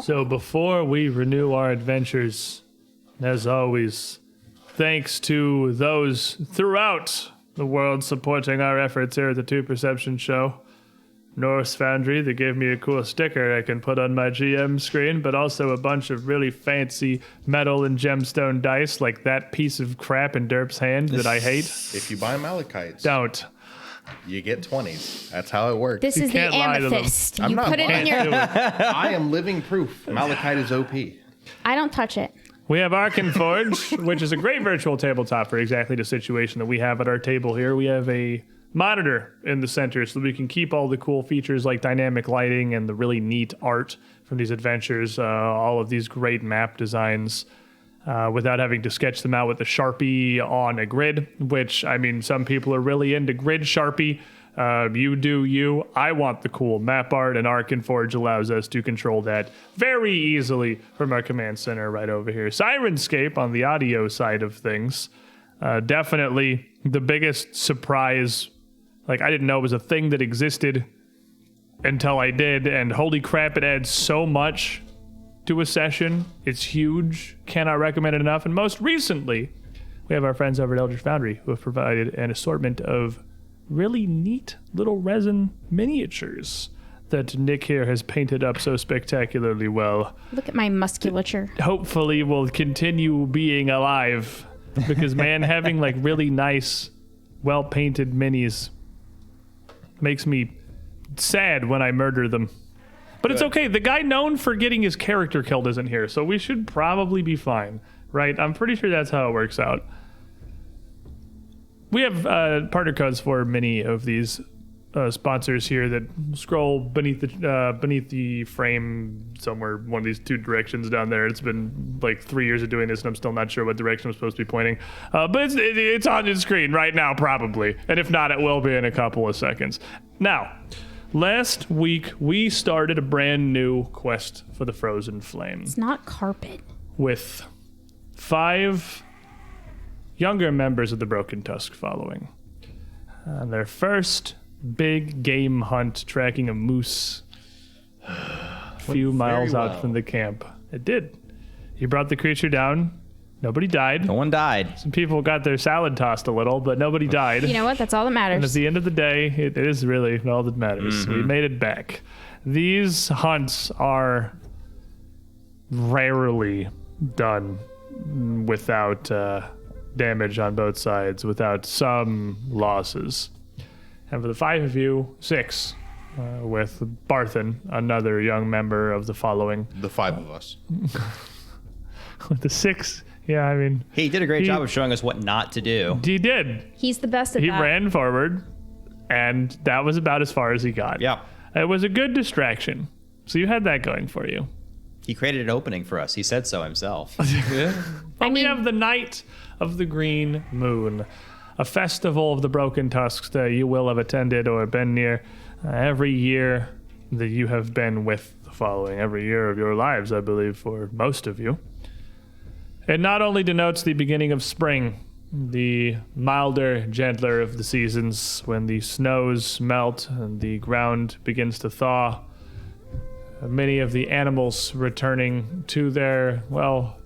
So before we renew our adventures, as always, thanks to those throughout the world supporting our efforts here at the Two Perception Show. Norse Foundry, that gave me a cool sticker I can put on my GM screen, but also a bunch of really fancy metal and gemstone dice like that piece of crap in Derp's hand that I hate. If you buy Malachites, Don't. you get 20s. That's how it works. This is the amethyst. I'm You not put it in lying. your... I am living proof. Malachite is OP. I don't touch it. We have Arkan Forge, which is a great virtual tabletop for exactly the situation that we have at our table here. We have a monitor in the center so we can keep all the cool features like dynamic lighting and the really neat art from these adventures, all of these great map designs, without having to sketch them out with a Sharpie on a grid, which, I mean, some people are really into grid Sharpie. You do you. I want the cool map art, and Arkan Forge allows us to control that very easily from our command center right over here. Sirenscape on the audio side of things, definitely the biggest surprise. Like, I didn't know it was a thing that existed until I did, and holy crap, it adds so much to a session. It's huge. Cannot recommend it enough. And most recently, we have our friends over at Eldritch Foundry who have provided an assortment of really neat little resin miniatures that Nick here has painted up so spectacularly well. Look at my musculature. Hopefully will continue being alive, because man, having like really nice, well-painted minis makes me sad when I murder them. But it's okay. The guy known for getting his character killed isn't here, so we should probably be fine, right? I'm pretty sure that's how it works out. We have partner codes for many of these sponsors here that scroll beneath the frame somewhere, one of these two directions down there. It's been like 3 years of doing this, and I'm still not sure what direction I'm supposed to be pointing. But it's on the screen right now, probably. And if not, it will be in a couple of seconds. Now, last week, we started a brand new quest for the Frozen Flame. It's not carpet. With 5 younger members of the Broken Tusk following. Their first big game hunt, tracking a moose a few miles out from the camp. It did. He brought the creature down. Nobody died. No one died. Some people got their salad tossed a little, but nobody died. You know what? That's all that And at matters. the end of the day, it is really all that matters. We made it back. These hunts are rarely done without damage on both sides, without some losses. And for the 5 of you, 6, with Barthen, another young member of the following. The 5 of us. With the 6, yeah, I mean... He did a great job of showing us what not to do. He did. He's the best at He that. ran forward, and that was about as far as he got. Yeah. It was a good distraction. So you had that going for you. He created an opening for us. He said so himself. And we have the Night of the Green Moon, a festival of the Broken Tusks that you will have attended or been near every year that you have been with the following, every year of your lives, I believe, for most of you. It not only denotes the beginning of spring, the milder, gentler of the seasons, when the snows melt and the ground begins to thaw, many of the animals returning to their, well,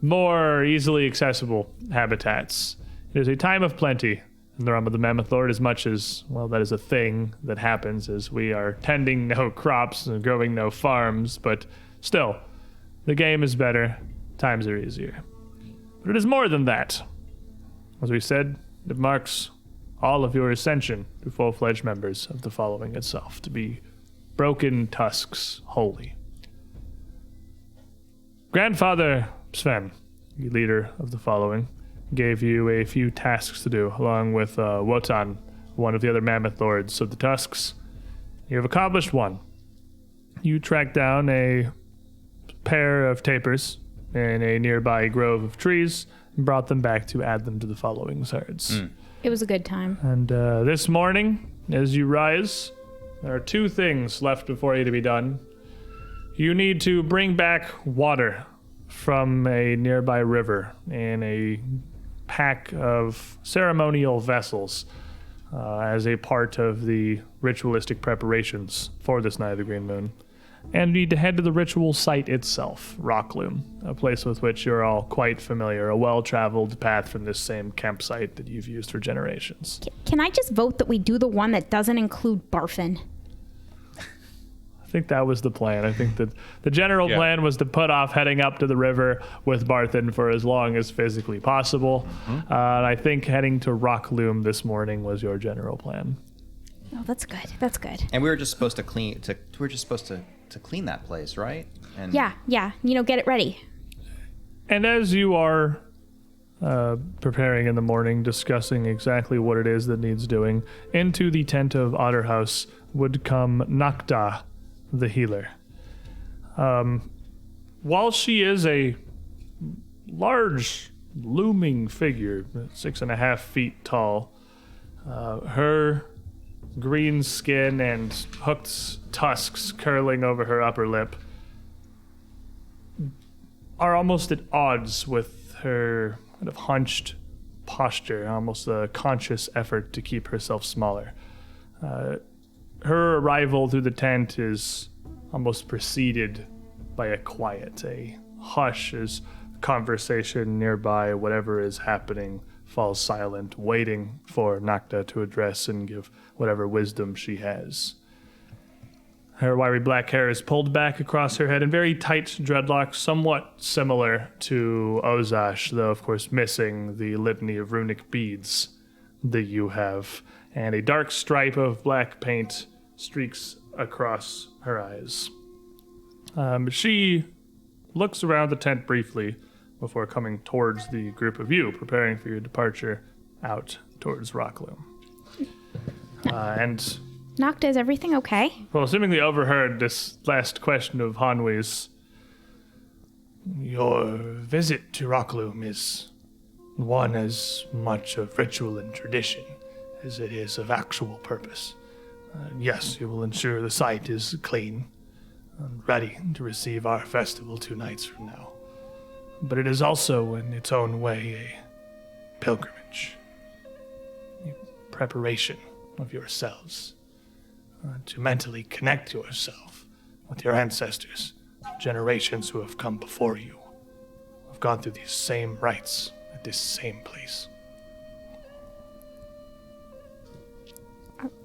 more easily accessible habitats. It is a time of plenty in the realm of the Mammoth Lord, as much as, well, that is a thing that happens as we are tending no crops and growing no farms, but still, the game is better, times are easier. But it is more than that. As we said, it marks all of your ascension to full-fledged members of the following itself, to be Broken Tusks holy. Grandfather Sven, the leader of the following, gave you a few tasks to do, along with Wotan, one of the other Mammoth Lords of the Tusks. You have accomplished one. You tracked down a pair of tapirs in a nearby grove of trees and brought them back to add them to the following's herds. It was a good time. And this morning, as you rise, there are 2 things left before you to be done. You need to bring back water from a nearby river in a pack of ceremonial vessels as a part of the ritualistic preparations for this Night of the Green Moon. and need to head to the ritual site itself, Rockloom, a place with which you're all quite familiar, a well-traveled path from this same campsite that you've used for generations. Can I just vote that we do the one that doesn't include barfin? I think that was the plan. I think that the general plan was to put off heading up to the river with Barthen for as long as physically possible. And I think heading to Rockloom this morning was your general plan. Oh, that's good. That's good. And we were just supposed to clean. We were just supposed to clean that place, right? And Yeah. Get it ready. And as you are preparing in the morning, discussing exactly what it is that needs doing, into the tent of Otterhouse would come Nakta, the healer. While she is a large, looming figure, 6.5 feet tall, her green skin and hooked tusks curling over her upper lip are almost at odds with her kind of hunched posture, almost a conscious effort to keep herself smaller. Her arrival through the tent is almost preceded by a quiet, a hush as conversation nearby, whatever is happening, falls silent, waiting for Nakta to address and give whatever wisdom she has. Her wiry black hair is pulled back across her head in very tight dreadlocks, somewhat similar to Ozash, though of course missing the litany of runic beads that you have, and a dark stripe of black paint streaks across her eyes. She looks around the tent briefly before coming towards the group of you, preparing for your departure out towards Rockloom. And Nocta, is everything okay? well, seemingly overheard this last question of Hanwi's. Your visit to Rockloom is one as much of ritual and tradition as it is of actual purpose. Yes, you will ensure the site is clean and ready to receive our festival 2 nights from now. But it is also, in its own way, a pilgrimage, a preparation of yourselves, to mentally connect yourself with your ancestors, generations who have come before you, have gone through these same rites at this same place.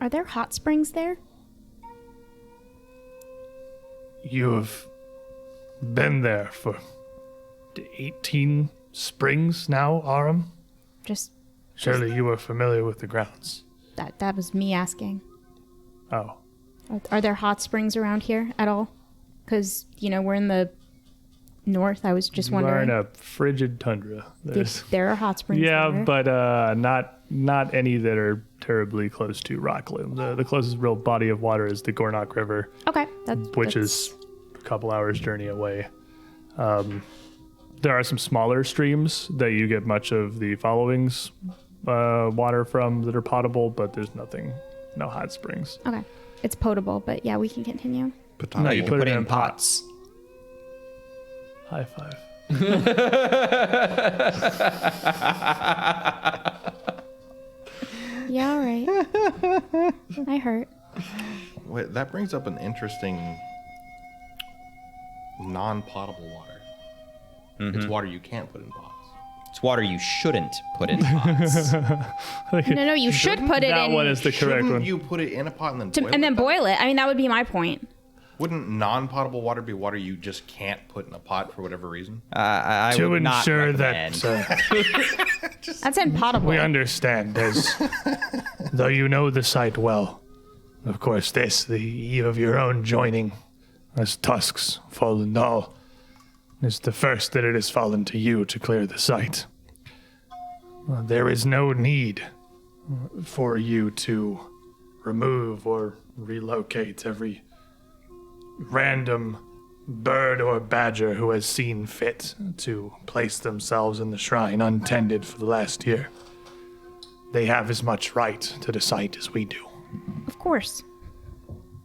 Are there hot springs there? You have been there for 18 springs now, Aram? Surely you are familiar with the grounds. That was me asking. Oh. Are there hot springs around here at all? Because, we're in the north. I was just You are wondering. in a frigid tundra. There are hot springs Yeah, there. but not any that are terribly close to Rockloom. The closest real body of water is the Gornok River, Okay. which is a couple hours journey away. There are some smaller streams that you get much of the followings water from that are potable, but there's no hot springs. Okay. It's potable, but yeah, we can continue. No, you put it in pots. High five. Yeah, all right. I hurt. Wait, that brings up an interesting non-potable water. It's water you can't put in pots. It's water you shouldn't put in pots. No, you should put it That in. one is the correct Shouldn't one. you put it in a pot and then boil And then it? boil it. I mean, that would be my point. Wouldn't non-potable water be water you just can't put in a pot for whatever reason? I To would not ensure recommend. that That's in potable. we understand, as though you know the site well. Of course, this, the eve of your own joining, as Tusks, fallen all, is the first that it has fallen to you to clear the site. There is no need for you to remove or relocate every random bird or badger who has seen fit to place themselves in the shrine untended for the last year. They have as much right to the site as we do. Of course.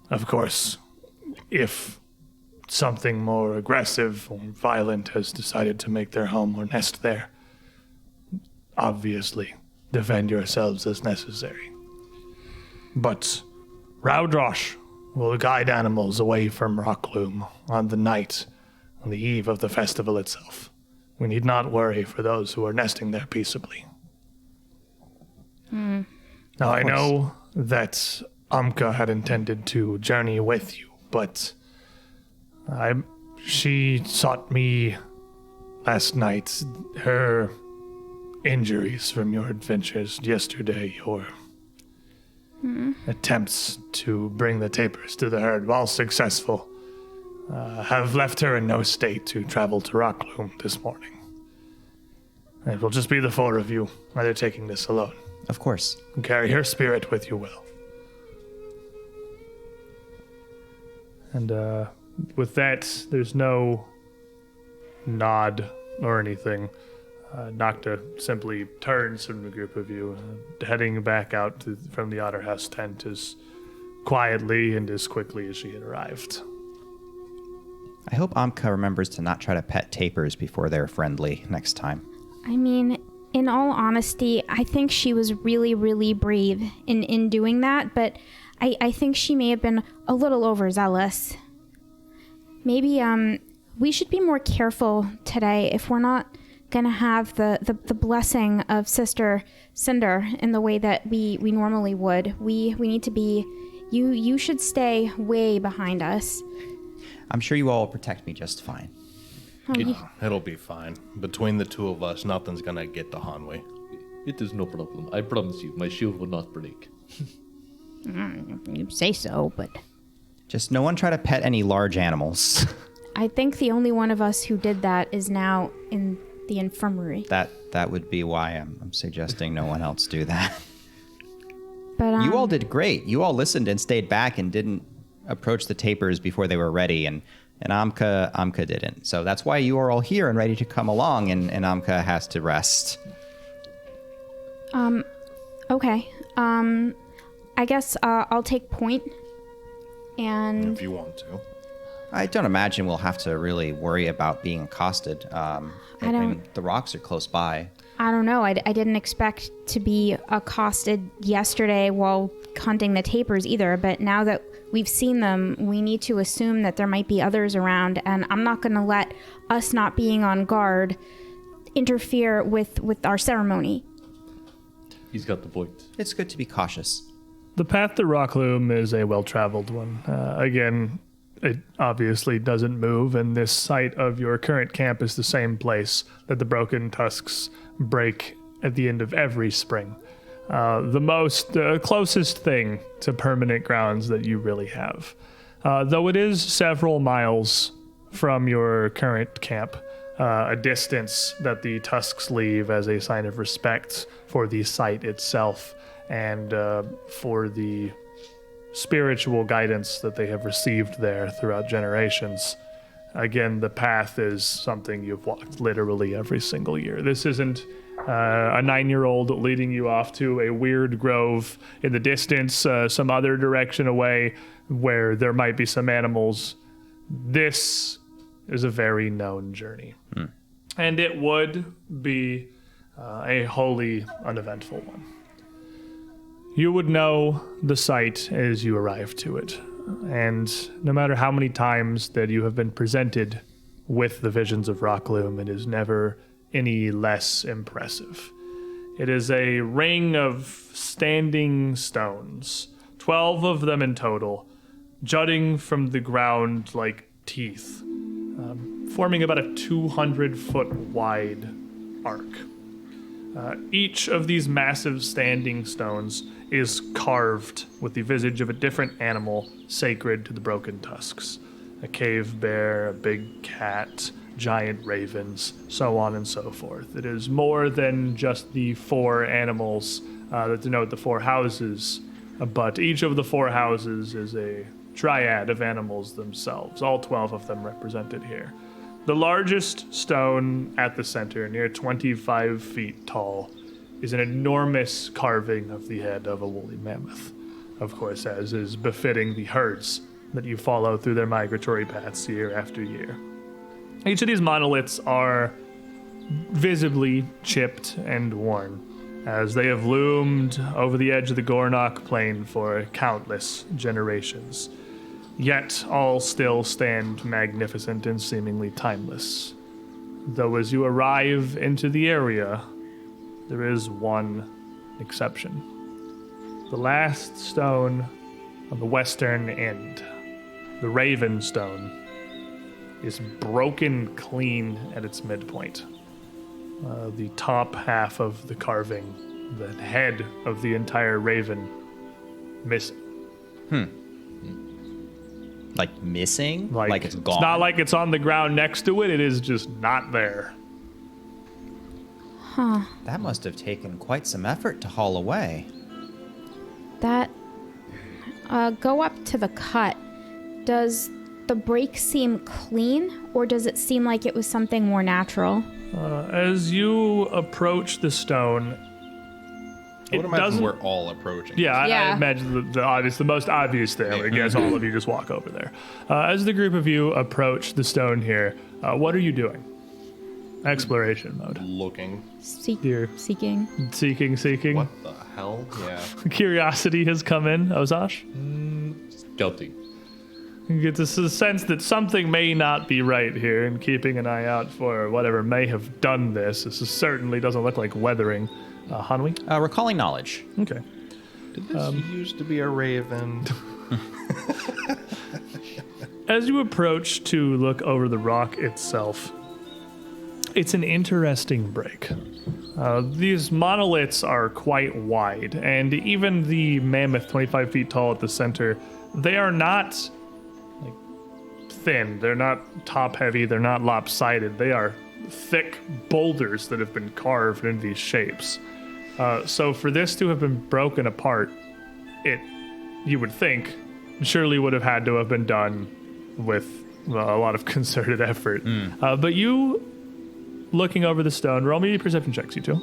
Of course, if something more aggressive or violent has decided to make their home or nest there, obviously defend yourselves as necessary. But Raudrosh will guide animals away from Rockloom on the eve of the festival itself. We need not worry for those who are nesting there peaceably. Now, I know that Amka had intended to journey with you, but she sought me last night. Her injuries from your adventures yesterday, your attempts to bring the tapers to the herd, while successful, have left her in no state to travel to Rockloom this morning. It will just be the four of you undertaking this alone. Of course. And carry her spirit with you well. And with that, there's no nod or anything. Nocta simply turns from the group of you, heading back out from the Otter House tent as quietly and as quickly as she had arrived. I hope Amka remembers to not try to pet tapers before they're friendly next time. I mean, in all honesty, I think she was really, really brave in doing that, but I think she may have been a little overzealous. Maybe we should be more careful today if we're not going to have the blessing of Sister Cinder in the way that we normally would. We need to be... You should stay way behind us. I'm sure you all will protect me just fine. It'll be fine. Between the two of us, nothing's gonna get to Hanwei. It is no problem. I promise you, my shield will not break. You say so, but... Just no one try to pet any large animals. I think the only one of us who did that is now in the infirmary. That would be why I'm suggesting no one else do that. But You all did great. You all listened and stayed back and didn't approach the tapers before they were ready, and Amka didn't. So that's why you are all here and ready to come along, and Amka has to rest. Okay. I guess I'll take point. And If you want to. I don't imagine we'll have to really worry about being accosted. I mean, the rocks are close by. I don't know. I didn't expect to be accosted yesterday while hunting the tapers either, but now that we've seen them, we need to assume that there might be others around, and I'm not going to let us not being on guard interfere with our ceremony. He's got the point. It's good to be cautious. The path to Rockloom is a well-traveled one. Again, it obviously doesn't move, and this site of your current camp is the same place that the broken tusks break at the end of every spring. The closest thing to permanent grounds that you really have. Though it is several miles from your current camp, a distance that the Tusks leave as a sign of respect for the site itself and for the spiritual guidance that they have received there throughout generations. Again, the path is something you've walked literally every single year. This isn't a 9-year-old leading you off to a weird grove in the distance, some other direction away where there might be some animals. This is a very known journey. And it would be a wholly uneventful one. You would know the site as you arrive to it. And no matter how many times that you have been presented with the visions of Rockloom, it is never any less impressive. It is a ring of standing stones, 12 of them in total, jutting from the ground like teeth, forming about a 200-foot wide arc. Each of these massive standing stones is carved with the visage of a different animal sacred to the broken tusks. A cave bear, a big cat, giant ravens, so on and so forth. It is more than just the 4 animals that denote the 4 houses, but each of the 4 houses is a triad of animals themselves, all 12 of them represented here. The largest stone at the center, near 25 feet tall, is an enormous carving of the head of a woolly mammoth, of course, as is befitting the herds that you follow through their migratory paths year after year. Each of these monoliths are visibly chipped and worn, as they have loomed over the edge of the Gornok plain for countless generations. Yet all still stand magnificent and seemingly timeless. Though as you arrive into the area, there is one exception. The last stone on the western end, the Raven Stone, is broken clean at its midpoint. The top half of the carving, the head of the entire raven, missing. Like missing? Like it's gone? It's not like it's on the ground next to it. It is just not there. That must have taken quite some effort to haul away. That. Go up to the cut. Does the break seem clean, or does it seem like it was something more natural? As you approach the stone, I would imagine we're all approaching. Yeah, I Yeah. imagine the most obvious thing. I guess all of you just walk over there. As the group of you approach the stone here, what are you doing? Exploration mode. Looking. Dear. Seeking. Seeking. What the hell? Yeah. Curiosity has come in, Ozash. Scouting. You get this sense that something may not be right here, and keeping an eye out for whatever may have done this. This certainly doesn't look like weathering. Hanwi? Recalling knowledge. Okay. Did this used to be a raven? As you approach to look over the rock itself, it's an interesting break. These monoliths are quite wide, and even the mammoth 25 feet tall at the center, they are not like thin, they're not top heavy, they're not lopsided, they are thick boulders that have been carved into these shapes. So for this to have been broken apart, you would think, surely would have had to have been done with a lot of concerted effort. But you, looking over the stone, roll me perception checks, you two.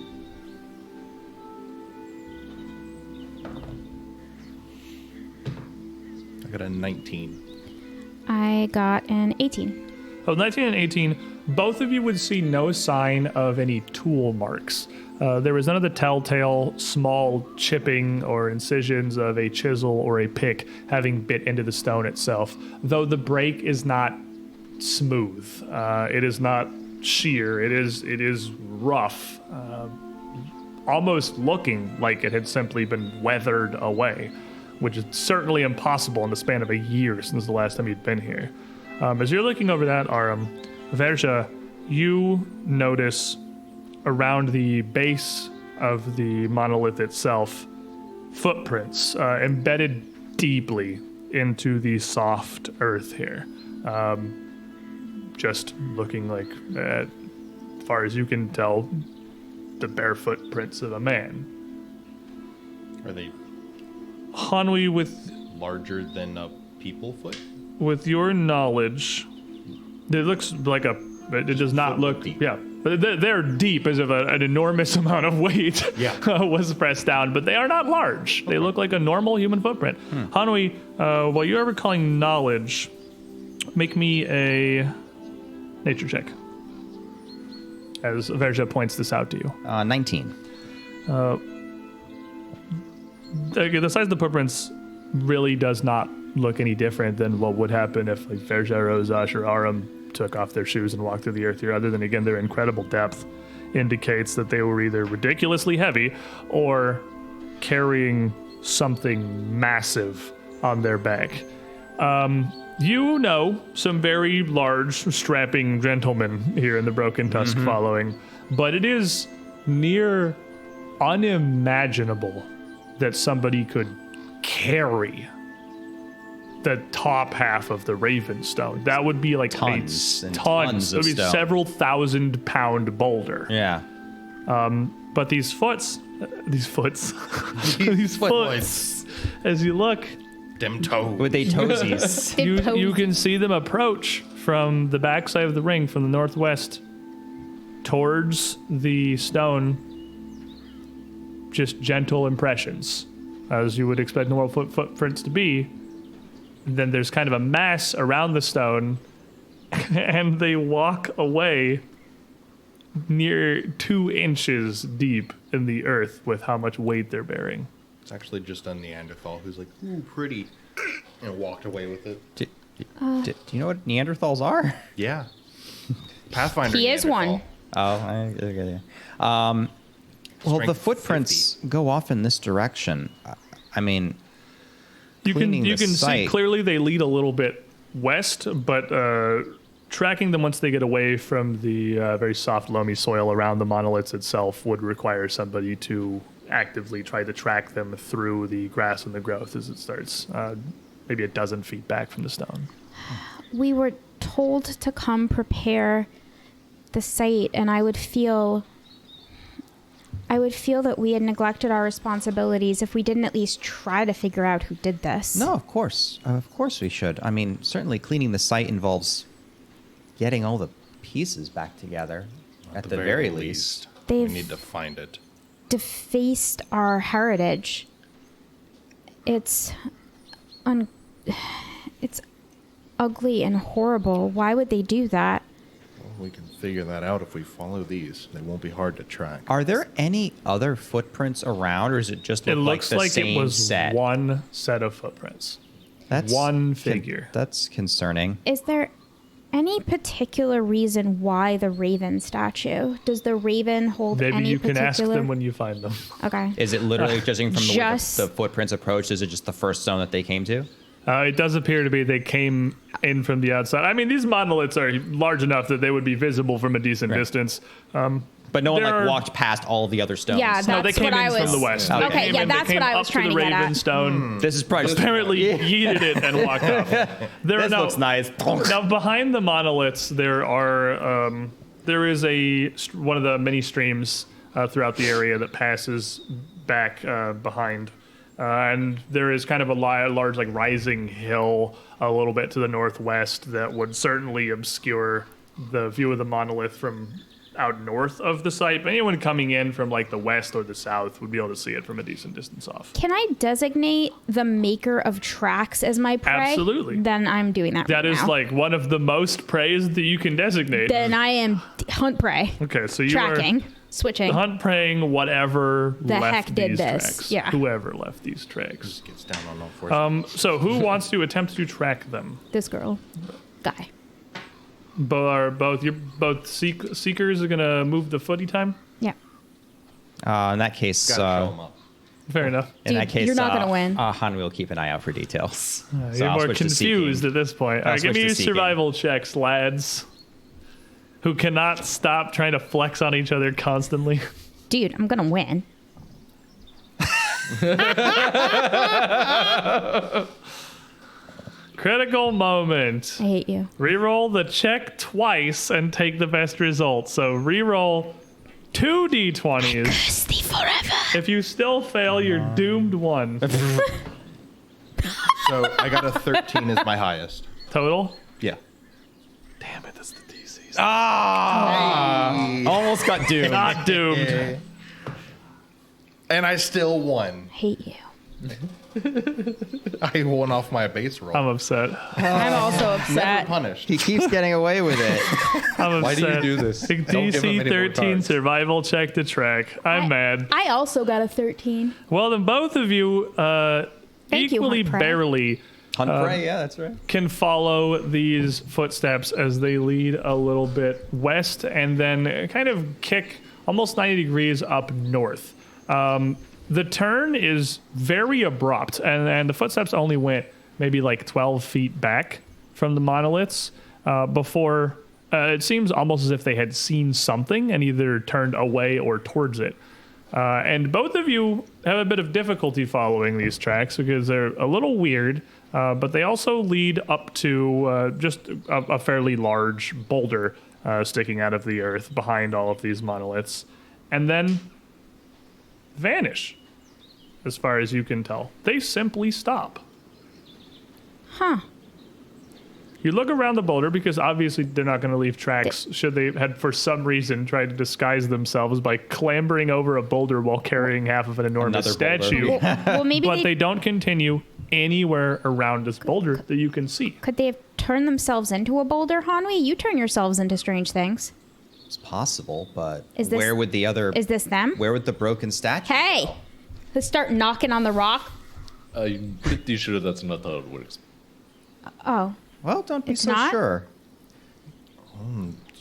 I got a 19. I got an 18. Oh, 19 and 18, both of you would see no sign of any tool marks. There was none of the telltale small chipping or incisions of a chisel or a pick having bit into the stone itself, though the break is not smooth. It is not sheer. It is rough, almost looking like it had simply been weathered away, which is certainly impossible in the span of a year since the last time you'd been here. As you're looking over that, Aram, Verja, you notice around the base of the monolith itself footprints embedded deeply into the soft earth here. Just looking like, as far as you can tell, the bare footprints of a man. Are they Hanwi, with larger than a people foot? your knowledge, it looks like it does not look deep. Yeah, but they're deep as if an enormous amount of weight was pressed down, but they are not large. They look like a normal human footprint. Hanwi, while you're recalling knowledge, make me a nature check, as Verja points this out to you. 19. The size of the footprints really does not look any different than what would happen if like Verja or Ozash or Aram took off their shoes and walked through the earth here. Other than, again, their incredible depth indicates that they were either ridiculously heavy or carrying something massive on their back. You know some very large, strapping gentlemen here in the Broken Tusk following, but it is near unimaginable that somebody could carry the top half of the Ravenstone. That would be like Tons and tons. tons It would of be stone. several 1,000-pound boulder. Yeah. But these foots, as you look, Dem toes. With they toesies. you can see them approach from the backside of the ring from the northwest towards the stone. Just gentle impressions, as you would expect normal footprints to be. Then there's kind of a mass around the stone, and they walk away near 2 inches deep in the earth with how much weight they're bearing. It's actually just a Neanderthal who's like, ooh, pretty. And walked away with it. Do you know what Neanderthals are? Yeah. Pathfinder. He is Neanderthal. one. Oh, okay. Well, the Strength footprints 50. go off in this direction. I mean, You can cleaning the see site- clearly they lead a little bit west, but tracking them once they get away from the very soft, loamy soil around the monoliths itself would require somebody to actively try to track them through the grass and the growth as it starts maybe a dozen feet back from the stone. We were told to come prepare the site, and I would feel that we had neglected our responsibilities if we didn't at least try to figure out who did this. No, of course we should. I mean, certainly cleaning the site involves getting all the pieces back together. At the very least. We They've need to find it. defaced our heritage. It's ugly and horrible. Why would they do that? We can figure that out if we follow these. They won't be hard to track. Are there any other footprints around, or is it just It look looks the like same it was set? one set of footprints. That's one figure. That's concerning. Is there any particular reason why the raven statue? Does the raven hold Maybe any you can particular... ask them when you find them. Okay. Is it literally judging from the way Just- the footprints approached? Is it just the first zone that they came to? It does appear to be they came in from the outside. I mean, these monoliths are large enough that they would be visible from a decent distance. But no one There are- walked past all the other stones. Yeah, No, they That's came what in I from was- the west. Okay. They Okay, came yeah, in, they that's came what I up was to trying the to get at. Raven Stone. This is probably Apparently yeeted it and walked off. There This now, looks nice. Now behind the monoliths, there is one of the many streams throughout the area that passes back behind, and there is kind of a large like rising hill a little bit to the northwest that would certainly obscure the view of the monolith from out north of the site. But anyone coming in from like the west or the south would be able to see it from a decent distance off. Can I designate the maker of tracks as my prey? Absolutely. Then I'm doing that That right is now. like one of the most praised that you can designate. Then I am hunt prey. Okay, so you Tracking. Switching. are hunt praying whatever The left heck did these this, tracks. yeah. Whoever left these tracks. Gets down on all fours. So who wants to attempt to track them? This girl. Guy. Both seekers are gonna move the footy time. Yeah. In that case, Gotta show 'em up. Fair enough. in that Dude, case, you're not gonna win. Han will keep an eye out for details. So You're I'll more switch to confused seeking. at this point. All I'll right, give switch me to your seeking. survival checks, lads. Who cannot stop trying to flex on each other constantly. Dude, I'm gonna win. Critical moment. I hate you. Reroll the check twice and take the best result. So reroll 2 d20s. Stay forever. If you still fail, you're doomed one. So I got a 13 as my highest. Total? Yeah. Damn it, that's the DCs. Almost got doomed. Not doomed. And I still won. Hate you. I won off my base roll. I'm upset. I'm also Never upset. punished. He keeps getting away with it. I'm Why do you upset. do this? Big Don't give him DC any more 13 cards. survival check to track. I'm mad. I also got a 13. Well, then both of you Thank you, equally Hunt Prey. barely Hunt prey, yeah, that's right. can follow these footsteps as they lead a little bit west and then kind of kick almost 90 degrees up north. The turn is very abrupt, and the footsteps only went maybe like 12 feet back from the monoliths before it seems almost as if they had seen something and either turned away or towards it. And both of you have a bit of difficulty following these tracks because they're a little weird, but they also lead up to just a fairly large boulder sticking out of the earth behind all of these monoliths, and then vanish, as far as you can tell. They simply stop. Huh. You look around the boulder because obviously they're not going to leave tracks should they had for some reason tried to disguise themselves by clambering over a boulder while carrying half of an enormous Another boulder. statue. Well, maybe But they don't continue anywhere around this boulder that you can see. could they have turned themselves into a boulder, Hanwi? You turn yourselves into strange things. It's possible, but Is this- where would the other? Is this them? Where would the broken statue? Hey, let's start knocking on the rock. I'm pretty sure that's not how it works. Oh, Well, don't be It's so not? sure.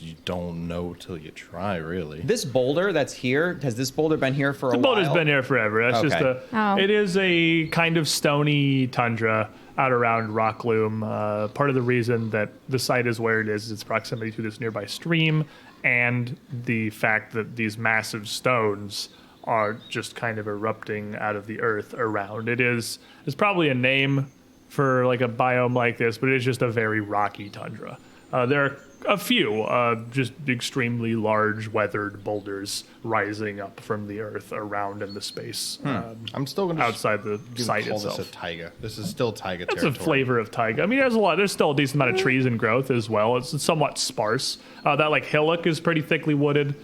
You don't know till you try, really. This boulder that's here, has this boulder been here for a The while? boulder's been here forever. That's just Okay. It is a kind of stony tundra out around Rockloom. Part of the reason that the site is where it is its proximity to this nearby stream, and the fact that these massive stones are just kind of erupting out of the earth around. It's probably a name for like a biome like this, but it's just a very rocky tundra. There are a few just extremely large weathered boulders rising up from the earth around in the space I'm still going to outside the site call itself. this a taiga. This is still taiga It's territory. a flavor of taiga. I mean, there's still a decent amount of trees and growth as well. It's somewhat sparse. That like hillock is pretty thickly wooded.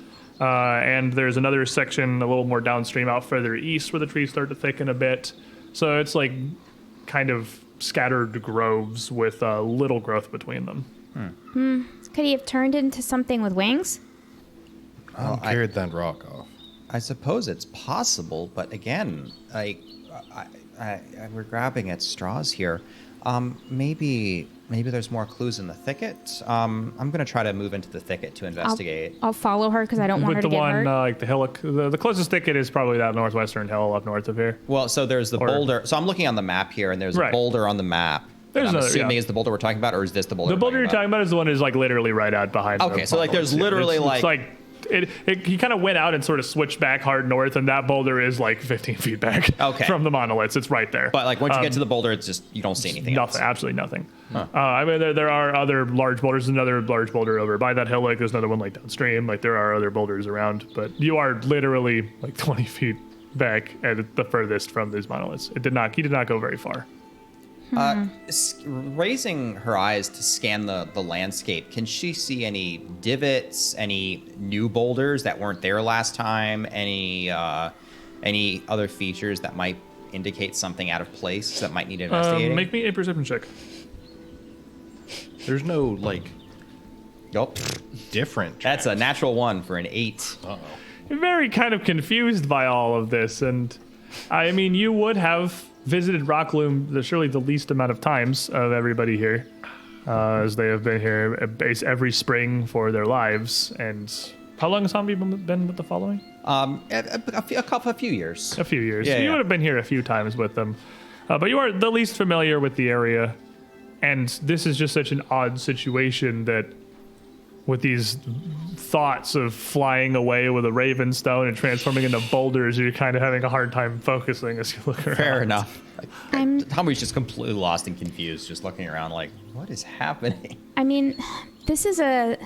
And there's another section a little more downstream out further east where the trees start to thicken a bit. So it's like kind of scattered groves with little growth between them. could he have turned into something with wings? I carried that rock off. I suppose it's possible, but again, we're grabbing at straws here. Maybe there's more clues in the thicket. I'm gonna try to move into the thicket to investigate. I'll follow her because I don't want her With to the get one, hurt. like the hillock, the closest thicket is probably that northwestern hill up north of here. Well, so there's the boulder. So I'm looking on the map here, and there's a Right. boulder on the map. There's I'm another, assuming yeah. is the boulder we're talking about, or is this the boulder? The we're boulder you're talking about is the one that's like literally right out behind. Okay, the so, like, there's monoliths. literally, It's like he kind of went out and sort of switched back hard north, and that boulder is like 15 feet back Okay. from the monoliths. It's right there. But like once you get to the boulder, it's just you don't see anything Nothing, else. absolutely nothing. I mean, there are other large boulders. There's another large boulder over by that hillock. There's another one like downstream. Like there are other boulders around, but you are literally like 20 feet back at the furthest from these monoliths. He did not go very far. Raising her eyes to scan the landscape, can she see any divots, any new boulders that weren't there last time, any other features that might indicate something out of place that might need investigating? Make me a perception check. There's no, like, Nope. different That's a natural one for an 8. Uh-oh. You're very kind of confused by all of this, and I mean, you would have visited Rockloom surely the least amount of times of everybody here, as they have been here every spring for their lives. And how long has Zombie been with the following? A few years. A few years. Yeah, You yeah. would have been here a few times with them, but you are the least familiar with the area, and this is just such an odd situation that. With these thoughts of flying away with a raven stone and transforming into boulders, you're kind of having a hard time focusing as you look around. Fair enough. I'm- Tommy's just completely lost and confused, just looking around like, what is happening? I mean, this is a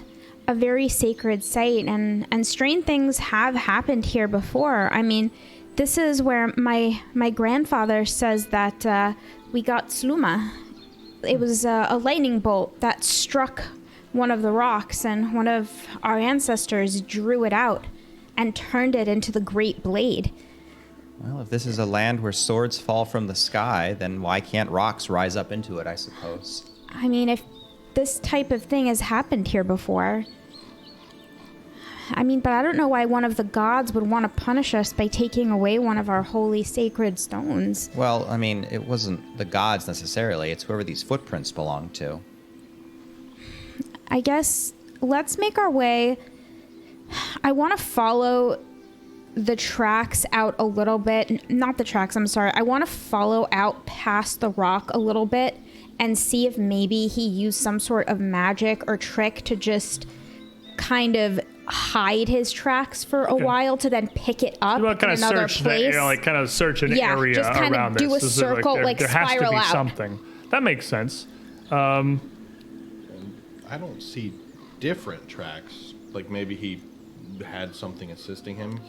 very sacred site, and strange things have happened here before. I mean, this is where my grandfather says that we got Sluma. It was a lightning bolt that struck one of the rocks, and one of our ancestors drew it out and turned it into the Great Blade. Well, if this is a land where swords fall from the sky, then why can't rocks rise up into it, I suppose? I mean, if this type of thing has happened here before. I mean, but I don't know why one of the gods would want to punish us by taking away one of our holy sacred stones. Well, I mean, it wasn't the gods necessarily. It's whoever these footprints belong to. I guess let's make our way. I want to follow the tracks out a little bit. Not the tracks, I'm sorry. I want to follow out past the rock a little bit and see if maybe he used some sort of magic or trick to just kind of hide his tracks for a while to then pick it up You want to in kind of another search place. kind of search an Yeah, area just kind of around do this. a This is like circle, there has to spiral be out. something. That makes sense. I don't see different tracks. Like maybe he had something assisting him.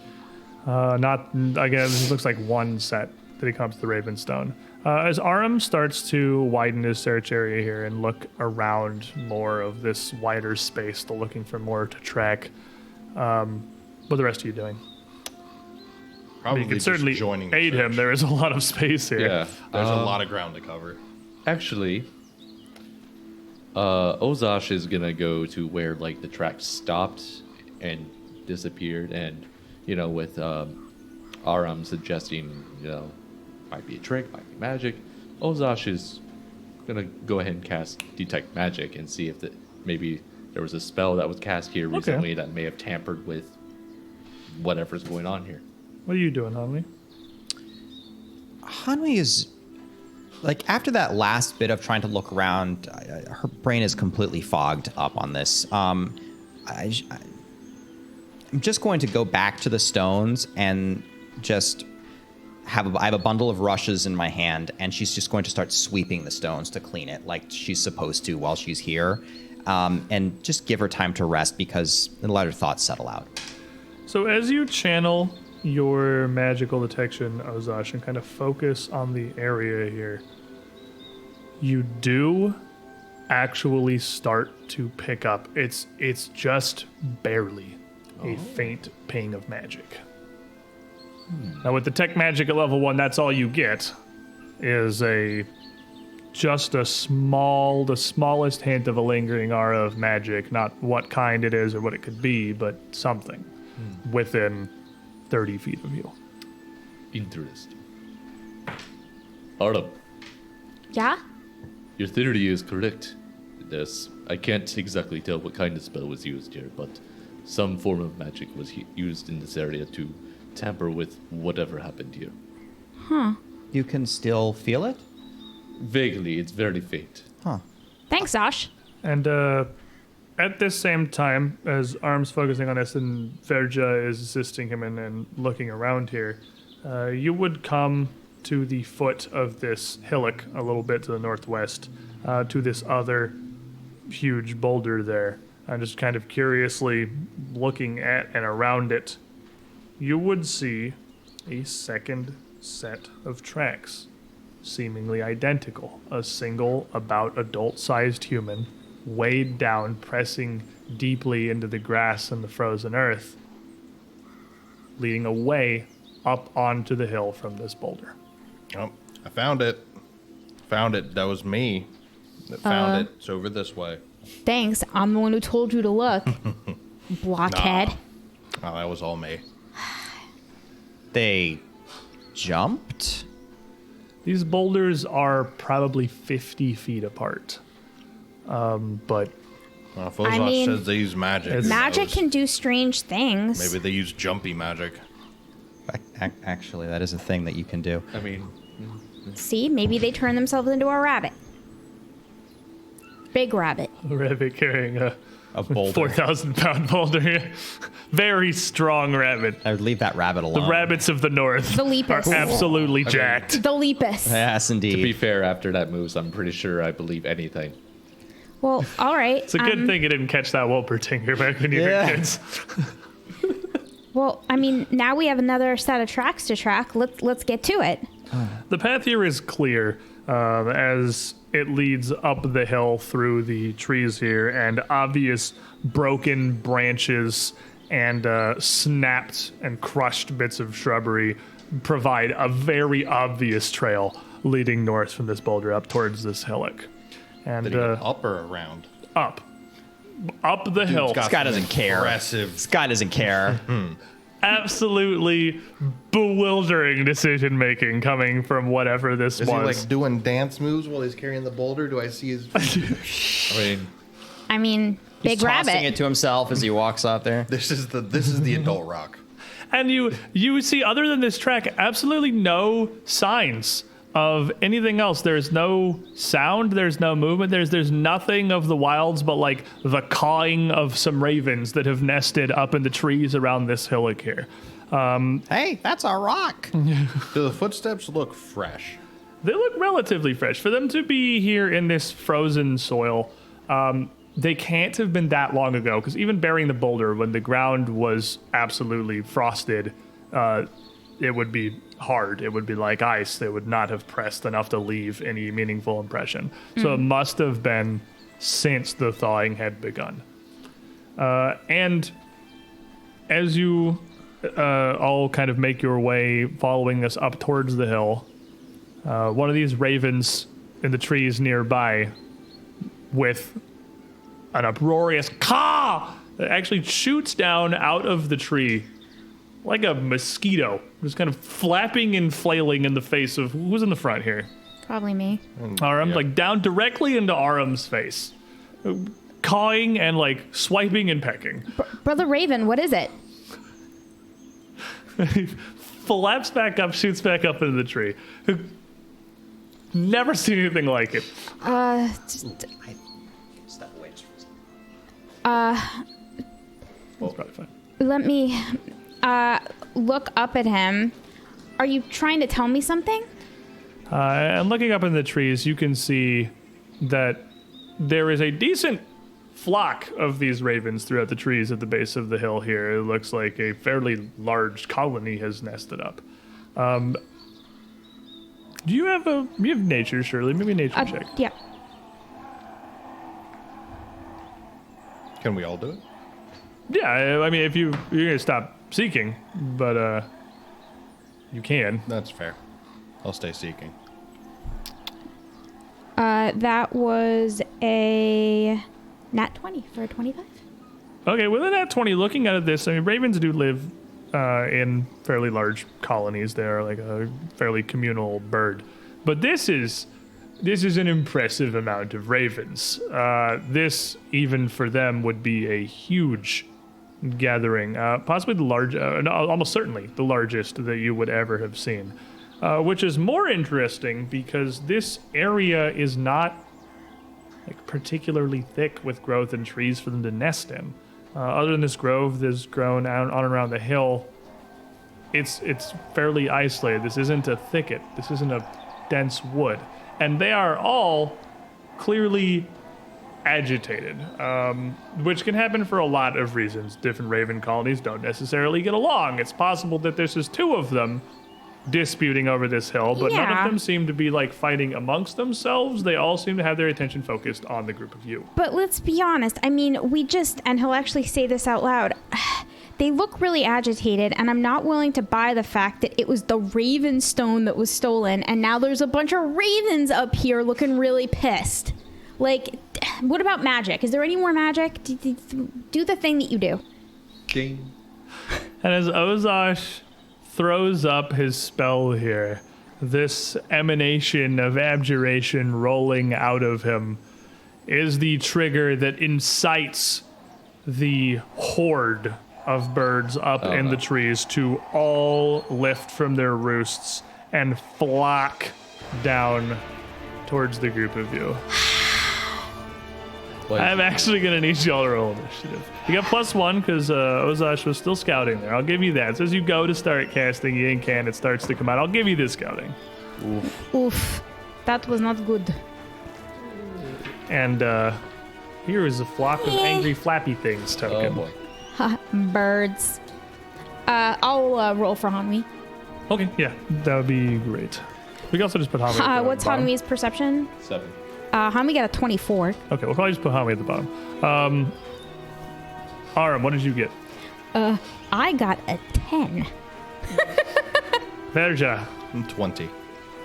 Not again. It looks like one set that he comes to the Ravenstone. As Aram starts to widen his search area here and look around more of this wider space, still looking for more to track. What are the rest of you doing? Probably You can just certainly joining the aid him. search. There is a lot of space here. Yeah. There's a lot of ground to cover. Actually, Ozash is gonna go to where like the track stopped and disappeared, and with Aram suggesting might be a trick, might be magic. Ozash is gonna go ahead and cast Detect Magic and see if maybe there was a spell that was cast here recently that may have tampered with whatever's going on here. What are you doing, Hanmi? Hanmi is like, after that last bit of trying to look around, her brain is completely fogged up on this. I'm just going to go back to the stones and just I have a bundle of rushes in my hand, and she's just going to start sweeping the stones to clean it like she's supposed to while she's here, and just give her time to rest because and let her thoughts settle out. So as you channel your magical detection, Ozash, and kind of focus on the area here, you do actually start to pick up. It's just barely a faint ping of magic. Now with Detect Magic at level 1, that's all you get is just the smallest hint of a lingering aura of magic, not what kind it is or what it could be, but something within 30 feet of you. Interesting. Artem, Yeah? your theory is correct. I can't exactly tell what kind of spell was used here, but some form of magic was used in this area to tamper with whatever happened here. You can still feel it? Vaguely, it's very faint. Thanks, Zosh. And at this same time, as Arm's focusing on this and Verja is assisting him and looking around here, you would come to the foot of this hillock a little bit to the northwest, to this other huge boulder there. And just kind of curiously looking at and around it, you would see a second set of tracks, seemingly identical. A single, about adult-sized human, weighed down, pressing deeply into the grass and the frozen earth, leading away up onto the hill from this boulder. Oh, I found it. Found it. That was me that found it. It's over this way. Thanks. I'm the one who told you to look. Blockhead. Oh, that was all me. They jumped? These boulders are probably 50 feet apart. But Well, if Ozach says they use magic. who Magic knows? can do strange things. Maybe they use jumpy magic. Actually, that is a thing that you can do. I mean, See, maybe they turn themselves into a rabbit. Big rabbit. a rabbit carrying a boulder. 4,000-pound boulder. Very strong rabbit. I would leave that rabbit alone. The rabbits of the north The Lepus. are absolutely jacked. The Lepus. Yes, indeed. to be fair, after that moves, I'm pretty sure I believe anything. Well, all right. It's a good thing you didn't catch that Wolpertinger back when you were kids. Well, I mean, now we have another set of tracks to track. Let's get to it. The path here is clear as it leads up the hill through the trees here, and obvious broken branches and snapped and crushed bits of shrubbery provide a very obvious trail leading north from this boulder up towards this hillock. And Did he go up or around? up the hill. got Scott doesn't care. Impressive. Scott doesn't care. Absolutely bewildering decision making coming from whatever this Is was. he like doing dance moves while he's carrying the boulder? Do I see his feet? I mean, Big He's tossing rabbit. it to himself as he walks out there. This is the adult rock. And you see, other than this track, absolutely no signs of anything else. There's no sound, there's no movement, there's nothing of the wilds but like the cawing of some ravens that have nested up in the trees around this hillock here. Hey, that's a rock. Do the footsteps look fresh? They look relatively fresh. For them to be here in this frozen soil, they can't have been that long ago, because even burying the boulder, when the ground was absolutely frosted, it would be hard. It would be like ice. They would not have pressed enough to leave any meaningful impression. So it must have been since the thawing had begun. And as you all kind of make your way following this up towards the hill, one of these ravens in the trees nearby, with an uproarious caw, that actually shoots down out of the tree like a mosquito, just kind of flapping and flailing in the face of who's in the front here. Probably me. Aram, Yeah. like down directly into Aram's face, cawing and like swiping and pecking. Brother Raven, what is it? Flaps back up, shoots back up into the tree. Never seen anything like it. It's probably fine. Let me look up at him. Are you trying to tell me something? And looking up in the trees, you can see that there is a decent flock of these ravens throughout the trees at the base of the hill here. It looks like a fairly large colony has nested up. Do you have nature, Shirley? Maybe a nature check. Yeah. Can we all do it? Yeah, I mean, if you're gonna stop seeking, but you can. That's fair. I'll stay seeking. That was a nat 20 for a 25. Okay, within that 20, looking at this, I mean, ravens do live in fairly large colonies. They are like a fairly communal bird. But this is an impressive amount of ravens. This, even for them, would be a huge gathering, possibly almost certainly the largest that you would ever have seen. Which is more interesting because this area is not like particularly thick with growth and trees for them to nest in. Other than this grove that's grown on and around the hill, it's fairly isolated. This isn't a thicket. This isn't a dense wood. And they are all clearly agitated, which can happen for a lot of reasons. Different raven colonies don't necessarily get along. It's possible that there's just two of them disputing over this hill, but none Yeah. of them seem to be like fighting amongst themselves. They all seem to have their attention focused on the group of you. But let's be honest. I mean, and he'll actually say this out loud. They look really agitated, and I'm not willing to buy the fact that it was the raven stone that was stolen, and now there's a bunch of ravens up here looking really pissed. Like, what about magic? Is there any more magic? Do the thing that you do. Ding. And as Ozash throws up his spell here, this emanation of abjuration rolling out of him is the trigger that incites the horde of birds up in the trees to all lift from their roosts and flock down towards the group of you. I'm actually going to need y'all to roll initiative. You got +1 because Ozash was still scouting there. I'll give you that. So as you go to start casting the ink and it starts to come out, I'll give you this scouting. Oof. That was not good. And here is a flock of angry flappy things token. Oh boy. Birds. I'll roll for Hanwi. Okay, yeah, that would be great. We can also just put Hanwi at the What's bottom. Hanwi's perception? 7. Hanwi got a 24. Okay, we'll probably just put Hanwi at the bottom. Aram, what did you get? I got a 10. Verja. I'm 20.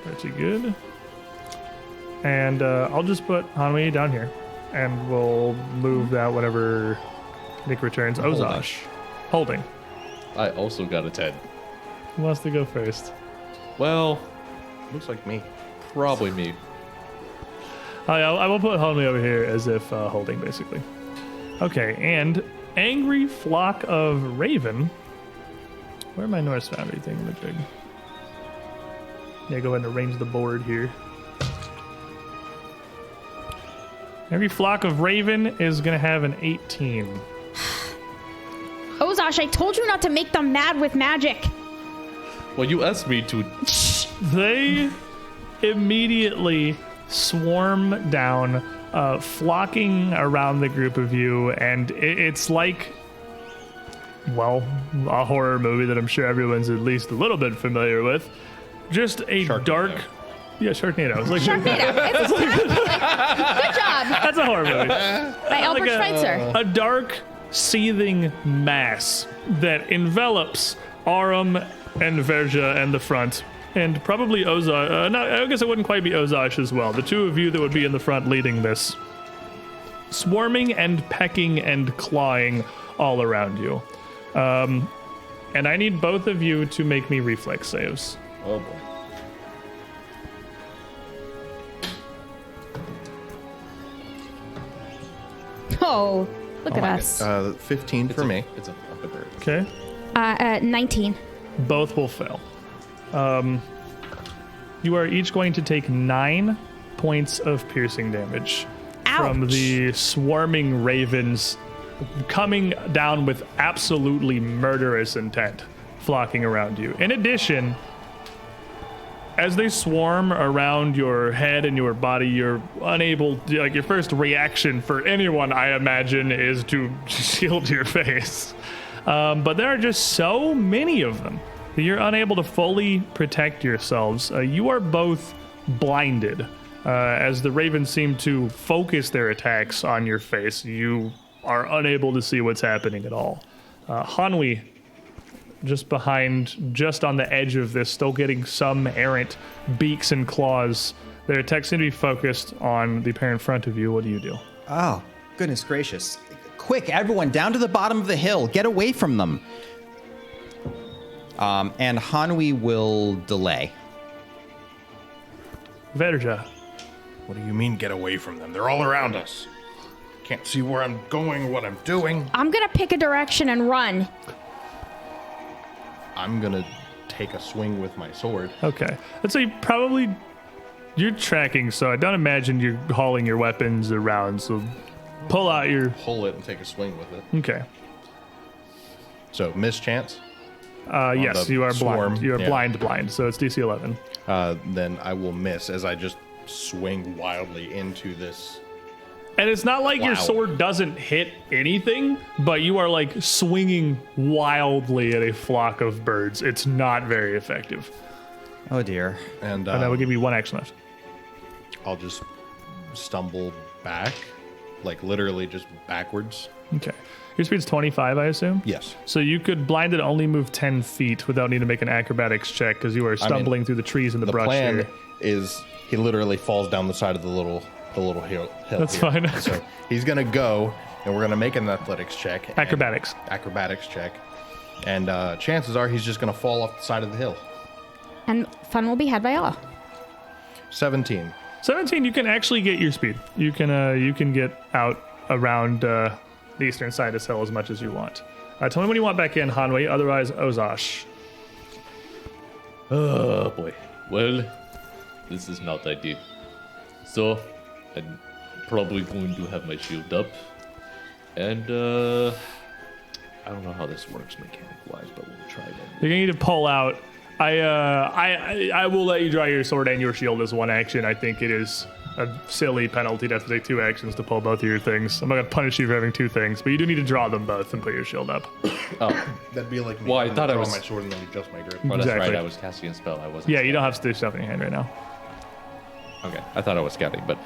Pretty good. And I'll just put Hanwi down here. And we'll move that whenever Nick returns. Ozash. Holding. I also got a 10. Who wants to go first? Well, Looks like me. probably me. I will put Hanwi over here as if holding, basically. Okay, and angry flock of raven. Where are my Norse Foundry thingamajig? Yeah, go ahead and arrange the board here. Every flock of raven is going to have an 18. Ozash, I told you not to make them mad with magic. Well, you asked me to. They immediately swarm down, flocking around the group of you, and it's like, well, a horror movie that I'm sure everyone's at least a little bit familiar with. Just a Sharknado. dark... Yeah, Sharknado. It's like Sharknado. It's good job. That's a horror movie. By Albert Schweitzer. A dark, seething mass that envelops Aram and Verja and the front, and probably Ozash. I guess it wouldn't quite be Ozash as well. The two of you that would be in the front leading this, swarming and pecking and clawing all around you. And I need both of you to make me reflex saves. Oh boy. Oh, look at us. 15 for me. It's a flock of birds. Okay. 19. Both will fail. You are each going to take 9 points of piercing damage from Ouch. the swarming ravens coming down with absolutely murderous intent, flocking around you. In addition, as they swarm around your head and your body, you're unable to, like, your first reaction for anyone, I imagine, is to shield your face. But there are just so many of them that you're unable to fully protect yourselves. You are both blinded. As the ravens seem to focus their attacks on your face, you are unable to see what's happening at all. Hanwi, just behind, just on the edge of this, still getting some errant beaks and claws. Their attacks seem to be focused on the pair in front of you. What do you do? Oh, goodness gracious. Quick, everyone, down to the bottom of the hill. Get away from them. And Hanwi will delay. Verja. What do you mean get away from them? They're all around us. Can't see where I'm going or what I'm doing. I'm gonna pick a direction and run. I'm going to take a swing with my sword. Okay. Let's say probably you're tracking, so I don't imagine you're hauling your weapons around, so pull out your... Pull it and take a swing with it. Okay. So, mischance? Yes, the you are swarm, blind. You are yeah. blind, so it's DC 11. Then I will miss as I just swing wildly into this. And it's not like your Wow. sword doesn't hit anything, but you are like swinging wildly at a flock of birds. It's not very effective. Oh, dear. And And that will give you 1 action left. I'll just stumble back, like literally just backwards. Okay. Your speed's 25, I assume? Yes. So you could blinded only move 10 feet without needing to make an acrobatics check because you are stumbling through the trees and the, The brush plan here. is he literally falls down the side of the little hill. That's here. fine. So he's gonna go, and we're gonna make an athletics check. and- Acrobatics. Acrobatics check. And chances are he's just gonna fall off the side of the hill. And fun will be had by all. 17. 17, you can actually get your speed. You can get out around the eastern side of this hill as much as you want. Tell me when you want back in, Hanwei. Otherwise, Ozash. Oh boy. Well, this is not ideal. So, I'm probably going to have my shield up. And, I don't know how this works mechanic-wise, but we'll try it. You're gonna need to pull out. I will let you draw your sword and your shield as 1 action. I think it is a silly penalty to have to take 2 actions to pull both of your things. I'm not gonna punish you for having 2 things, but you do need to draw them both and put your shield up. Oh, That'd be like me. Well, I having thought to I draw was- my sword and then adjust my grip. well, that's Exactly. right. I was casting a spell. I wasn't. Yeah, you don't have to do stuff in your hand right now. Okay, I thought I was scouting, but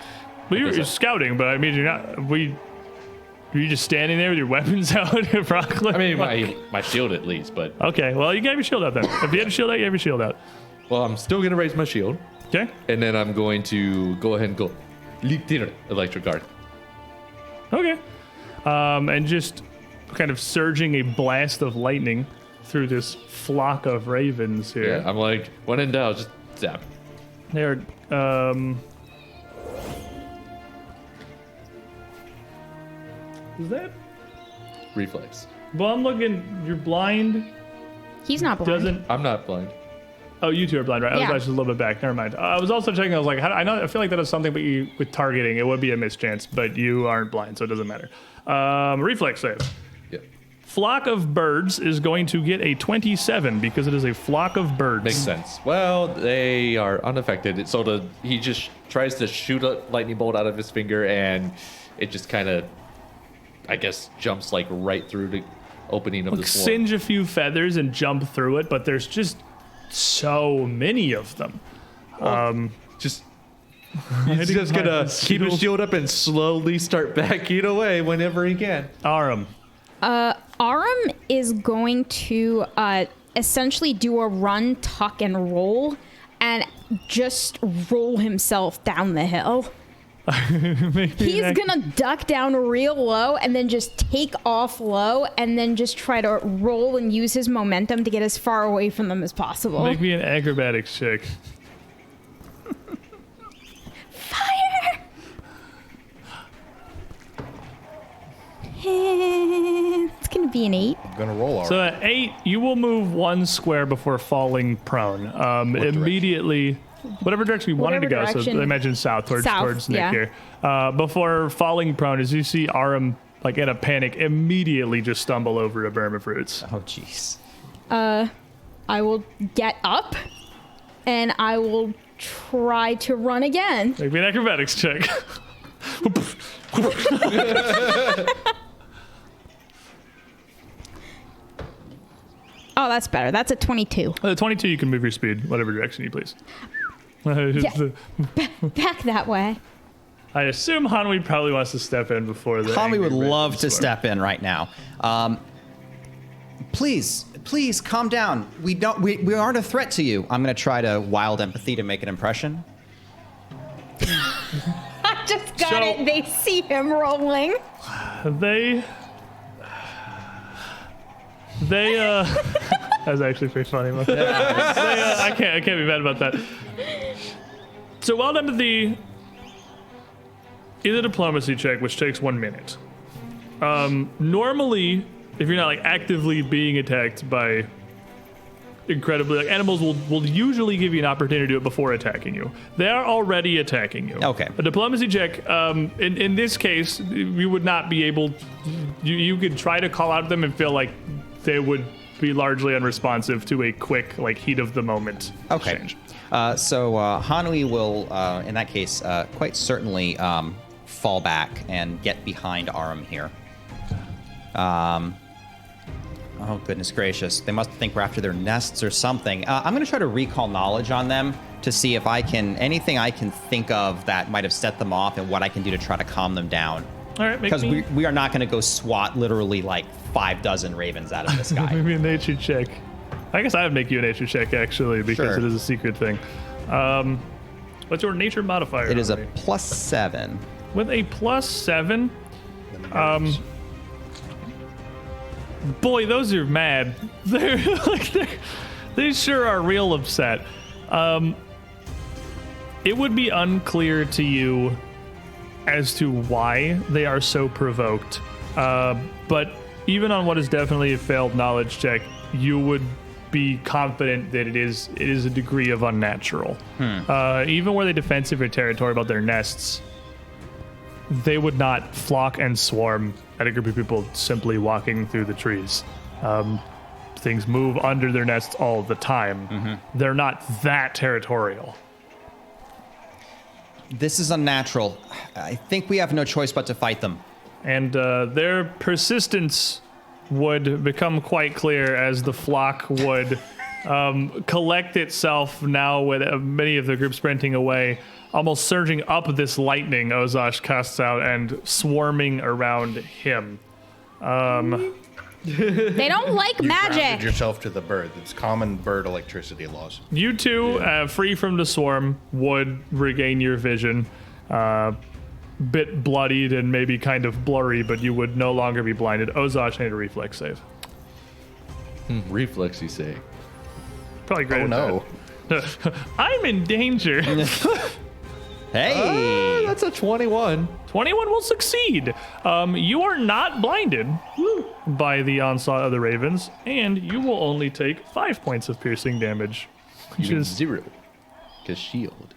Well, you're Is that- scouting, but I mean, you're not. Were you just standing there with your weapons out at Rockloom? I mean my shield at least. But Okay, well, you got your shield out then. If you had a shield out, you have your shield out. well, I'm still gonna raise my shield, Okay? and then I'm going to go ahead and go Lieutenant Electric Guard. Okay. And just kind of surging a blast of lightning through this flock of ravens here. Yeah, I'm like, when in doubt, just zap. They're, is that? Reflex. Well, I'm looking, you're blind. He's not blind. Doesn't, I'm not blind. oh, you two are blind, right? I Yeah. was just a little bit back. Never mind. I was also checking, I was like, I feel like that is something, but you, with targeting, it would be a mischance, but you aren't blind, so it doesn't matter. Reflex save. Yeah. Flock of birds is going to get a 27 because it is a flock of birds. Makes sense. Well, they are unaffected. He just tries to shoot a lightning bolt out of his finger, and it just kind of, I guess, jumps like right through the opening of the swarm. Singe a few feathers and jump through it, but there's just so many of them. Just he's just gonna keep his shield up and slowly start backing away whenever he can. Aram. Aram is going to essentially do a run, tuck, and roll, and just roll himself down the hill. He's gonna duck down real low and then just take off low and then just try to roll and use his momentum to get as far away from them as possible. Make me an acrobatics check. Fire! It's gonna be an 8. I'm gonna roll. So at 8, you will move 1 square before falling prone. Immediately, whatever direction you wanted to go. So direction. I imagine south towards Nick yeah. here. Before falling prone, as you see Aram, like in a panic, immediately just stumble over a berm of roots. Oh, jeez. I will get up, and I will try to run again. Make me an acrobatics check. Oh, that's better. That's a 22. 22, you can move your speed, whatever direction you please. Back that way. I assume Hanwi probably wants to step in before the. Hanwi would angry love ravens to swarm. step in right now. Please, calm down. We aren't a threat to you. I'm gonna try to wild empathy to make an impression. I just got So- it. They see him rolling. They that's actually pretty funny. I can't be mad about that. So wild empathy is a diplomacy check, which takes 1 minute. Normally, if you're not like actively being attacked by incredibly like animals will usually give you an opportunity to do it before attacking you. They are already attacking you. Okay. A diplomacy check, in this case, you would not be able. You could try to call out them and feel like they would be largely unresponsive to a quick like heat of the moment exchange. So Hanui will, in that case, quite certainly fall back and get behind Aram here. Oh, goodness gracious. They must think we're after their nests or something. I'm going to try to recall knowledge on them to see if anything I can think of that might have set them off and what I can do to try to calm them down. All right, Because we are not going to go swat literally like 5 ravens out of the sky. Maybe a nature check. I guess I would make you a nature check actually because Sure. it is a secret thing. What's your nature modifier? It is a Hanwi? +7. With a +7. Boy, those are mad. They sure are real upset. It would be unclear to you as to why they are so provoked. But even on what is definitely a failed knowledge check, you would be confident that it is a degree of unnatural. Even were they defensive or territorial about their nests, they would not flock and swarm at a group of people simply walking through the trees. Things move under their nests all the time. They're not that territorial. This is unnatural. I think we have no choice but to fight them. And their persistence would become quite clear as the flock would collect itself now with many of the group sprinting away, almost surging up this lightning Ozosh casts out and swarming around him. They don't like Grounded magic. yourself to the bird. It's common bird electricity laws. You two, free from the swarm, would regain your vision. Bit bloodied and maybe kind of blurry, but you would no longer be blinded. Ozosh made a reflex save. Reflex, you say? Probably great. Oh at no. that. I'm in danger. Hey! That's a 21. 21 will succeed. You are not blinded by the onslaught of the ravens, and you will only take 5 points of piercing damage, which Even is 0. Because shield.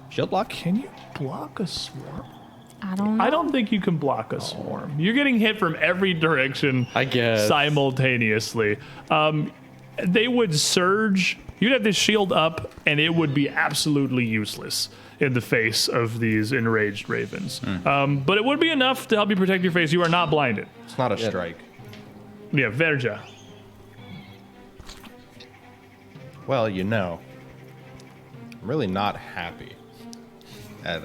Shield block? Can you block a swarm? I don't know. I don't think you can block a swarm. You're getting hit from every direction I guess. simultaneously. They would surge. You'd have this shield up, and it would be absolutely useless in the face of these enraged ravens. But it would be enough to help you protect your face. You are not blinded. It's not a strike. Yeah, Verja. Well, you know, I'm really not happy at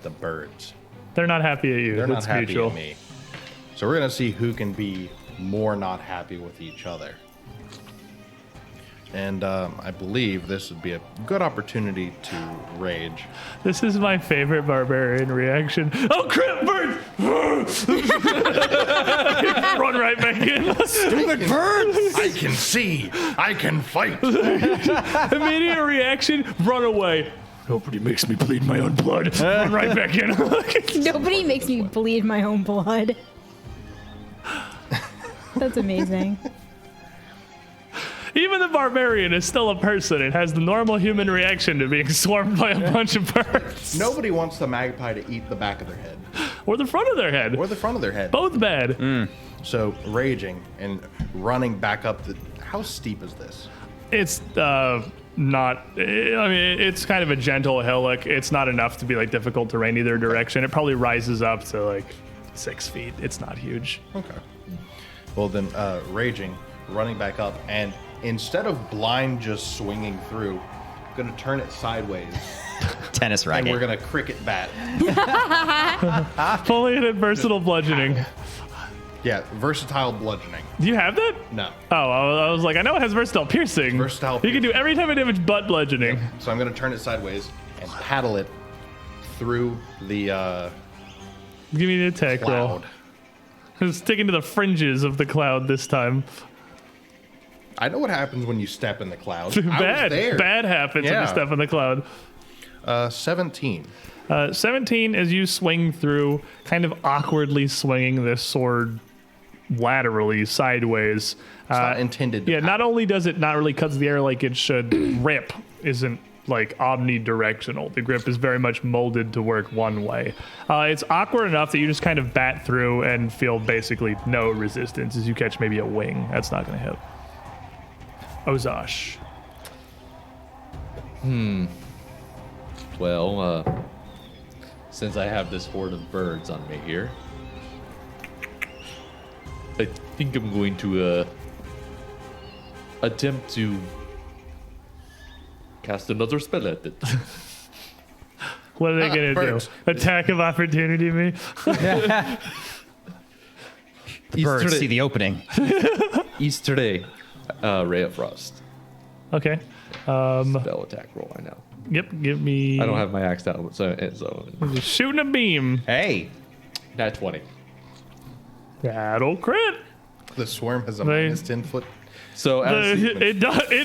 the birds. They're not happy at you. They're That's not happy mutual. at me. So we're gonna see who can be more not happy with each other. And I believe this would be a good opportunity to rage. This is my favorite barbarian reaction. Oh crap, bird! Run right back in. Stupid birds! I can see. I can fight. Immediate reaction, run away. Nobody makes me bleed my own blood. Run right back in. Nobody makes me bleed my own blood. That's amazing. Even the barbarian is still a person. It has the normal human reaction to being swarmed by a bunch of birds. Nobody wants the magpie to eat the back of their head Or the front of their head. or the front of their head. Both bad. So raging and running back up the. How steep is this? It's not. I mean, it's kind of a gentle hillock. It's not enough to be like difficult terrain either direction. It probably rises up to like 6 feet. It's not huge. Okay. Well then, raging, running back up, and instead of blind just swinging through, I'm gonna turn it sideways, Tennis and racket. we're gonna cricket bat. Fully and versatile bludgeoning. Yeah, versatile bludgeoning. Do you have that? No. Oh, I was like, I know it has versatile piercing. Versatile You can do piercing. every type of damage but bludgeoning. So I'm gonna turn it sideways and paddle it through the Give me an attack roll. cloud. Sticking to the fringes of the cloud this time. I know what happens when you step in the cloud. I was Bad. there. Bad happens when you Yeah. step in the cloud. 17. 17 as you swing through, kind of awkwardly swinging this sword laterally sideways. It's not intended to Yeah, not paddle. only does it not really cut the air like it should, grip isn't like omnidirectional. The grip is very much molded to work one way. It's awkward enough that you just kind of bat through and feel basically no resistance as you catch maybe a wing. That's not going to hit. Ozash. Well, since I have this horde of birds on me here, I think I'm going to attempt to cast another spell at it. What are they going to do? Birds. Attack of opportunity me? The birds see the opening. Easter Day, Ray of Frost. Okay. Spell attack roll, I know. Yep, give me... I don't have my axe down, so Shooting a beam. Hey, nat 20. That'll crit. The swarm has a They- minus 10 foot. So as It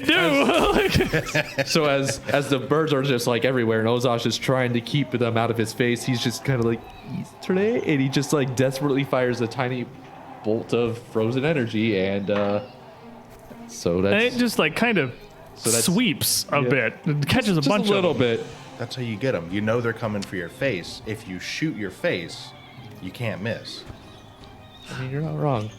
do. so as the birds are just like everywhere, and Ozash is trying to keep them out of his face, he's just kind of like Easter Day, and he just like desperately fires a tiny bolt of frozen energy, and so And that's it just like kind of that's- sweeps a yeah. bit. It catches a just bunch a little of them. bit. That's how you get them. You know they're coming for your face. If you shoot your face, you can't miss. I mean, you're not wrong.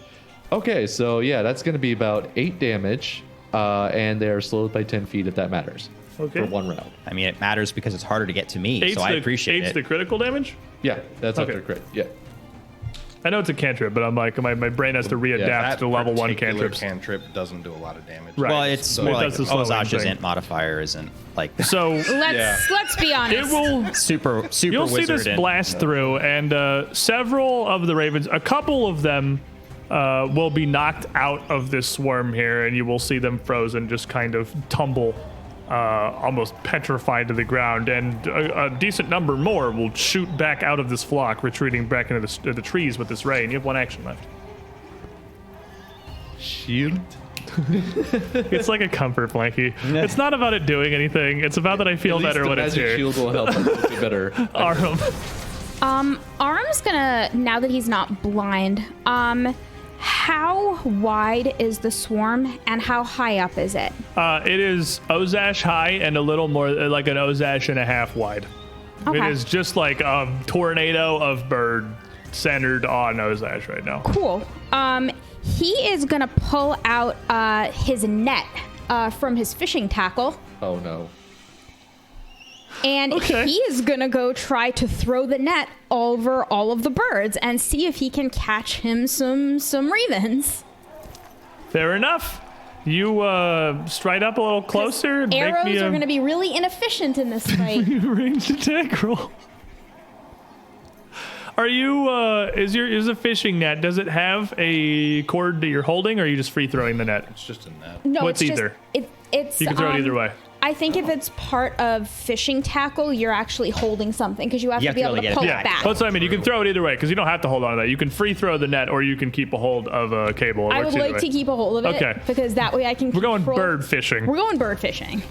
Okay, so yeah, that's going to be about 8 damage, and they're slowed by 10 feet if that matters. Okay. For 1 round. I mean, it matters because it's harder to get to me, Eight's so I appreciate eight's it. the critical damage? Yeah, that's Okay. after crit. Yeah. I know it's a cantrip, but I'm like, my brain has to readapt That to level 1 particular cantrips. cantrip doesn't do a lot of damage. Right. Well, it's It more like does the slowing Ozash's thing. int modifier isn't like So Let's be it honest. will... super You'll see wizard this int. blast through, and several of the ravens, a couple of them will be knocked out of this swarm here, and you will see them frozen, just kind of tumble, almost petrified to the ground, and a decent number more will shoot back out of this flock, retreating back into the trees with this ray, and you have 1 action left. Shield. It's like a comfort blankie. It's not about it doing anything. It's about that I feel better when it's magic here. shield will help us be better. Arum. Aram's gonna, now that he's not blind, how wide is the swarm and how high up is it? It is Ozash high and a little more like an Ozash and a half wide. Okay. It is just like a tornado of bird centered on Ozash right now. Cool. He is gonna pull out his net from his fishing tackle, Oh no. and Okay. he is gonna go try to throw the net over all of the birds and see if he can catch him some ravens. Fair enough. You stride up a little closer. Make Arrows me are a gonna be really inefficient in this fight. ranged attack roll. Are you? Is a fishing net? Does it have a cord that you're holding, or are you just free throwing the net? It's just a net. No, What's it's either? Just, it's You can throw it either way. I think if it's part of fishing tackle, you're actually holding something because you have You to be able really to get it pull back. it back. That's what I mean. You can throw it either way because you don't have to hold on to that. You can free throw the net, or you can keep a hold of a cable. It I works would either like way. to keep a hold of it Okay. because that way I can. We're going control- bird fishing. We're going bird fishing.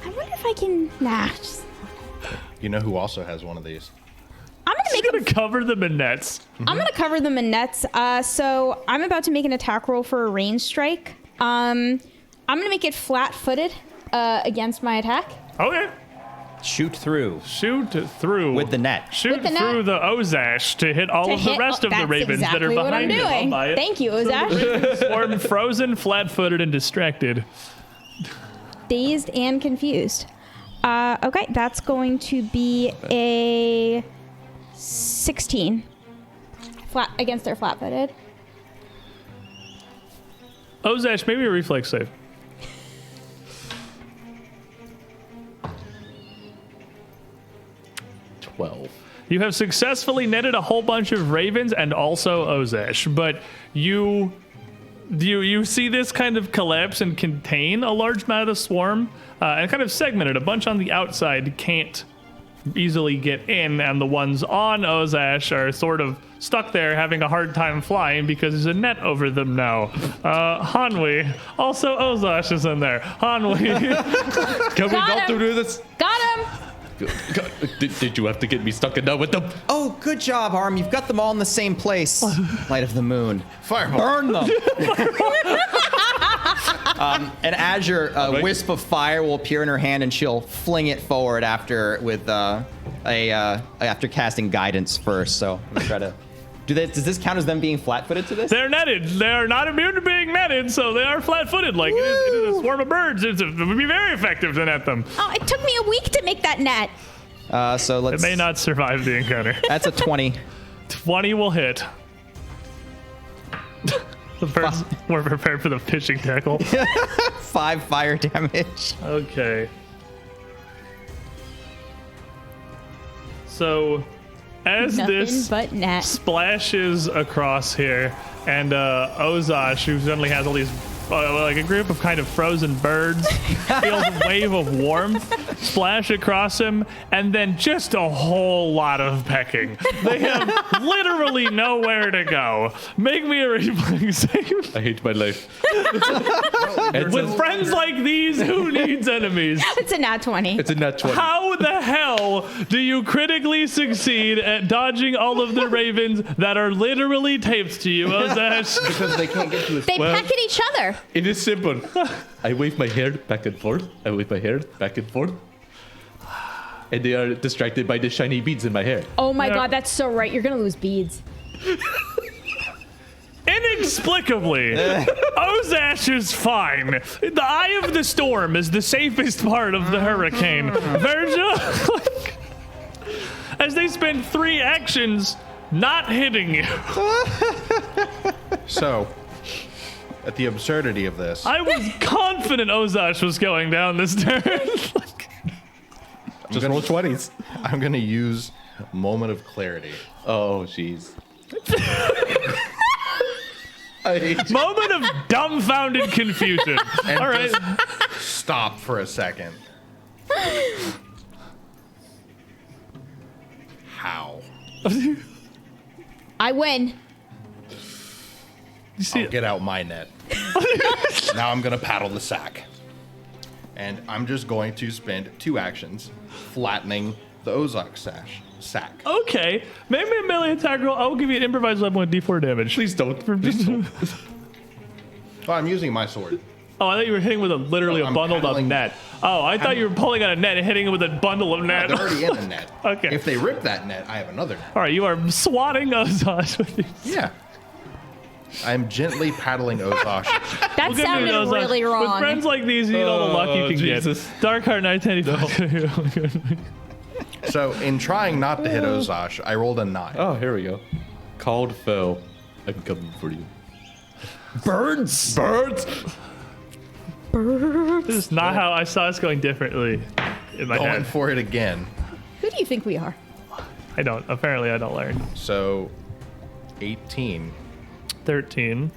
I wonder if I can. Nah. You know who also has one of these? I'm gonna make I'm gonna cover them in nets. I'm gonna cover them in nets. So I'm about to make an attack roll for a range strike. I'm gonna make it flat-footed against my attack. Okay. Shoot through Shoot through with the net. Shoot With the net. through the Ozash to hit all of the rest of the That's ravens that are exactly what I'm behind him. I'll doing. buy it. Thank you, Ozash. Swarm frozen, flat-footed, and distracted. Dazed and confused. Okay, that's going to be a 16. Flat against their flat-footed. Ozash, maybe a reflex save. You have successfully netted a whole bunch of ravens and also Ozash, but you see this kind of collapse and contain a large amount of the swarm and kind of segment it. A bunch on the outside can't easily get in, and the ones on Ozash are sort of stuck there having a hard time flying because there's a net over them now. Hanwi, also Ozash is in there. Hanwi. Can we Got not him. do this? Got him! Did you have to get me stuck in that with them? Oh, good job, Arm. You've got them all in the same place. Light of the moon. Fireball. Burn them. And Azure, a wisp of fire will appear in her hand, and she'll fling it forward after after casting guidance first. So I'm gonna try to do this. Does this count as them being flat-footed to this? They're netted. They're not immune to being netted, so they are flat-footed. Like it is a swarm of birds. It would be very effective to net them. Oh, it took me a week to make that net. So let's. It may not survive the encounter. That's a 20. 20 will hit. The birds were prepared for the fishing tackle. 5 fire damage. Okay. So, as Nothing this but net. splashes across here, and Ozash, who suddenly has all these, like a group of kind of frozen birds, feels a wave of warmth splash across him, and then just a whole lot of pecking. They have literally nowhere to go. Make me a reflex save. I hate my life. With friends like these, who needs enemies? It's a nat 20. It's a nat 20. How the hell do you critically succeed at dodging all of the ravens that are literally taped to you, Ozash? Because they can't get to his. They peck at each other. It is simple. I wave my hair back and forth. I wave my hair back and forth. And they are distracted by the shiny beads in my hair. Oh my Yeah. god, that's so right. You're gonna lose beads. Inexplicably, Ozash is fine. The eye of the storm is the safest part of the hurricane. Virgil, as they spend 3 actions not hitting you. So, at the absurdity of this, I was confident Ozash was going down this turn. Just roll 20s. I'm going to use Moment of Clarity. Oh, jeez. I hate you. Moment of dumbfounded confusion. And All right. just stop for a second. How? I win. You see, I'll get out my net. Now I'm going to paddle the sack. And I'm just going to spend 2 actions flattening the Ozok sack. okay, maybe a melee attack roll. I'll give you an improvised weapon with D4 damage. Please don't. Please don't. Well, I'm using my sword. Oh, I thought you were hitting with literally No, a I'm bundled up paddling- net. Oh, I thought you were pulling out a net and hitting it with a bundle of net. They're already in the net. Okay. If they rip that net, I have another net. All right, you are swatting Ozash with these. Yeah. I'm gently paddling Ozosh. That We'll give you sounded Ozash. really With wrong. friends like these, you need all the luck you can Jesus. get. Dark Heart Knight 10. So, in trying not to hit Ozosh, I rolled a 9. Oh, here we go. Called foe. I'm coming for you. Birds. Birds! This is not how I saw us going differently in my Going head. for it again. Who do you think we are? I don't. Apparently, I don't learn. So, 18. 13.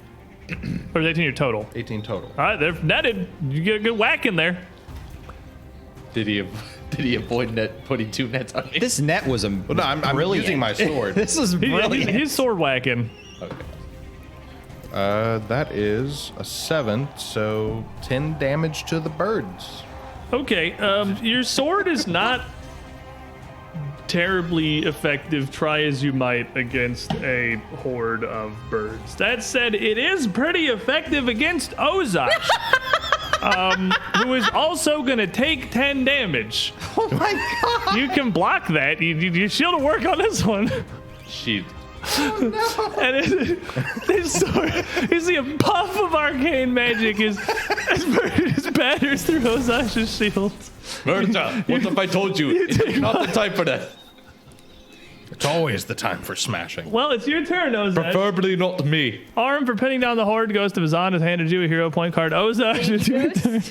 Or is 18 your total? 18 total. All right, they're netted. You get a good whack in there. Did he avoid net putting 2 nets on me? This net was a Well, no, I'm brilliant. using my sword. This was brilliant. He's sword whacking. Okay. That is a 7, so 10 damage to the birds. Okay, your sword is not terribly effective, try as you might, against a horde of birds. That said, it is pretty effective against Ozach, who is also going to take 10 damage. Oh my god! You can block that. Your shield will work on this one. Shield. And this sword, you see a puff of arcane magic as batters through Ozach's shield. Murta, what if I told you? It's not the time for that. It's always the time for smashing. Well, it's your turn, Ozach. Preferably not me. Arm for pinning down the horde goes to Vazan, has handed you a hero point card. Ozach, it's your turn.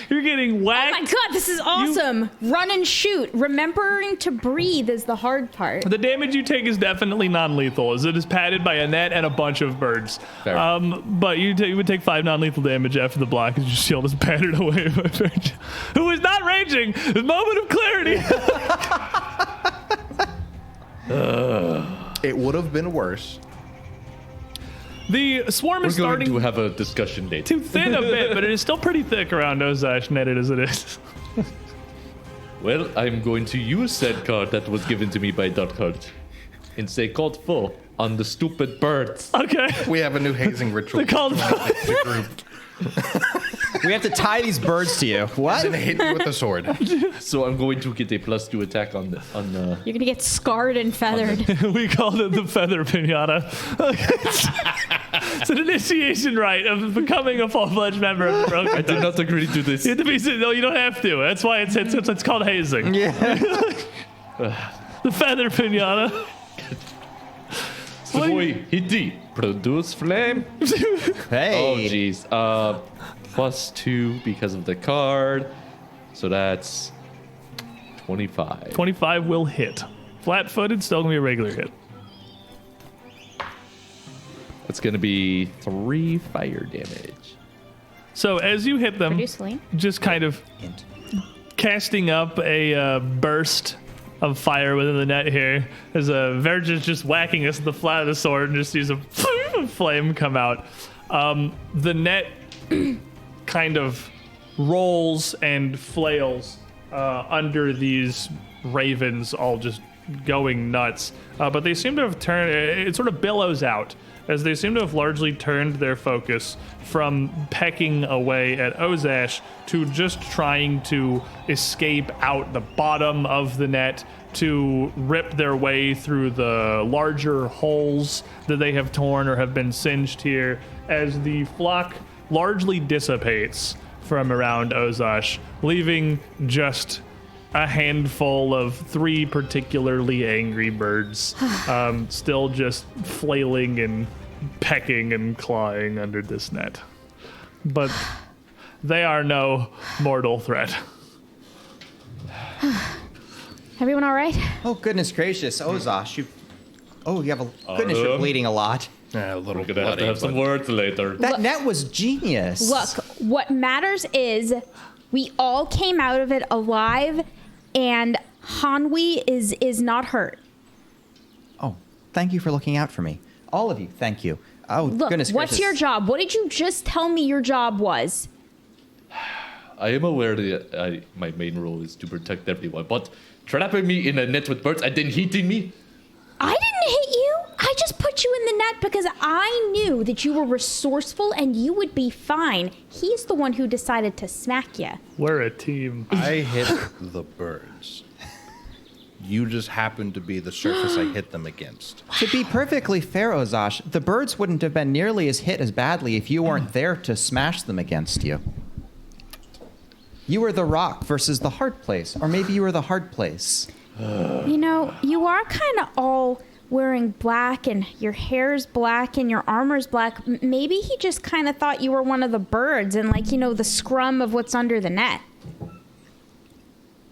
You're getting Oh whacked. my god, this is awesome! Run and shoot. Remembering to breathe is the hard part. The damage you take is definitely non-lethal, as it is padded by a net and a bunch of birds. Fair. But you would take 5 non-lethal damage after the block as your shield is battered away by a bird who is not raging. The moment of clarity. It would have been worse. The swarm We're is going starting to have a discussion later. to thin a bit, but it is still pretty thick around Ozach, netted as it is. Well, I'm going to use said card that was given to me by Dark Heart and say called full on the stupid birds. Okay. We have a new hazing ritual. Called The group. We have to tie these birds to you. What? And hit you with the sword. So I'm going to get a +2 attack on the You're gonna get scarred and feathered. We called it the feather pinata. It's an initiation rite of becoming a full-fledged member of the program. I did not agree to this. You have to be, no, you don't have to. That's why it's called hazing. Yeah. The feather pinata. So boy, Hiti, produce flame. Hey. Oh jeez. +2 because of the card. So that's 25. 25 will hit. Flat-footed, still gonna be a regular hit. That's gonna be 3 fire damage. So as you hit them, Produce flame. just kind of Hint. casting up a burst of fire within the net here, as Verge just whacking us with the flat of the sword and just sees a flame come out. The net kind of rolls and flails under these ravens, all just going nuts. But they seem to have turned, it sort of billows out, as they seem to have largely turned their focus from pecking away at Ozach to just trying to escape out the bottom of the net, to rip their way through the larger holes that they have torn or have been singed here, as the flock largely dissipates from around Ozach, leaving just a handful of 3 particularly angry birds, still just flailing and pecking and clawing under this net. But they are no mortal threat. Everyone all right? Oh, goodness gracious. Ozach, you have a... Goodness, you're bleeding a lot. A little We're gonna have to bloody, have some but words later. That net was genius. Look, what matters is we all came out of it alive, and Hanwi is not hurt. Oh, thank you for looking out for me. All of you, thank you. Oh, Look, goodness what's gracious. your job? What did you just tell me your job was? I am aware that my main role is to protect everyone, but trapping me in a net with birds and then hitting me? I didn't hit you. I just put you in the net because I knew that you were resourceful and you would be fine. He's the one who decided to smack you. We're a team. I hit the birds. You just happened to be the surface I hit them against. To be perfectly fair, Ozach, the birds wouldn't have been nearly as hit as badly if you weren't there to smash them against you. You were the rock versus the hard place, or maybe you were the hard place. You know, you are kind of all wearing black and your hair's black and your armor's black. Maybe he just kind of thought you were one of the birds and, like, you know, the scrum of what's under the net.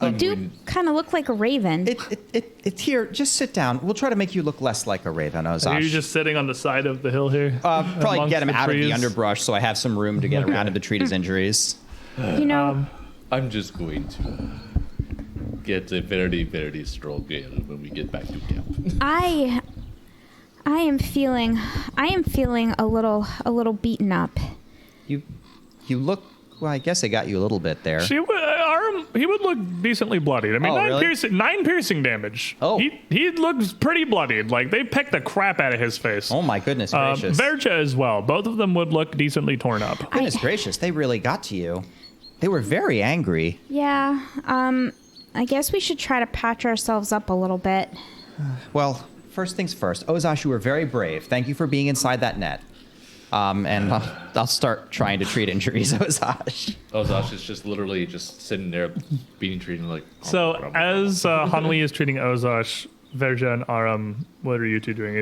You do kind of look like a raven. It's here. Just sit down. We'll try to make you look less like a raven, Are Ozach. you just sitting on the side of the hill here? Probably amongst get him the out of the trees? underbrush so I have some room to get around him to treat his injuries. You know, I'm just going to get a very, very strong ale when we get back to camp. I am feeling a little beaten up. You look. Well, I guess I got you a little bit there. He would look decently bloodied. I mean, Oh, really? 9 piercing damage. Oh. He looks pretty bloodied. Like, they pecked the crap out of his face. Oh my goodness gracious! Verja as well. Both of them would look decently torn up. Goodness gracious, they really got to you. They were very angry. Yeah. I guess we should try to patch ourselves up a little bit. Well, first things first. Ozash, you were very brave. Thank you for being inside that net. And I'll start trying to treat injuries, Ozash. Ozash is just literally just sitting there being treated like... So, as Hanli is treating Ozash, Verja and Aram, what are you two doing?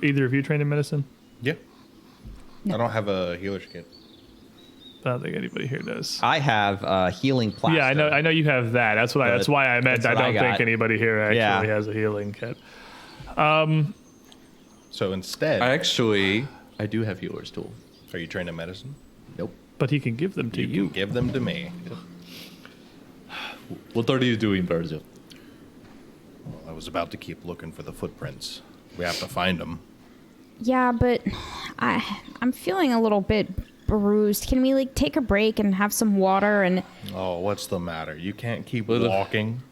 Either of you trained in medicine? Yeah. I don't have a healer's kit. I don't think anybody here does. I have healing plaster. Yeah, I know you have that. That's why I meant that's I what I don't think got. anybody here actually Yeah. has a healing kit. So instead, I do have healer's tool. are you trained in medicine? Nope. But he can give them to you. Can give them to me. What are you doing, Verja? Well, I was about to keep looking for the footprints. We have to find them. Yeah, but I'm feeling a little bit bruised. Can we like take a break and have some water and Oh, what's the matter? You can't keep Well, walking.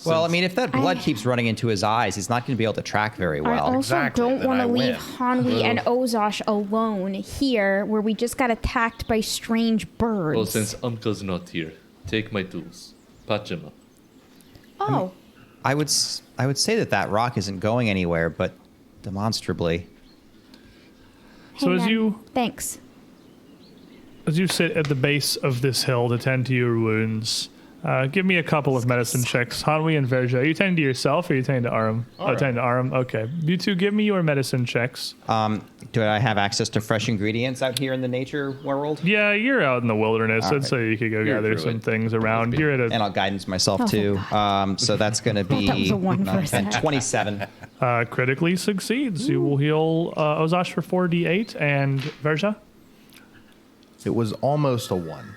Well, I mean, if that blood keeps running into his eyes, he's not going to be able to track very I well. also exactly, don't then want I to leave win. Hanwi and Ozash alone here where we just got attacked by strange birds. Well, since Umka's not here, take my tools. Patch him up. Oh, I would say that rock isn't going anywhere, but demonstrably. So hang as on. you Thanks. sit at the base of this hill to tend to your wounds, give me a couple of medicine checks. Hanwi and Verja, are you tending to yourself or are you tending to Aram? Oh, Aram. tending to Aram. Okay. You two, give me your medicine checks. Do I have access to fresh ingredients out here in the nature world? Yeah, you're out in the wilderness. I'd say you could go You're gather through some it. things around. You're at And a I'll guidance myself Oh, too. So that's going to be that was a 1 for a and sec. 27. critically succeeds. You will heal Ozash for 4d8 and Verja. It was almost a 1.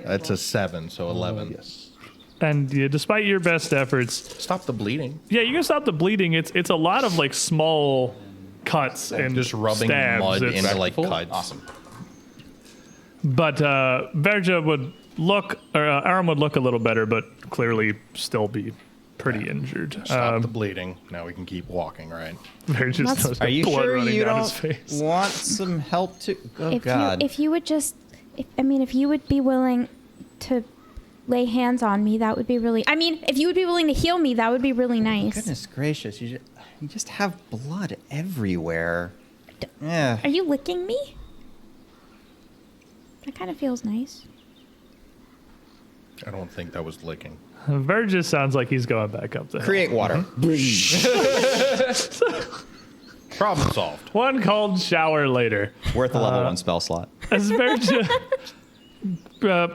That's a 7, so 11. Yes. And despite your best efforts, Stop the bleeding. yeah, you can stop the bleeding. It's a lot of like small cuts and Just rubbing stabs. mud It's- into like cuts. Awesome. But Verja would look, or Aram would look a little better, but clearly still be pretty injured. Stop the bleeding. Now we can keep walking, right? Verja That's- still has Are you blood sure running you down don't his face. want some help too? Oh, God. If you would just, if you would be willing to lay hands on me, that would be really. I mean, if you would be willing to heal me, that would be really nice. Goodness gracious, you just have blood everywhere. Yeah. Are you licking me? That kind of feels nice. I don't think that was licking. Verja sounds like he's going back up the hill. Create water. Problem solved. One cold shower later. Worth a level 1 spell slot. As Verja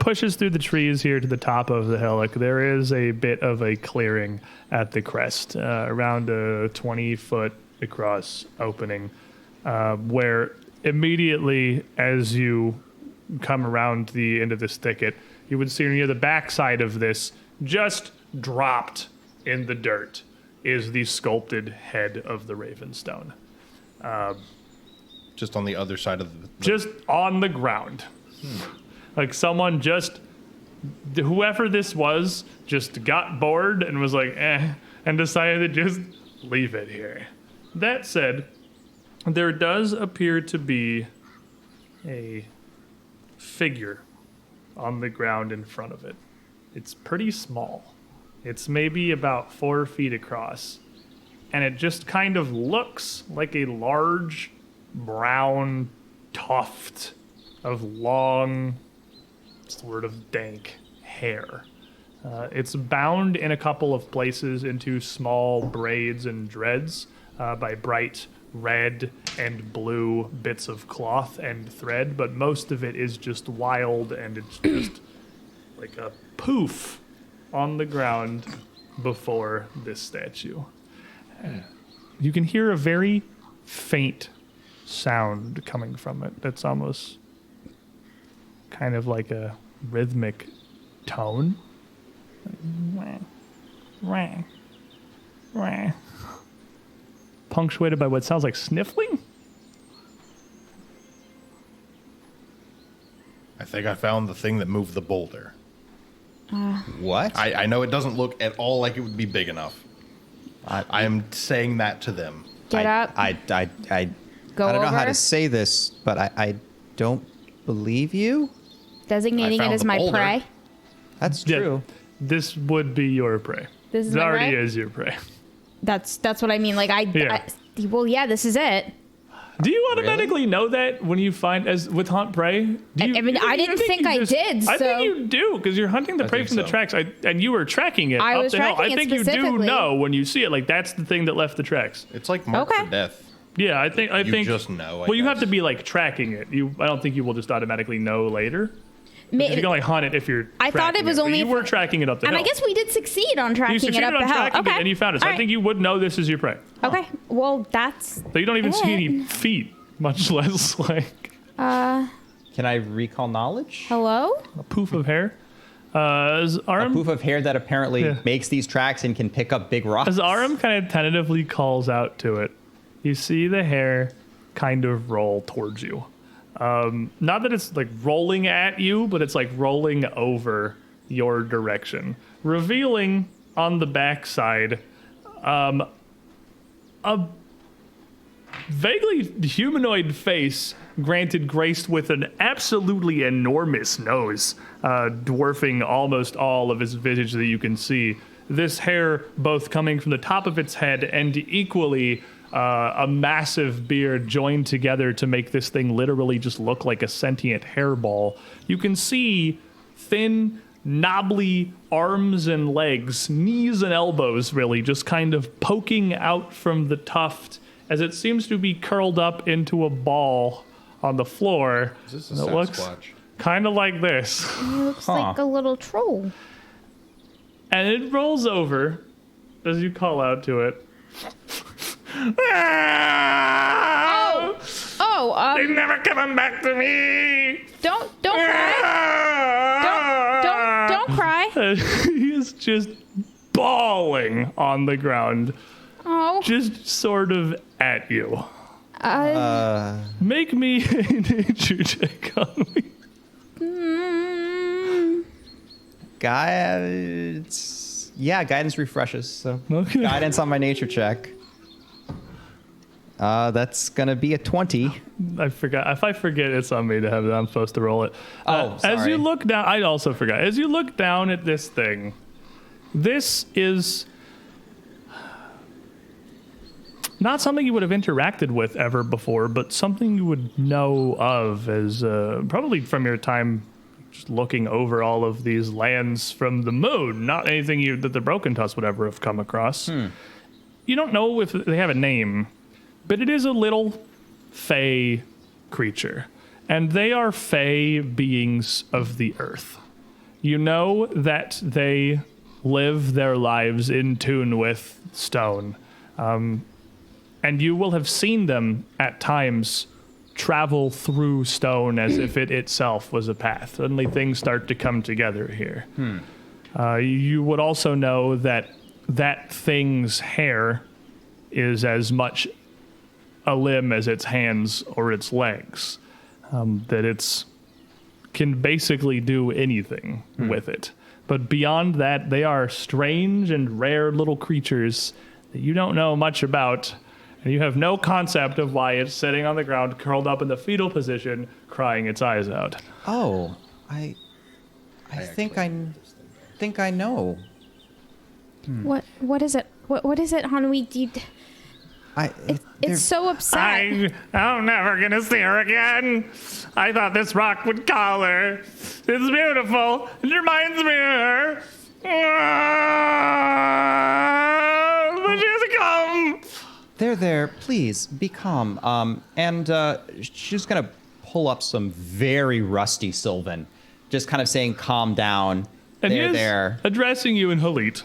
pushes through the trees here to the top of the hillock, there is a bit of a clearing at the crest, around a 20-foot across opening, where immediately as you come around the end of this thicket, you would see near the backside of this, just dropped in the dirt, is the sculpted head of the Ravenstone. Just on the other side of the Just on the ground. Like someone whoever this was, just got bored and was like, and decided to just leave it here. That said, there does appear to be a figure on the ground in front of it. It's pretty small. It's maybe about 4 feet across. And it just kind of looks like a large brown tuft of long, sort of dank hair. It's bound in a couple of places into small braids and dreads by bright red and blue bits of cloth and thread, but most of it is just wild and it's just like a poof on the ground before this statue. You can hear a very faint sound coming from it that's almost kind of like a rhythmic tone. punctuated by what sounds like sniffling. I think I found the thing that moved the boulder. What? I know it doesn't look at all like it would be big enough. I am saying that to them. Get up. I Go I don't know how over. to say this, but I don't believe you. Designating I it found as the my boulder. prey. That's Yeah, true. this would be your prey. This is it my already prey? is your prey. That's what I mean. Like Yeah. well, yeah, this is it. Do you automatically know that when you find as with hunt prey? Do you, I mean, I didn't think I did, I so- think you do because you're hunting the prey think from the so. tracks, and you were tracking it I up was the hill. tracking I it think you do specifically. know when you see it. Like that's the thing that left the tracks. It's like marked Okay. for death. Yeah, I think. You just know, I well, you have guess. to be like tracking it. I don't think you will just automatically know later. Ma- You can only hunt it if you're. I thought it tracking was but only You if- were tracking it up the and hill. I guess we did succeed on you tracking it succeeded up on the hill. tracking Okay. it, and you found it. So All I right. think you would know this is your prey. Okay. Well, that's. So you don't even see any it. feet, much less like Can I recall knowledge? Hello. a poof of hair. As A Aram, poof of hair that apparently Yeah. makes these tracks and can pick up big rocks. as Aram kind of tentatively calls out to it, you see the hair kind of roll towards you. Not that it's like rolling at you, but it's like rolling over your direction, revealing on the backside a vaguely humanoid face, granted graced with an absolutely enormous nose, dwarfing almost all of his visage that you can see. This hair both coming from the top of its head and equally a massive beard joined together to make this thing literally just look like a sentient hairball. You can see thin, knobbly arms and legs, knees and elbows really, just kind of poking out from the tuft as it seems to be curled up into a ball on the floor. Is this And a it looks Sasquatch? kind of like this. It looks like a little troll. And it rolls over as you call out to it. Oh, They're never coming back to me! don't cry. Don't cry. He is just bawling on the ground, Oh. just sort of at you. Make me a nature check on me. Guidance. Yeah, guidance refreshes. So Okay. guidance on my nature check. That's gonna be a 20. I forgot. If I forget, it's on me to have that. I'm supposed to roll it. Oh, As sorry. you look down, I also forgot. As you look down at this thing, this is not something you would have interacted with ever before, but something you would know of as probably from your time just looking over all of these lands from the moon. Not anything that the Broken Tusk would ever have come across. You don't know if they have a name, but it is a little fey creature, and they are fey beings of the earth. You know that they live their lives in tune with stone, and you will have seen them at times travel through stone as if it itself was a path. Suddenly things start to come together here. You would also know that that thing's hair is as much a limb as its hands or its legs. That it's can basically do anything with it. But beyond that, they are strange and rare little creatures that you don't know much about, and you have no concept of why it's sitting on the ground, curled up in the fetal position, crying its eyes out. Oh, I think I know. What is it? What is it, Hanui? It's so upset. I'm never gonna see her again. I thought this rock would call her. It's beautiful. It reminds me of her. But she hasn't come. There. Please be calm. And she's gonna pull up some very rusty Sylvan, just kind of saying, "Calm down." And he is There. addressing you in Halit.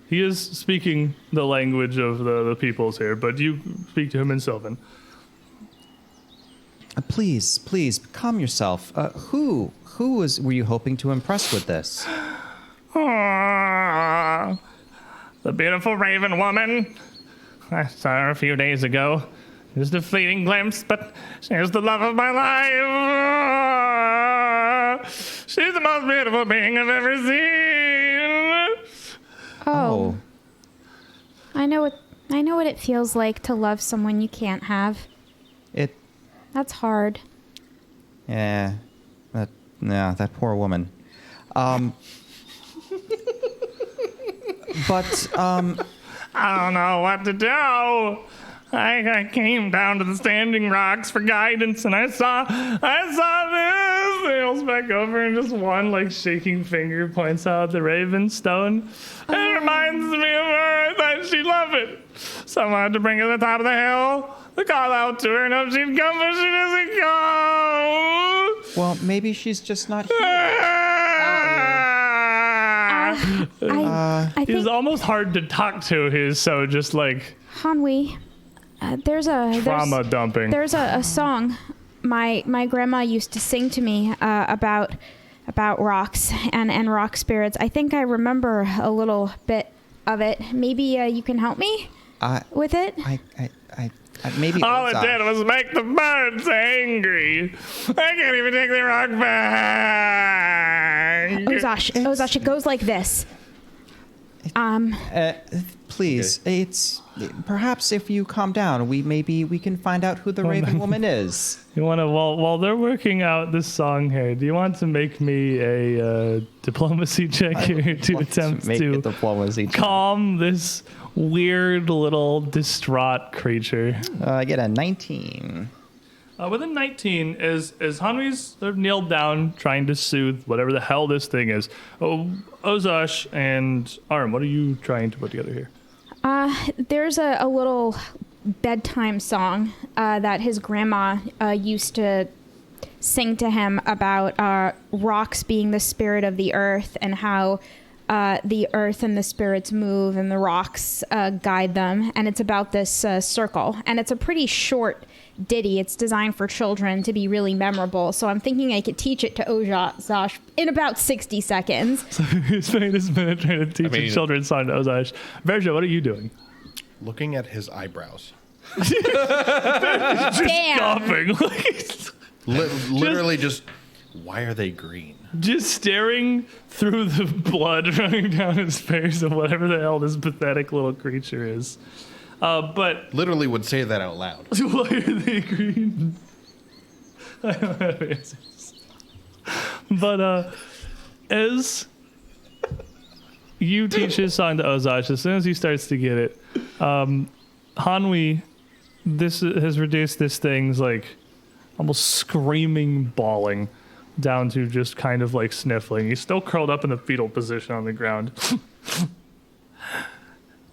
He is speaking the language of the peoples here, but you speak to him in Sylvan. Please, calm yourself. Who were you hoping to impress with this? The beautiful raven woman. I saw her a few days ago. Just a fleeting glimpse, but she's the love of my life. She's the most beautiful being I've ever seen. Oh. I know what it feels like to love someone you can't have. That's hard. Yeah. That poor woman. But I don't know what to do. I came down to the Standing Rocks for guidance, and I saw this. They all back over, and just one shaking finger points out the Raven Stone. It reminds me of her. I thought she'd love it. So I wanted to bring her to the top of the hill to call out to her, and hope she'd come, but she doesn't come. well, maybe she's just not here. I He's think almost hard to talk to. He's so just Hanwi, there's trauma dumping. There's a song my grandma used to sing to me about rocks and rock spirits. I think I remember a little bit of it. Maybe you can help me with it. Maybe All it did was make the birds angry. I can't even take the rock back. Ozosh, it goes like this. Please, it's perhaps if you calm down, we can find out who the Raven Woman is. You want to while they're working out this song here, do you want to make me a diplomacy check here to attempt to diplomacy check. calm this weird little distraught creature? I get a 19. With a 19, is Hanwi's sort of kneeled down trying to soothe whatever the hell this thing is. Ozosh and Arm, what are you trying to put together here? There's a little bedtime song that his grandma used to sing to him about rocks being the spirit of the earth and how the earth and the spirits move and the rocks guide them. And it's about this circle. And it's a pretty short ditty. It's designed for children to be really memorable. So I'm thinking I could teach it to Ozosh in about 60 seconds. So you're spending this minute trying to teach a children's song to Ozosh. Verja, what are you doing? Looking at his eyebrows. Damn. Coughing. Literally just, why are they green? Just staring through the blood running down his face of whatever the hell this pathetic little creature is. But Literally would say that out loud. why are they green? I don't have answers. But as you teach his song to Ozosh, as soon as he starts to get it, Hanwi, this has reduced this thing's almost screaming, bawling down to just kind of sniffling. He's still curled up in the fetal position on the ground.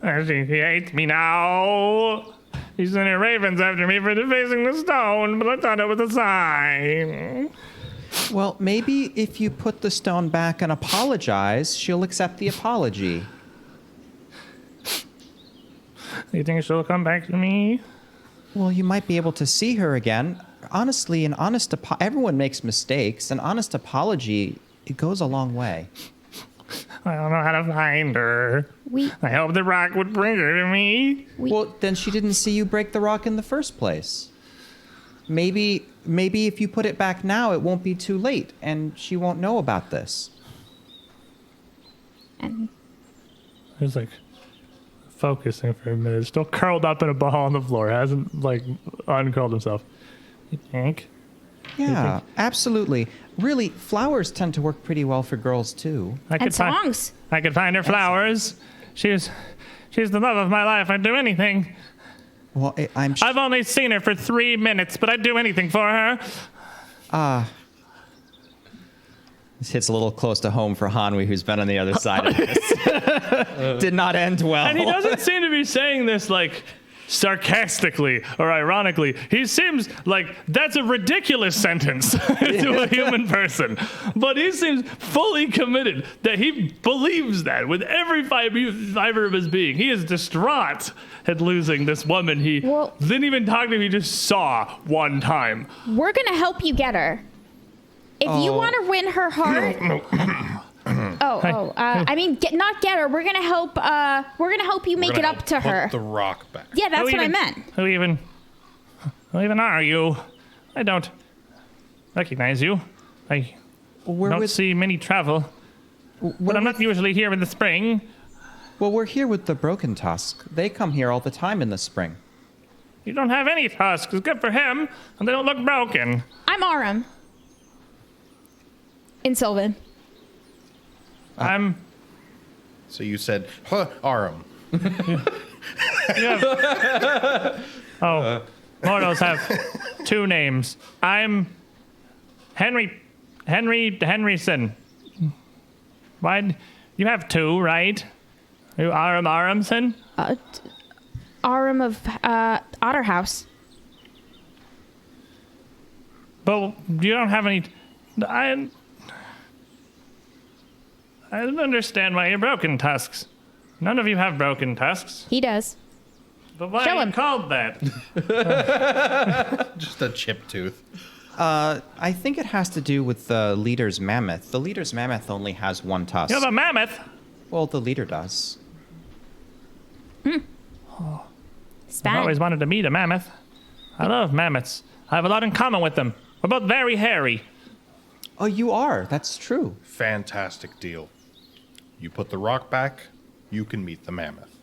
He hates me now. He's sending ravens after me for defacing the stone, but I thought it was a sign. Well, maybe if you put the stone back and apologize, she'll accept the apology. You think she'll come back to me? Well, you might be able to see her again. Honestly, everyone makes mistakes. An honest apology, it goes a long way. I don't know how to find her. I hope the rock would bring her to me. Well, then she didn't see you break the rock in the first place. Maybe if you put it back now, it won't be too late, and she won't know about this. And He's focusing for a minute, still curled up in a ball on the floor, hasn't uncurled himself. You think? Yeah, absolutely. Really, flowers tend to work pretty well for girls too. songs. I could find her flowers. She's the love of my life. I'd do anything. Well, I've only seen her for 3 minutes, but I'd do anything for her. This hits a little close to home for Hanwi, who's been on the other side of this. Did not end well. And he doesn't seem to be saying this sarcastically or ironically. He seems like that's a ridiculous sentence to a human person. But he seems fully committed that he believes that with every fiber of his being. He is distraught at losing this woman he didn't even talk to, he just saw one time. We're going to help you get her. If you want to win her heart... I mean, not get her. We're gonna help. We're gonna help you make it up to her. Put the rock back. Yeah, that's what I meant. Who even are you? I don't recognize you. I don't see many travel. But I'm not usually here in the spring. Well, we're here with the Broken Tusk. They come here all the time in the spring. You don't have any tusks. It's good for him, and they don't look broken. I'm Aram. In Sylvan. I'm. So you said, huh, Aram. Mortals have two names. I'm Henryson. Why? You have two, right? You Aramson? Aram of Otterhouse. But you don't have any. I don't understand why you're broken tusks. None of you have broken tusks. He does. But why Show are him. you called that? Just a chip tooth. I think it has to do with the leader's mammoth. The leader's mammoth only has one tusk. You have a mammoth. Well, the leader does. I've Span. always wanted to meet a mammoth. I love mammoths. I have a lot in common with them. We're both very hairy. Oh, you are. That's true. Fantastic deal. You put the rock back, you can meet the mammoth.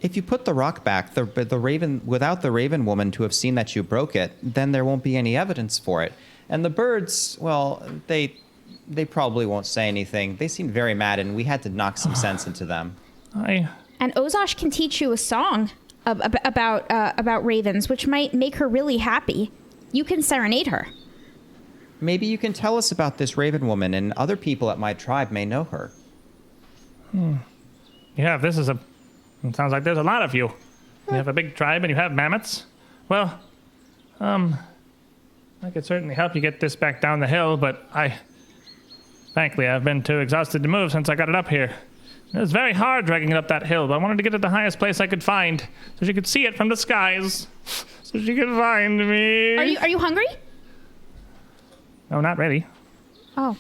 If you put the rock back, the raven, without the raven woman to have seen that you broke it, then there won't be any evidence for it. And the birds, well, they probably won't say anything. They seemed very mad, and we had to knock some sense into them. And Ozosh can teach you a song about ravens, which might make her really happy. You can serenade her. Maybe you can tell us about this raven woman, and other people at my tribe may know her. Yeah, it sounds like there's a lot of you. You have a big tribe and you have mammoths. Well, I could certainly help you get this back down the hill, but frankly, I've been too exhausted to move since I got it up here. It was very hard dragging it up that hill, but I wanted to get it the highest place I could find, so she could see it from the skies, so she could find me. Are you hungry? No, not really. Oh.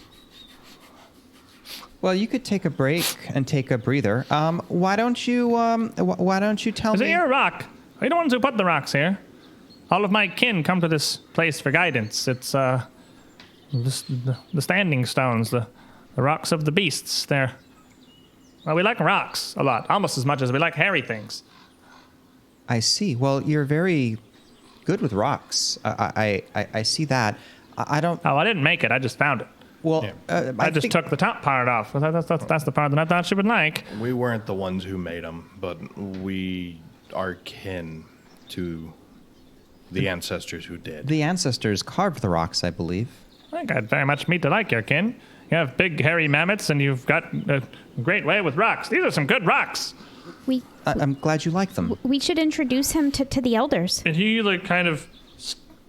Well, you could take a break and take a breather. Why don't you tell Is me? it your rock? Are you the ones who put the rocks here? All of my kin come to this place for guidance. It's the standing stones, the rocks of the beasts. Well, we like rocks a lot, almost as much as we like hairy things. I see. Well, you're very good with rocks. I see that. I don't. Oh, I didn't make it. I just found it. Well, Yeah. I just took the top part off. That's the part that I thought she would like. We weren't the ones who made them, but we are kin to the ancestors who did. The ancestors carved the rocks, I believe. I think I'd very much meet to like your kin. You have big hairy mammoths, and you've got a great way with rocks. These are some good rocks. I'm glad you like them. We should introduce him to the elders. And he kind of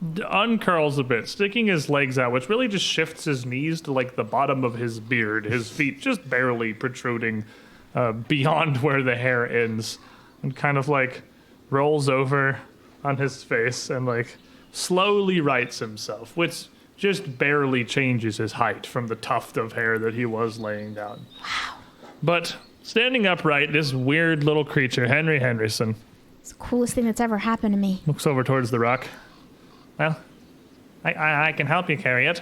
uncurls a bit, sticking his legs out, which really just shifts his knees to the bottom of his beard, his feet just barely protruding beyond where the hair ends, and kind of rolls over on his face and slowly rights himself, which just barely changes his height from the tuft of hair that he was laying down. Wow. But standing upright, this weird little creature, Henry Henderson, It's the coolest thing that's ever happened to me. looks over towards the rock. Well, I can help you carry it,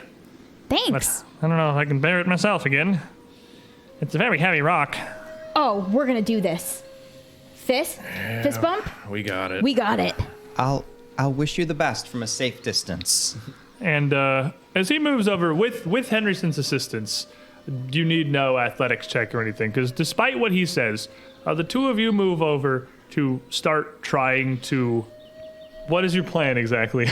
but Thanks. I don't know if I can bear it myself again. It's a very heavy rock. Oh, we're gonna do this. Fist bump. We got it. We got it. I'll wish you the best from a safe distance. And as he moves over with Henderson's assistance, you need no athletics check or anything, because despite what he says, the two of you move over to start trying to... What is your plan exactly?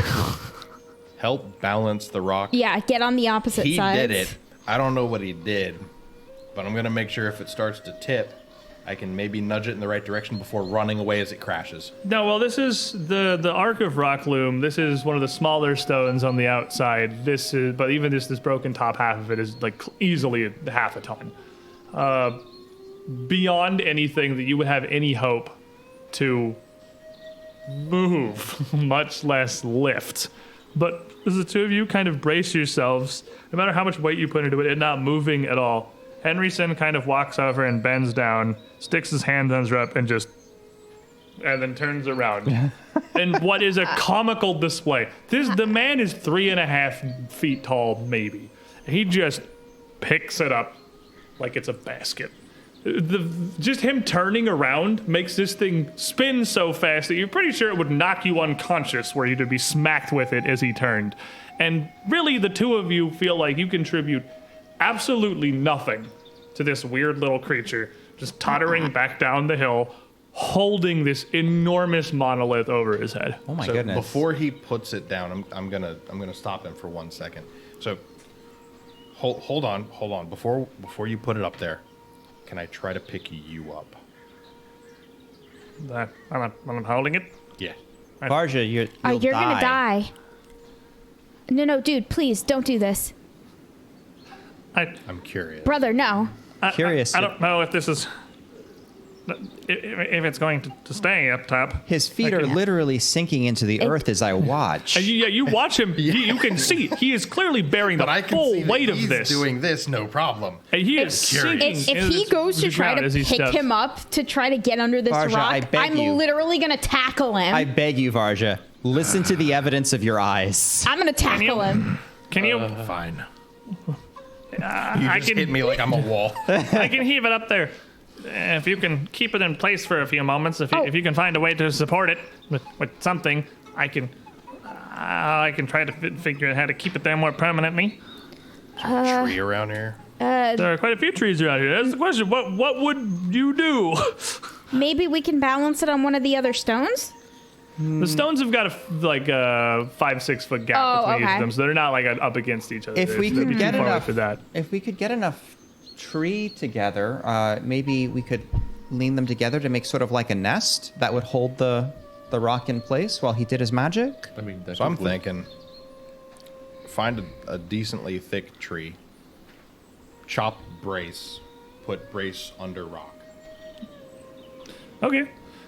Help balance the rock. Yeah, get on the opposite He sides. did it. I don't know what he did, but I'm going to make sure if it starts to tip, I can maybe nudge it in the right direction before running away as it crashes. No, well, this is the Ark of Rockloom. This is one of the smaller stones on the outside. But even this broken top half of it is easily half a ton. Beyond anything that you would have any hope to move, much less lift, But as the two of you kind of brace yourselves, no matter how much weight you put into it, not moving at all, Henryson kind of walks over and bends down, sticks his hands on Zrup, and then turns around. And what is a comical display. The man is 3.5 feet tall, maybe. He just picks it up like it's a basket. Just him turning around makes this thing spin so fast that you're pretty sure it would knock you unconscious were you to be smacked with it as he turned. And really, the two of you feel like you contribute absolutely nothing to this weird little creature just tottering back down the hill, holding this enormous monolith over his head. Oh my So goodness. before he puts it down, I'm gonna stop him for 1 second. So hold on. Before you put it up there, can I try to pick you up? I'm holding it. Yeah. Varja, you're gonna die. No, dude, please don't do this. I'm curious. Brother, no. Curious. I don't know if this is... If it's going to stay up top. His feet are literally sinking into the earth as I watch. You watch him. You can see he is clearly bearing But the I can full see that weight of he's this. doing this, no problem. And he is sinking. If he goes to try to pick him up to try to get under this Varja, I rock, beg I'm you. literally gonna tackle him. I beg you, Varja, listen to the evidence of your eyes. I'm gonna tackle him. Can you? Fine. You I just can. hit me like I'm a wall. I can heave it up there. If you can keep it in place for a few moments, if you can find a way to support it with something, I can try to figure out how to keep it there more permanently. Tree around here. There are quite a few trees around here. That's the question. What would you do? Maybe we can balance it on one of the other stones? The stones have got a 5-6 foot gap between each of them, so they're not like up against each other. If we They'd could be too get far away enough, for that. if we could get enough tree together, maybe we could lean them together to make sort of like a nest that would hold the rock in place while he did his magic. I mean, that So I'm could work. thinking, find a decently thick tree, chop brace, put brace under rock. Okay.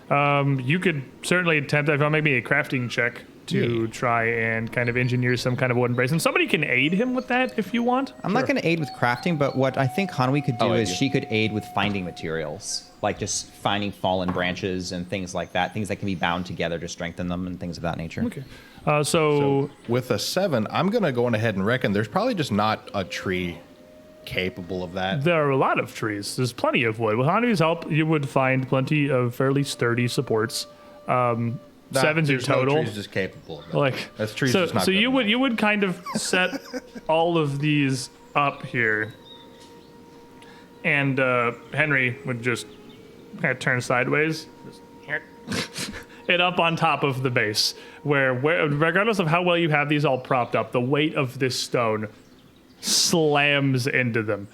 You could certainly attempt, if you want to make me a crafting check to try and kind of engineer some kind of wooden brace. And somebody can aid him with that if you want. I'm not going to aid with crafting, but what I think Hanwi could do I'll aid is you. she could aid with finding materials, like just finding fallen branches and things like that, things that can be bound together to strengthen them and things of that nature. Okay. So With a 7, I'm going to go on ahead and reckon there's probably just not a tree capable of that. there are a lot of trees. There's plenty of wood. With Hanu's help, you would find plenty of fairly sturdy supports. Nah, 7's your there's total. No trees just capable of that. Like That's trees so, just not so good enough. you would kind of set all of these up here, and Henry would just kind of turn sideways, and up on top of the base, where regardless of how well you have these all propped up, the weight of this stone slams into them,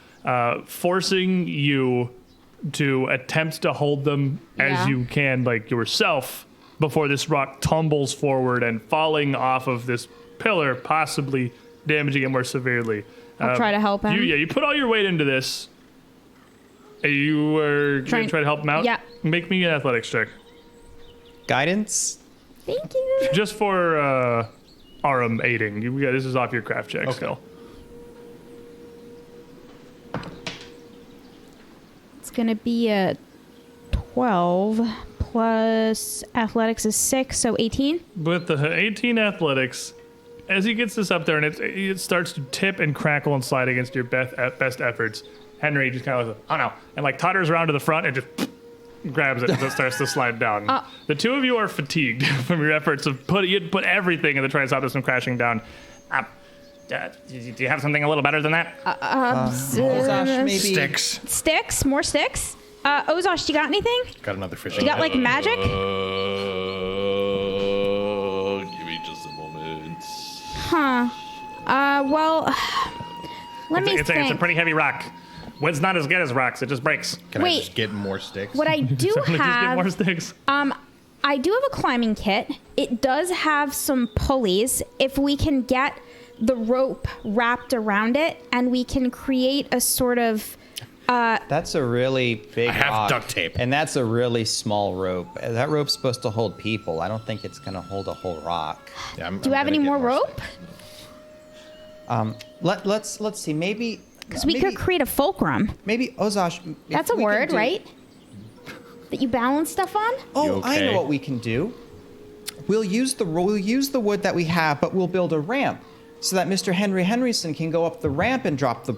forcing you to attempt to hold them as you can, like yourself, before this rock tumbles forward and falling off of this pillar, possibly damaging it more severely. I'll try to help him. You put all your weight into this. You were going to try to help him out? Yeah. Make me an athletics check. Guidance? Thank you. Just for Aram aiding. This is off your craft check still. It's gonna be a 12 plus athletics is 6, so 18. With the 18 athletics, as he gets this up there and it starts to tip and crackle and slide against your best efforts, Henry just kind of like, oh no, and like totters around to the front and just grabs it as it starts to slide down. The two of you are fatigued from your efforts of you'd put everything in to try and stop this from crashing down. Do you have something a little better than that? Ozosh, maybe. Sticks. Sticks? More sticks? Ozosh, you got anything? Got another fishing. You got like magic? Give me just a moment. Well, let me It's a think. pretty heavy rock. Wood's not as good as rocks. It just breaks. Can I Wait. just get more sticks? What I do Just get have, more sticks. I do have a climbing kit. It does have some pulleys. If we can get the rope wrapped around it and we can create a sort of That's a really big I have rock, duct tape. and that's a really small rope. That rope's supposed to hold people. I don't think it's gonna hold a whole rock. Yeah, Do you have any more rope? Let's see. Maybe Because we could create a fulcrum. maybe Ozosh. if That's a we can word, do- right? That you balance stuff on? Oh, You I know okay? what we can do. We'll use the wood that we have, but we'll build a ramp so that Mr. Henry Henryson can go up the ramp and drop the.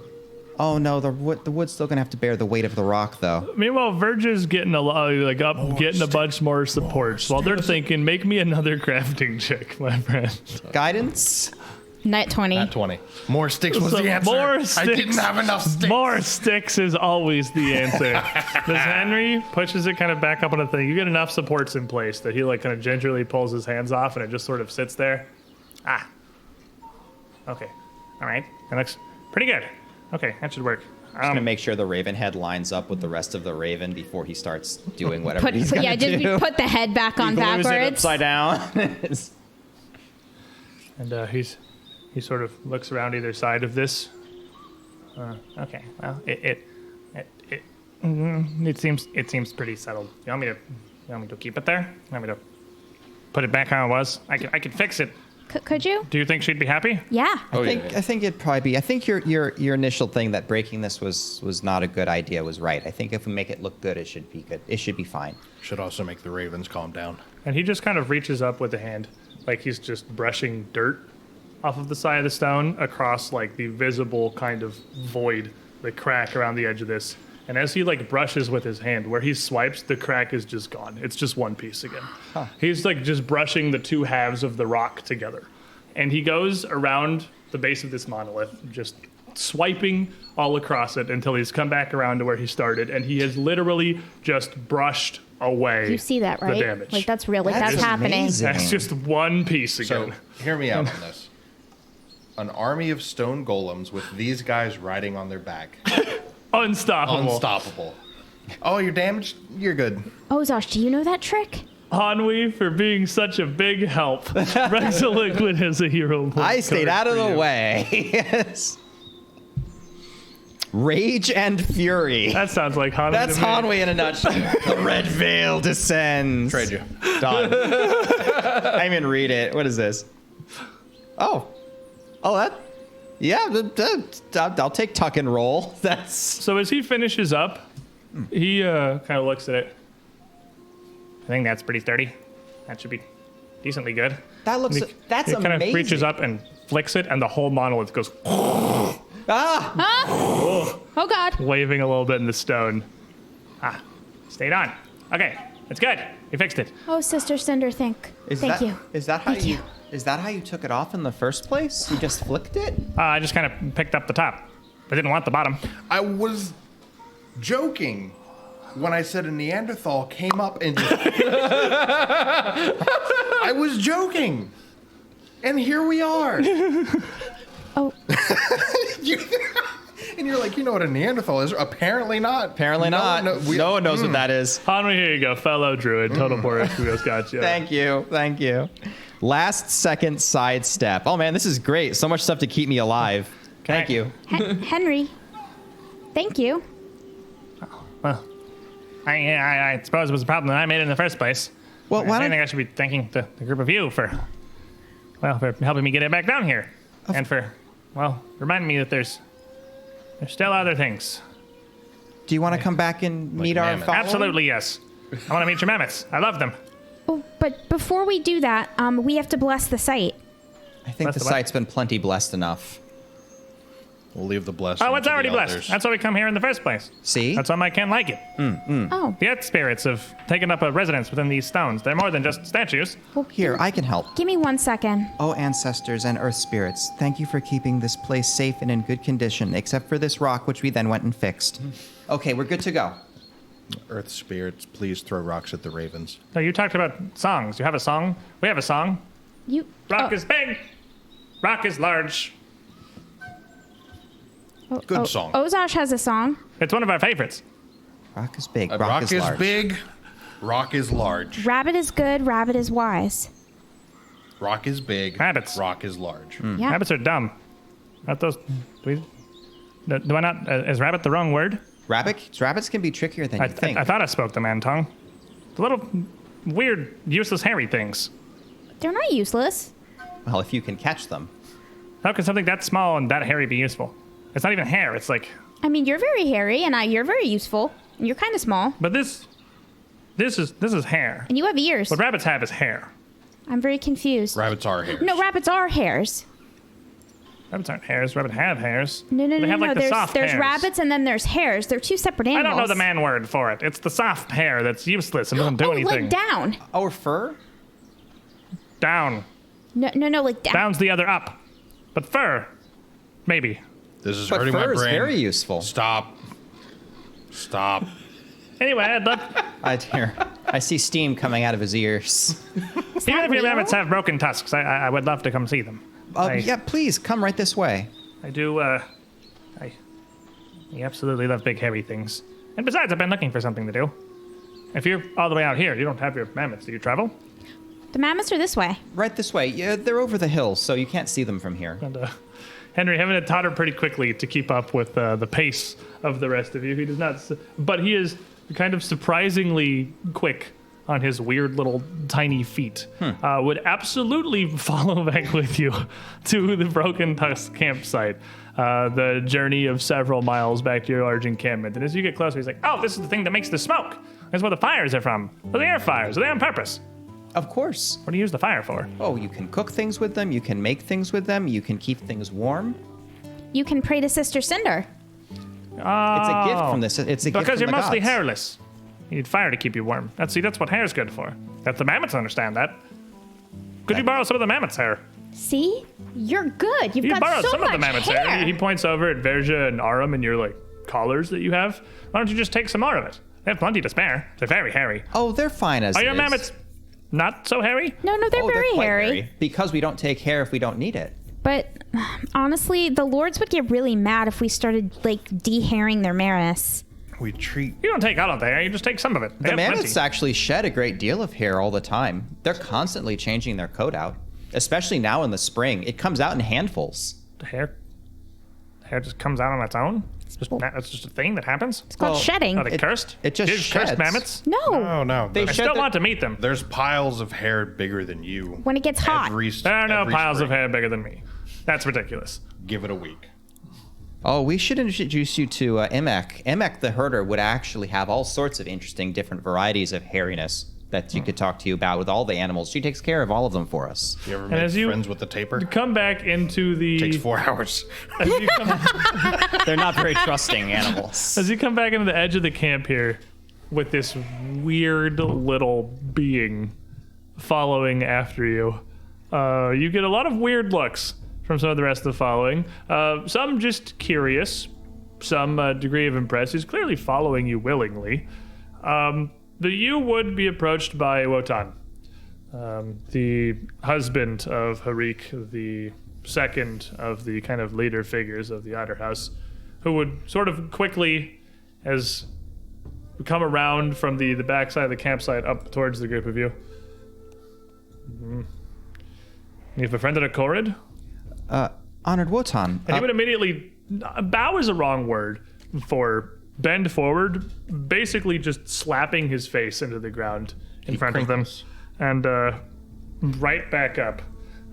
Oh no, the wood's still gonna have to bear the weight of the rock, though. Meanwhile, Verge is getting getting a bunch more supports. While they're thinking, make me another crafting check, my friend. Guidance. Net 20. At 20. More sticks was So the answer. more I sticks. didn't have enough sticks. More sticks is always the answer. As Henry pushes it kind of back up on the thing, you get enough supports in place that he like kind of gingerly pulls his hands off and it just sort of sits there. Ah. Okay. All right. That looks pretty good. Okay, that should work. I'm gonna make sure the raven head lines up with the rest of the raven before he starts doing whatever he's Put, gonna yeah, do. just put the head back on He glues it backwards. upside down. And he sort of looks around either side of this. Okay, well, it seems pretty settled. You want me to keep it there? You want me to put it back how it was? I could fix it. Could you? Do you think she'd be happy? Yeah. I think it'd probably be. I think your initial thing that breaking this was not a good idea was right. I think if we make it look good, it should be good. It should be fine. Should also make the ravens calm down. And he just kind of reaches up with a hand, like he's just brushing dirt off of the side of the stone across like the visible kind of void, the crack around the edge of this. And as he like brushes with his hand, where he swipes, the crack is just gone. It's just one piece again. He's like just brushing the two halves of the rock together. And he goes around the base of this monolith, just swiping all across it until he's come back around to where he started. And he has literally just brushed away You see that, the right? damage. Like that's real. Like That that's is happening. amazing. That's just one piece So, again. hear me out on this. An army of stone golems with these guys riding on their back. Unstoppable. Unstoppable. Oh, you're damaged? You're good. Oh, Zosh, do you know that trick? Hanwi for being such a big help. Rex Liquid has a hero point I stayed card out of for the you. way. Yes. Rage and fury. That sounds like Hanwi. That's to me. Hanwei in a nutshell. The red veil descends. Trade you. Done. I even read it. What is this? Oh, that. Yeah, I'll take tuck and roll. That's So as he finishes up, he kind of looks at it. I think that's pretty sturdy. That should be decently good. that looks. And That's he kind of amazing. reaches up and flicks it, and the whole monolith goes Ah, Oh God. waving a little bit in the stone. Ah, stayed on. Okay, it's good. You fixed it. Oh, Sister Cinder, thank you. Is that how you? Is that how you took it off in the first place? You just flicked it? I just kind of picked up the top. I didn't want the bottom. I was joking when I said a Neanderthal came up and just... I was joking. And here we are. Oh, And you're like, you know what a Neanderthal is? Apparently not. Apparently not. No one knows what that is. Hanwi, here you go. Fellow druid. Total Boris Kudos got you. Thank you. Thank you. Last second sidestep. Oh man, this is great. So much stuff to keep me alive. Thank you. Henry. Thank you. Well, I suppose it was a problem that I made in the first place. Well, I why think don't I should be thanking the group of you for helping me get it back down here. And for, reminding me that there's still other things. do you want to come back and meet our mammoths. following? Absolutely, yes. I want to meet your mammoths. I love them. Oh, but before we do that, we have to bless the site. I think Bless the the what? site's been plenty blessed enough. We'll leave the blessing. Oh, it's to the already blessed. elders. That's why we come here in the first place. See? That's why I can't like it. Oh, The earth spirits have taken up a residence within these stones. They're more than just statues. Here, I can help. give me 1 second. Oh, ancestors and earth spirits, thank you for keeping this place safe and in good condition, except for this rock, which we then went and fixed. Okay, we're good to go. Earth spirits, please throw rocks at the ravens. So you talked about songs. You have a song? We have a song. You. Rock oh, is big. Rock is large. Good song. Ozosh has a song. It's one of our favorites. Rock is big, Rock is large. big. Rock is large. Rabbit is good. Rabbit is wise. Rock is big. Rabbits. Rock is large. Yeah. Rabbits are dumb. Not those. Do I not? Is rabbit the wrong word? Rabbits can be trickier than you think. I thought I spoke the man tongue. The little weird, useless, hairy things. They're not useless. Well, if you can catch them. How can something that small and that hairy be useful? It's not even hair. It's like. I mean, you're very hairy, and you're very useful. And you're kind of small. But this is hair. And you have ears. What rabbits have is hair. I'm very confused. Rabbits are hairs. No, rabbits are hairs. Rabbits aren't hairs. Rabbits have hairs. No. They have like the soft There's hairs. rabbits and then there's hares. They're two separate I animals. don't know the man word for it. It's the soft hair that's useless and doesn't do anything. Like down. Or fur? Down. No, like down. Down's the other up. But fur, maybe. This is But hurting my fur brain. is very useful. Stop. Anyway, I'd love. I see steam coming out of his ears. Even if your real? rabbits have broken tusks, I would love to come see them. Yeah, please come right this way. I do. I absolutely love big hairy things. And besides, I've been looking for something to do. If you're all the way out here, you don't have your mammoths. Do you travel? The mammoths are this way. Right this way. Yeah, they're over the hills, so you can't see them from here. And Henry having to totter pretty quickly to keep up with the pace of the rest of you. He does not, but he is kind of surprisingly quick on his weird little tiny feet. Would absolutely follow back with you to the Broken Tusk campsite. The journey of several miles back to your large encampment. And as you get closer, he's like, "Oh, this is the thing that makes the smoke. That's where the fires are from. Well, they are fires. Are they on purpose? Of course. What do you use the fire for?" Oh, you can cook things with them. You can make things with them. You can keep things warm. You can pray to Sister Cinder. It's a gift from this. It's a gift Because from you're the mostly gods. hairless. You need fire to keep you warm. That's what hair's good for. That the mammoths understand that. Could you borrow some of the mammoth's hair? See? You're good. You've You got borrow so some much of the mammoth's hair. hair. He points over at Verja and Aram and your like collars that you have. Why don't you just take some more of it? They have plenty to spare. They're very hairy. Oh, they're fine as Are your is. mammoths not so hairy? No, they're Oh, very quite hairy. Because we don't take hair if we don't need it. But honestly, the lords would get really mad if we started like de-hairing their mammoths. We treat. You don't take all of the hair. You just take some of it. They The have mammoths plenty. actually shed a great deal of hair all the time. They're constantly changing their coat out, especially now in the spring. It comes out in handfuls. The hair just comes out on its own. That's just a thing that happens. It's called Well, shedding. Are they cursed? it just You've cursed sheds. mammoths. No, Oh no. They I shed still their- want to meet them. There's piles of hair bigger than you. when it gets hot. There are no every piles of spring. hair bigger than me. That's ridiculous. Give it a week. Oh, we should introduce you to Emek. Emek the herder would actually have all sorts of interesting different varieties of hairiness that you could talk to you about with all the animals. She takes care of all of them for us. You ever as make you- friends with the taper? Come back into the. Takes 4 hours. As you come, They're not very trusting animals. as you come back into the edge of the camp here, with this weird little being following after you, you get a lot of weird looks from some of the rest of the following. Some just curious, some degree of impressed. He's clearly following you willingly. You would be approached by Wotan, the husband of Harik, the second of the kind of leader figures of the Otter House, who would sort of quickly, as we come around from the backside of the campsite up towards the group of you. You've befriended a Korid? Honored Wotan. And he would immediately, bow is a wrong word for bend forward, basically just slapping his face into the ground in front of them, and right back up.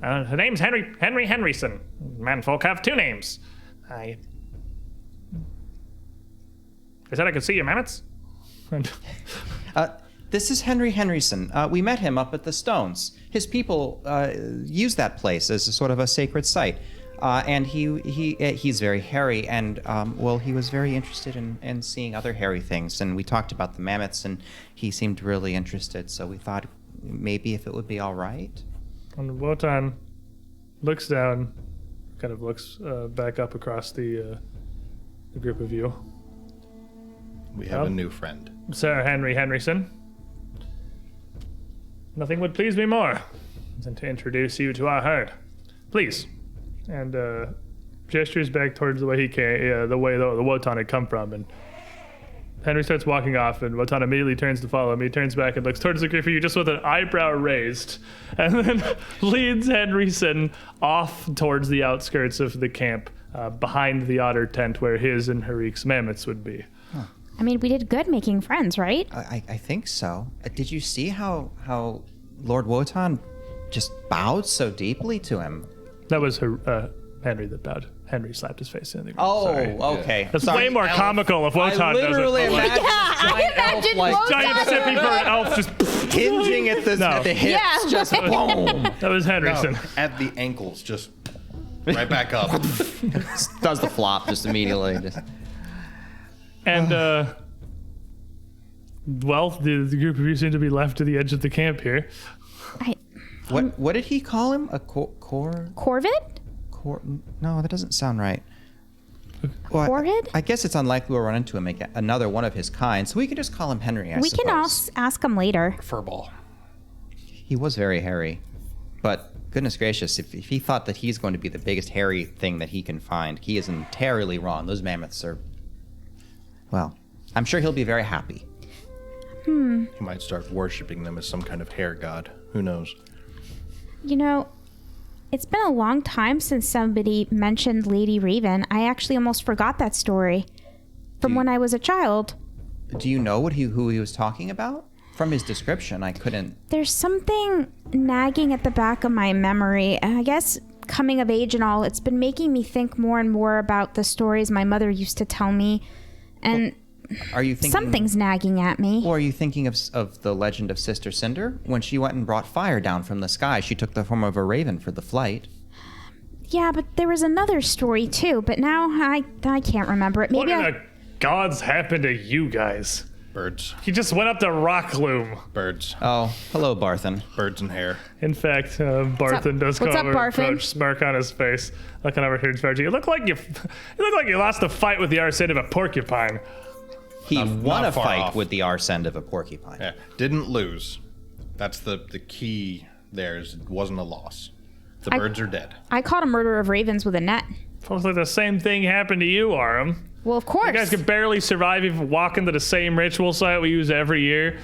Her name's Henry Henryson. Manfolk have 2 names. I said I could see your mammoths. And This is Henry Henryson. We met him up at the Stones. His people use that place as a sort of a sacred site. And he's very hairy, and well, he was very interested in seeing other hairy things. And we talked about the mammoths, and he seemed really interested. So we thought maybe if it would be all right. And Wotan looks down, kind of looks back up across the group of you. We have a new friend. Sir Henry Henryson. Nothing would please me more than to introduce you to our herd. Please. And gestures back towards the way he came, the way the Wotan had come from. And Henry starts walking off, and Wotan immediately turns to follow him. He turns back and looks towards the group of you just with an eyebrow raised, and then leads Henryson off towards the outskirts of the camp, behind the otter tent where his and Harik's mammoths would be. I mean, we did good making friends, right? I think so. Did you see how Lord Wotan just bowed so deeply to him? That was Henry that bowed. Henry slapped his face in the ground. Oh, Sorry. okay. That's way more comical if Wotan I does it. literally but, like, imagined I imagine Wotan. giant sippy bird elf just hinging at the hips, Yeah. just boom. that was Henderson. No, at the ankles, just right back up. Does the flop just immediately. And well, the group of you seem to be left to the edge of the camp here. What did he call him? A core? Corvid? No, that doesn't sound right. Well, Corvid? I guess it's unlikely we'll run into him again, another one of his kind, so we can just call him Henry, I We suppose. can ask him later. Furball. He was very hairy. But goodness gracious, if he thought that he's going to be the biggest hairy thing that he can find, he is entirely wrong. Those mammoths are... Well, I'm sure he'll be very happy. He might start worshiping them as some kind of hair god. Who knows? You know, it's been a long time since somebody mentioned Lady Raven. I actually almost forgot that story from when I was a child. Do you know who he was talking about? From his description, I couldn't... There's something nagging at the back of my memory. And I guess coming of age and all, it's been making me think more and more about the stories my mother used to tell me. And Are you thinking... something's nagging at me. Or are you thinking of the legend of Sister Cinder? When she went and brought fire down from the sky, she took the form of a raven for the flight. Yeah, but there was another story too, but now I can't remember it. What Maybe in the gods happened to you guys? Birds. He just went up to Rockloom. Birds. Oh, hello, Barthen. Birds and hair. In fact, Barthen does come What's up, over, Barthen? approach, smirk on his face, looking over here and Spargy. You look like you lost a fight with the arse end of a porcupine. He won not a far fight off. with the arse end of a porcupine. Yeah. Didn't lose. That's the key there is it wasn't a loss. The birds are dead. I caught a murder of ravens with a net. Looks like the same thing happened to you, Aram. Well, of course. You guys could barely survive even walking to the same ritual site we use every year.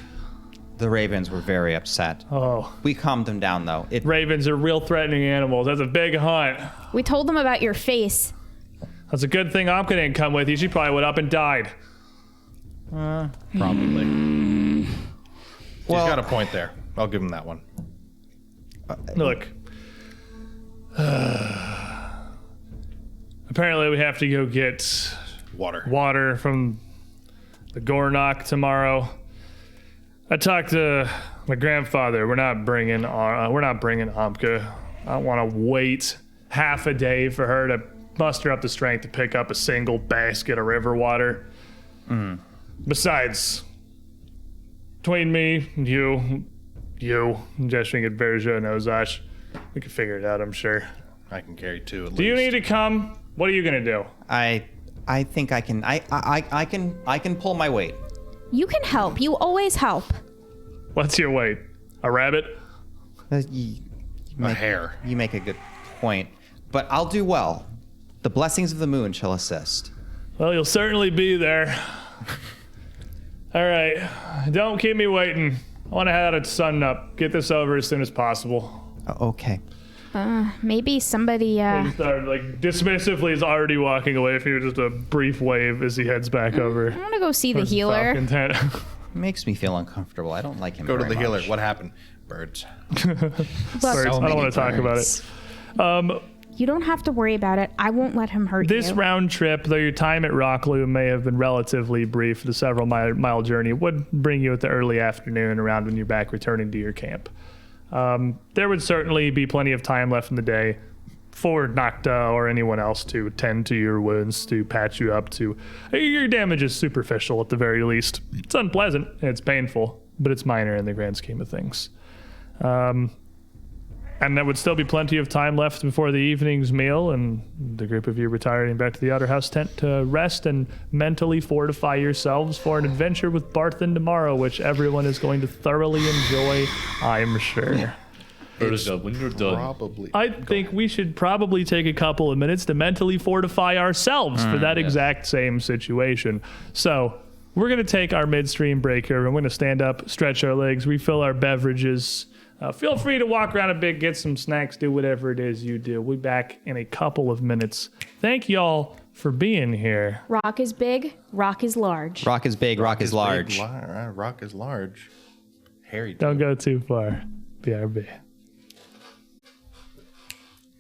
The ravens were very upset. Oh, We calmed them down, though. ravens are real threatening animals. That's a big hunt. We told them about your face. That's a good thing Amka didn't come with you. She probably went up and died. Probably. He's got a point there. I'll give him that one. Look. Apparently we have to go get water from the Gornok tomorrow. I talked to my grandfather. We're not bringing Amka. I don't want to wait half a day for her to muster up the strength to pick up a single basket of river water. Besides, between me and you, gesturing at Verja and Ozash, we can figure it out, I'm sure. I can carry two at least. Do you need to come? What are you gonna do? I think I can. I can pull my weight. You can help. You always help. What's your weight? A rabbit? You A make, hair. You make a good point, but I'll do well. The blessings of the moon shall assist. Well, you'll certainly be there. All right, don't keep me waiting. I want to head out at sun up. Get this over as soon as possible. Okay. Maybe somebody. He started like dismissively is already walking away from you. Just a brief wave as he heads back over. I want to go see the towards the healer. Falcon tent. Makes me feel uncomfortable. I don't like him. Go to very the healer. much. What happened? Birds. Look, Birds. I don't many want to talk about birds. it. you don't have to worry about it. I won't let him hurt This you. round trip, though your time at Rockloom may have been relatively brief, the several mile journey would bring you at the early afternoon around when you're back returning to your camp. There would certainly be plenty of time left in the day for Nocta or anyone else to tend to your wounds, to patch you up, to... Your damage is superficial at the very least. It's unpleasant, and it's painful, but it's minor in the grand scheme of things. And there would still be plenty of time left before the evening's meal and the group of you retiring back to the outer house tent to rest and mentally fortify yourselves for an adventure with Barthen tomorrow, which everyone is going to thoroughly enjoy, I'm sure. Verja, when you're done, Probably. I think we should probably take a couple of minutes to mentally fortify ourselves for that exact same situation. So we're going to take our midstream break here. We're going to stand up, stretch our legs, refill our beverages. Feel free to walk around a bit, get some snacks, do whatever it is you do. We'll be back in a couple of minutes. Thank y'all for being here. Rock is big, rock is large. Rock is big, rock is large. Big, rock is large. Harry. Don't go too far. BRB.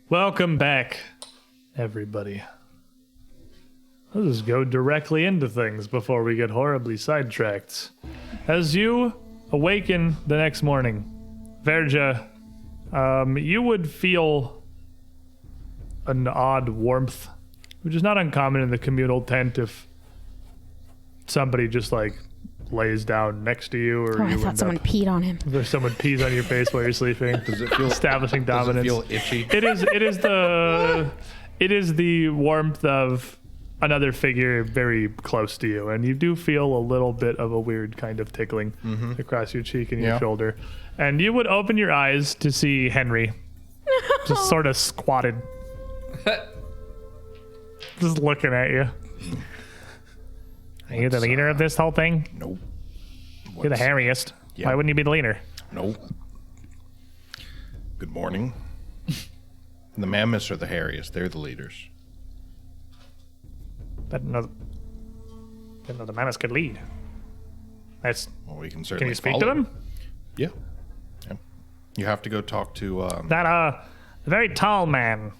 Welcome back, everybody. Let's just go directly into things before we get horribly sidetracked. As you awaken the next morning, Verja, you would feel an odd warmth, which is not uncommon in the communal tent if somebody just like lays down next to you, or Oh, I you thought end someone up, peed on him. there's someone pees on your face while you're sleeping. Does it feel? Establishing Does it dominance. feel itchy? It is the warmth of another figure very close to you, and you do feel a little bit of a weird kind of tickling across your cheek and your Yeah. shoulder. And you would open your eyes to see Henry just sort of squatted, just looking at you. Are you the leader of this whole thing? Nope. You're the hairiest. Yeah. Why wouldn't you be the leader? Nope. Good morning. The mammoths are the hairiest. They're the leaders. Didn't know the mammoths could lead. That's. Well, we can Can certainly you speak follow to them? Yeah. Yeah. You have to go talk to. That very tall man.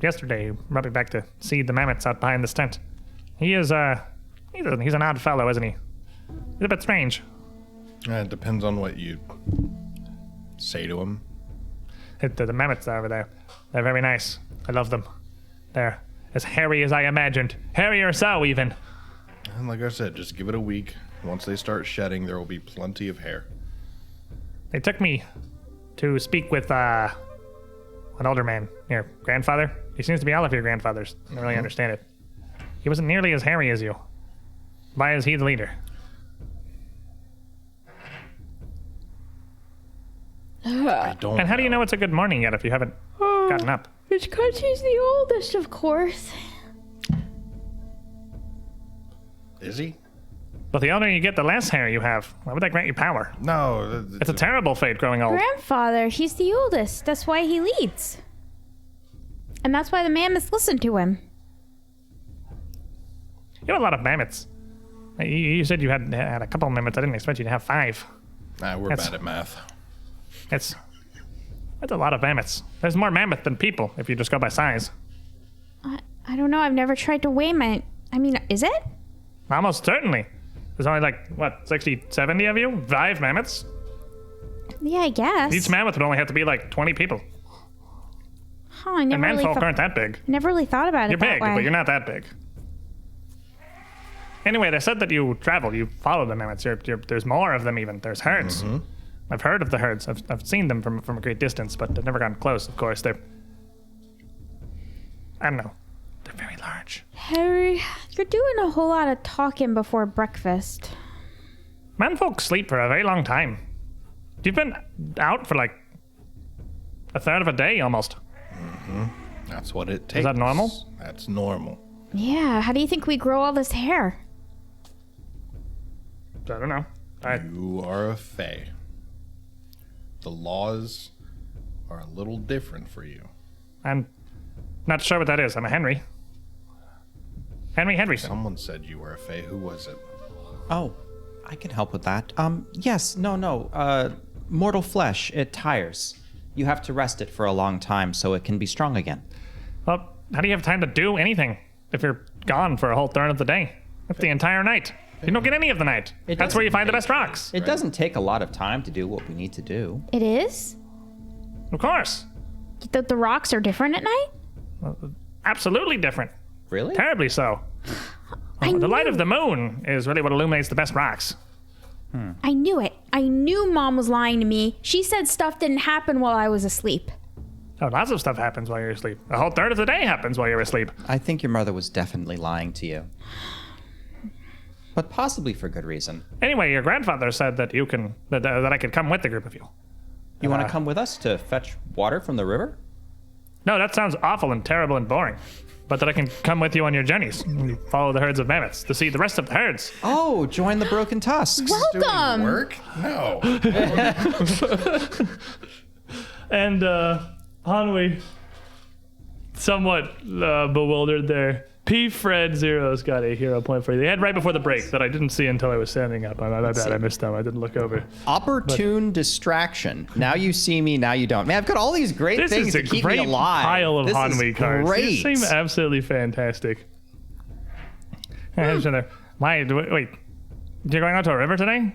Yesterday, brought me back to see the mammoths out behind this tent. He is he's an odd fellow, isn't he? He's a bit strange. It depends on what you say to him. The mammoths over there, they're very nice. I love them. They're as hairy as I imagined. Hairier so, even. And like I said, just give it a week. Once they start shedding, there will be plenty of hair. They took me to speak with an older man, your grandfather. He seems to be all of your grandfathers. I don't really understand it. He wasn't nearly as hairy as you. Why is he the leader? I don't. And how do you know it's a good morning yet if you haven't gotten up? It's because he's the oldest, of course. Is he? But the older you get, the less hair you have. Why would that grant you power? No. It's a terrible fate growing old. Grandfather, he's the oldest. That's why he leads. And that's why the mammoths listen to him. You have a lot of mammoths. You said you had a couple of mammoths. I didn't expect you to have 5. We're That's- bad at math. That's a lot of mammoths. There's more mammoth than people if you just go by size. I don't know. I've never tried to weigh my... I mean, is it? Almost certainly. There's only like, what, 60, 70 of you? 5 mammoths? Yeah, I guess. Each mammoth would only have to be like 20 people. Huh, I And never really, manfolk aren't that big. never really thought about You're it that big, way. but you're not that big. Anyway, they said that you travel, you follow the mammoths. There's more of them even. There's herds. I've heard of the herds. I've seen them from a great distance, but I've never gotten close, of course. They're... I don't know. They're very large. Harry, you're doing a whole lot of talking before breakfast. Manfolk sleep for a very long time. You've been out for like a third of a day almost. That's what it takes. that normal? That's normal. Yeah, how do you think we grow all this hair? I don't know. You are a fae. The laws are a little different for you. I'm not sure what that is. I'm a Henry. Henry Henryson. Someone said you were a fae. Who was it? Oh, I can help with that. Yes, no. Mortal flesh, it tires. You have to rest it for a long time so it can be strong again. Well, how do you have time to do anything if you're gone for a whole third of the day? That's the entire night. You don't get any of the night. It That's where you doesn't find the take- best rocks. It doesn't take a lot of time to do what we need to do. It is? Of course. The rocks are different at night? Absolutely different. Really? Terribly so. The light of the moon is really what illuminates the best rocks. I knew it. I knew Mom was lying to me. She said stuff didn't happen while I was asleep. Oh, lots of stuff happens while you're asleep. A whole third of the day happens while you're asleep. I think your mother was definitely lying to you. But possibly for good reason. Anyway, your grandfather said that you can that I could come with the group of you. You want to come with us to fetch water from the river? No, that sounds awful and terrible and boring. But that I can come with you on your journeys. And follow the herds of mammoths to see the rest of the herds. Oh, join the Broken Tusks. Welcome! Doing work? No. And Hanwi, somewhat bewildered there. P. Fred Zero's got a hero point for you. They had right before the break that I didn't see until I was standing up. My bad, I missed them. I didn't look over. Opportune distraction. Now you see me, now you don't. Man, I've got all these great This things is to a keep great me alive. pile of This is Hanwi cards. Great. These seem absolutely fantastic. Wait, you're going out to a river today?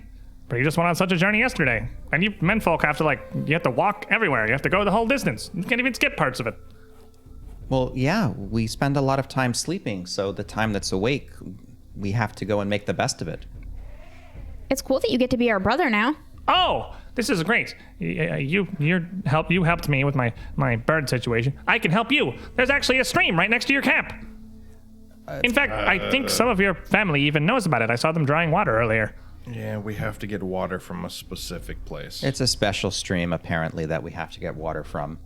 But you just went on such a journey yesterday. And you menfolk have to, you have to walk everywhere. You have to go the whole distance. You can't even skip parts of it. Well, yeah, we spend a lot of time sleeping, so the time that's awake, we have to go and make the best of it. It's cool that you get to be our brother now. Oh, this is great. You helped me with my bird situation. I can help you. There's actually a stream right next to your camp. In fact, I think some of your family even knows about it. I saw them drawing water earlier. Yeah, we have to get water from a specific place. It's a special stream, apparently, that we have to get water from.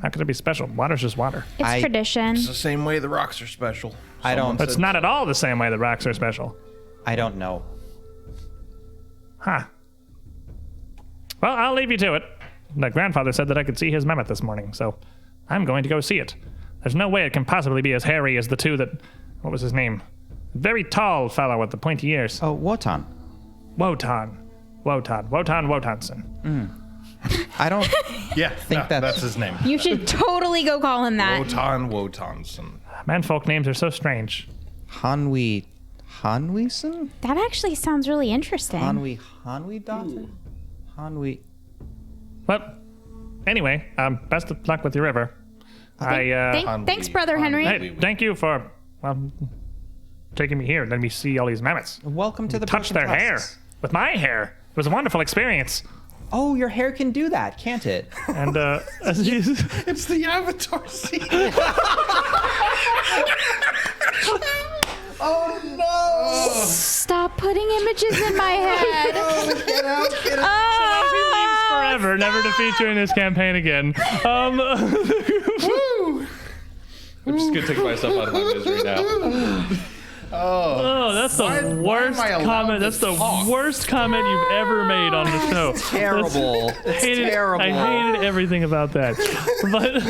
How could it be special? Water's just water. It's tradition. It's the same way the rocks are special. I don't- It's not at all the same way the rocks are special. I don't know. Huh. Well, I'll leave you to it. My grandfather said that I could see his mammoth this morning, so I'm going to go see it. There's no way it can possibly be as hairy as the two that... What was his name? Very tall fellow with the pointy ears. Oh, Wotan. Wotanson. I don't Yeah, think that's his name. You should totally go call him that. Wotanson. Manfolk names are so strange. Hanwison? That actually sounds really interesting. Hanwi daughter? Hanwi. Well, anyway, best of luck with your river. Thanks, Brother Henry. Hey, thank you for taking me here. Let me see all these mammoths. Welcome to the Touch Broken their hair Tusks. with my hair. It was a wonderful experience. Oh, your hair can do that, can't it? And It's the Avatar scene. Stop putting images in my head. Get out. as he leaves forever, never to feature in this campaign again. I'm just gonna take myself out of my misery now. Oh, that's the worst am I allowed comment. to That's the talk? worst comment you've ever made on the show. Terrible. It's terrible. I hated everything about that. But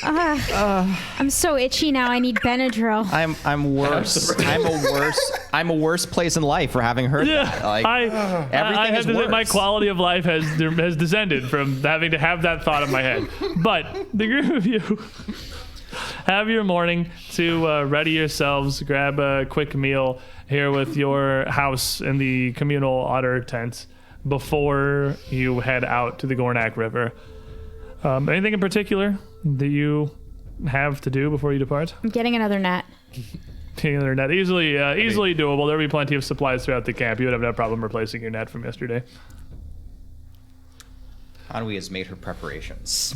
I'm so itchy now. I need Benadryl. I'm worse. I'm a worse place in life for having heard that. Like, I everything have is to say worse. my quality of life has descended from having to have that thought in my head. But the group of you have your morning to ready yourselves, grab a quick meal here with your house in the communal otter tent before you head out to the Gornok River. Anything in particular that you have to do before you depart? I'm getting another net. Another net, easily doable. There'll be plenty of supplies throughout the camp. You would have no problem replacing your net from yesterday. Hanwi has made her preparations.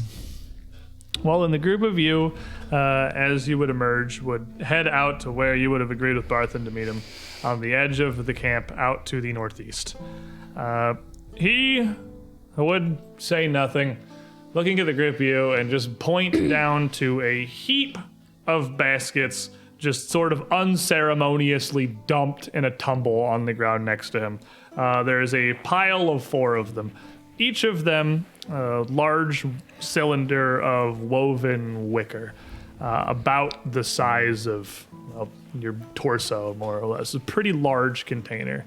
Well, then the group of you, as you would emerge, would head out to where you would have agreed with Barthen to meet him, on the edge of the camp out to the northeast. He would say nothing, looking at the group of you and just point down to a heap of baskets just sort of unceremoniously dumped in a tumble on the ground next to him. There is a pile of 4 of them. Each of them a large cylinder of woven wicker, about the size of your torso, more or less. A pretty large container.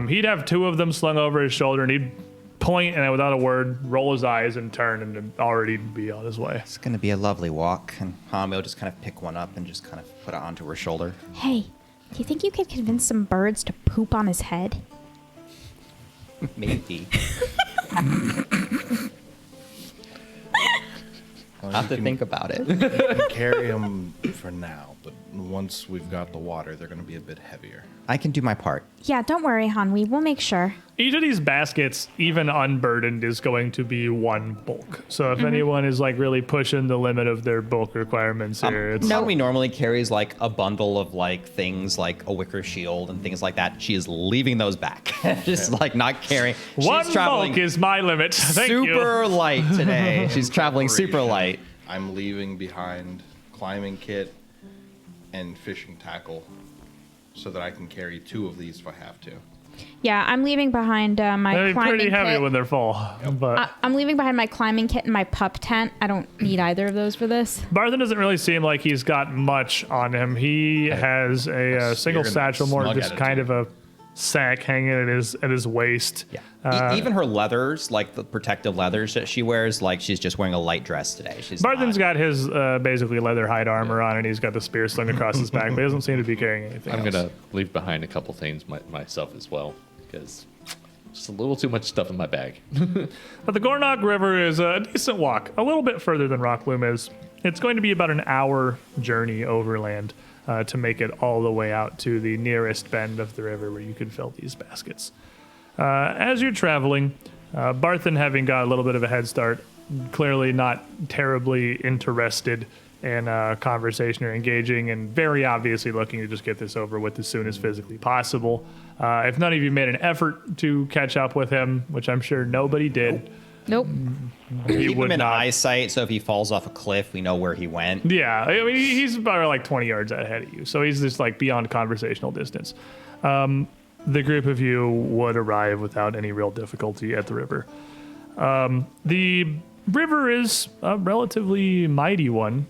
He'd have 2 of them slung over his shoulder, and he'd point and without a word roll his eyes and turn and already be on his way. It's gonna be a lovely walk, and Hanwi will just kind of pick one up and just kind of put it onto her shoulder. Hey, do you think you could convince some birds to poop on his head? Maybe. Well, I'll have to think about it. You can carry them for now, but once we've got the water, they're going to be a bit heavier. I can do my part. Yeah, don't worry, Hanwi. We'll make sure. Each of these baskets, even unburdened, is going to be 1 bulk. So if anyone is like really pushing the limit of their bulk requirements here, it's Hanwi normally carries like a bundle of like things like a wicker shield and things like that. She is leaving those back. Just like not carrying. She's 1 traveling bulk is my limit. Thank you. super light today. She's traveling super light. I'm leaving behind climbing kit and fishing tackle so that I can carry 2 of these if I have to. Yeah, I'm leaving behind my They're climbing pretty heavy kit. when they're full. But I'm leaving behind my climbing kit and my pup tent. I don't need either of those for this. Barthen doesn't really seem like he's got much on him. He has a single You're gonna satchel, more smug just at it, kind too. of a sack hanging at his waist. Yeah. Even her leathers, like the protective leathers that she wears, like she's just wearing a light dress today. She's Barthen's not- got his basically leather hide armor on, and he's got the spear slung across his back, but he doesn't seem to be carrying anything I'm else. gonna leave behind a couple things myself as well, because just a little too much stuff in my bag. But the Gornok River is a decent walk, a little bit further than Rockloom is. It's going to be about an hour journey overland to make it all the way out to the nearest bend of the river where you can fill these baskets. As you're traveling, Barthen, having got a little bit of a head start, clearly not terribly interested in conversation or engaging, and very obviously looking to just get this over with as soon as physically possible. If none of you made an effort to catch up with him, which I'm sure nobody did, Nope. he Keep would him in not. eyesight, so if he falls off a cliff, we know where he went. Yeah, I mean, he's about like 20 yards ahead of you, so he's just like beyond conversational distance. The group of you would arrive without any real difficulty at the river. The river is a relatively mighty one.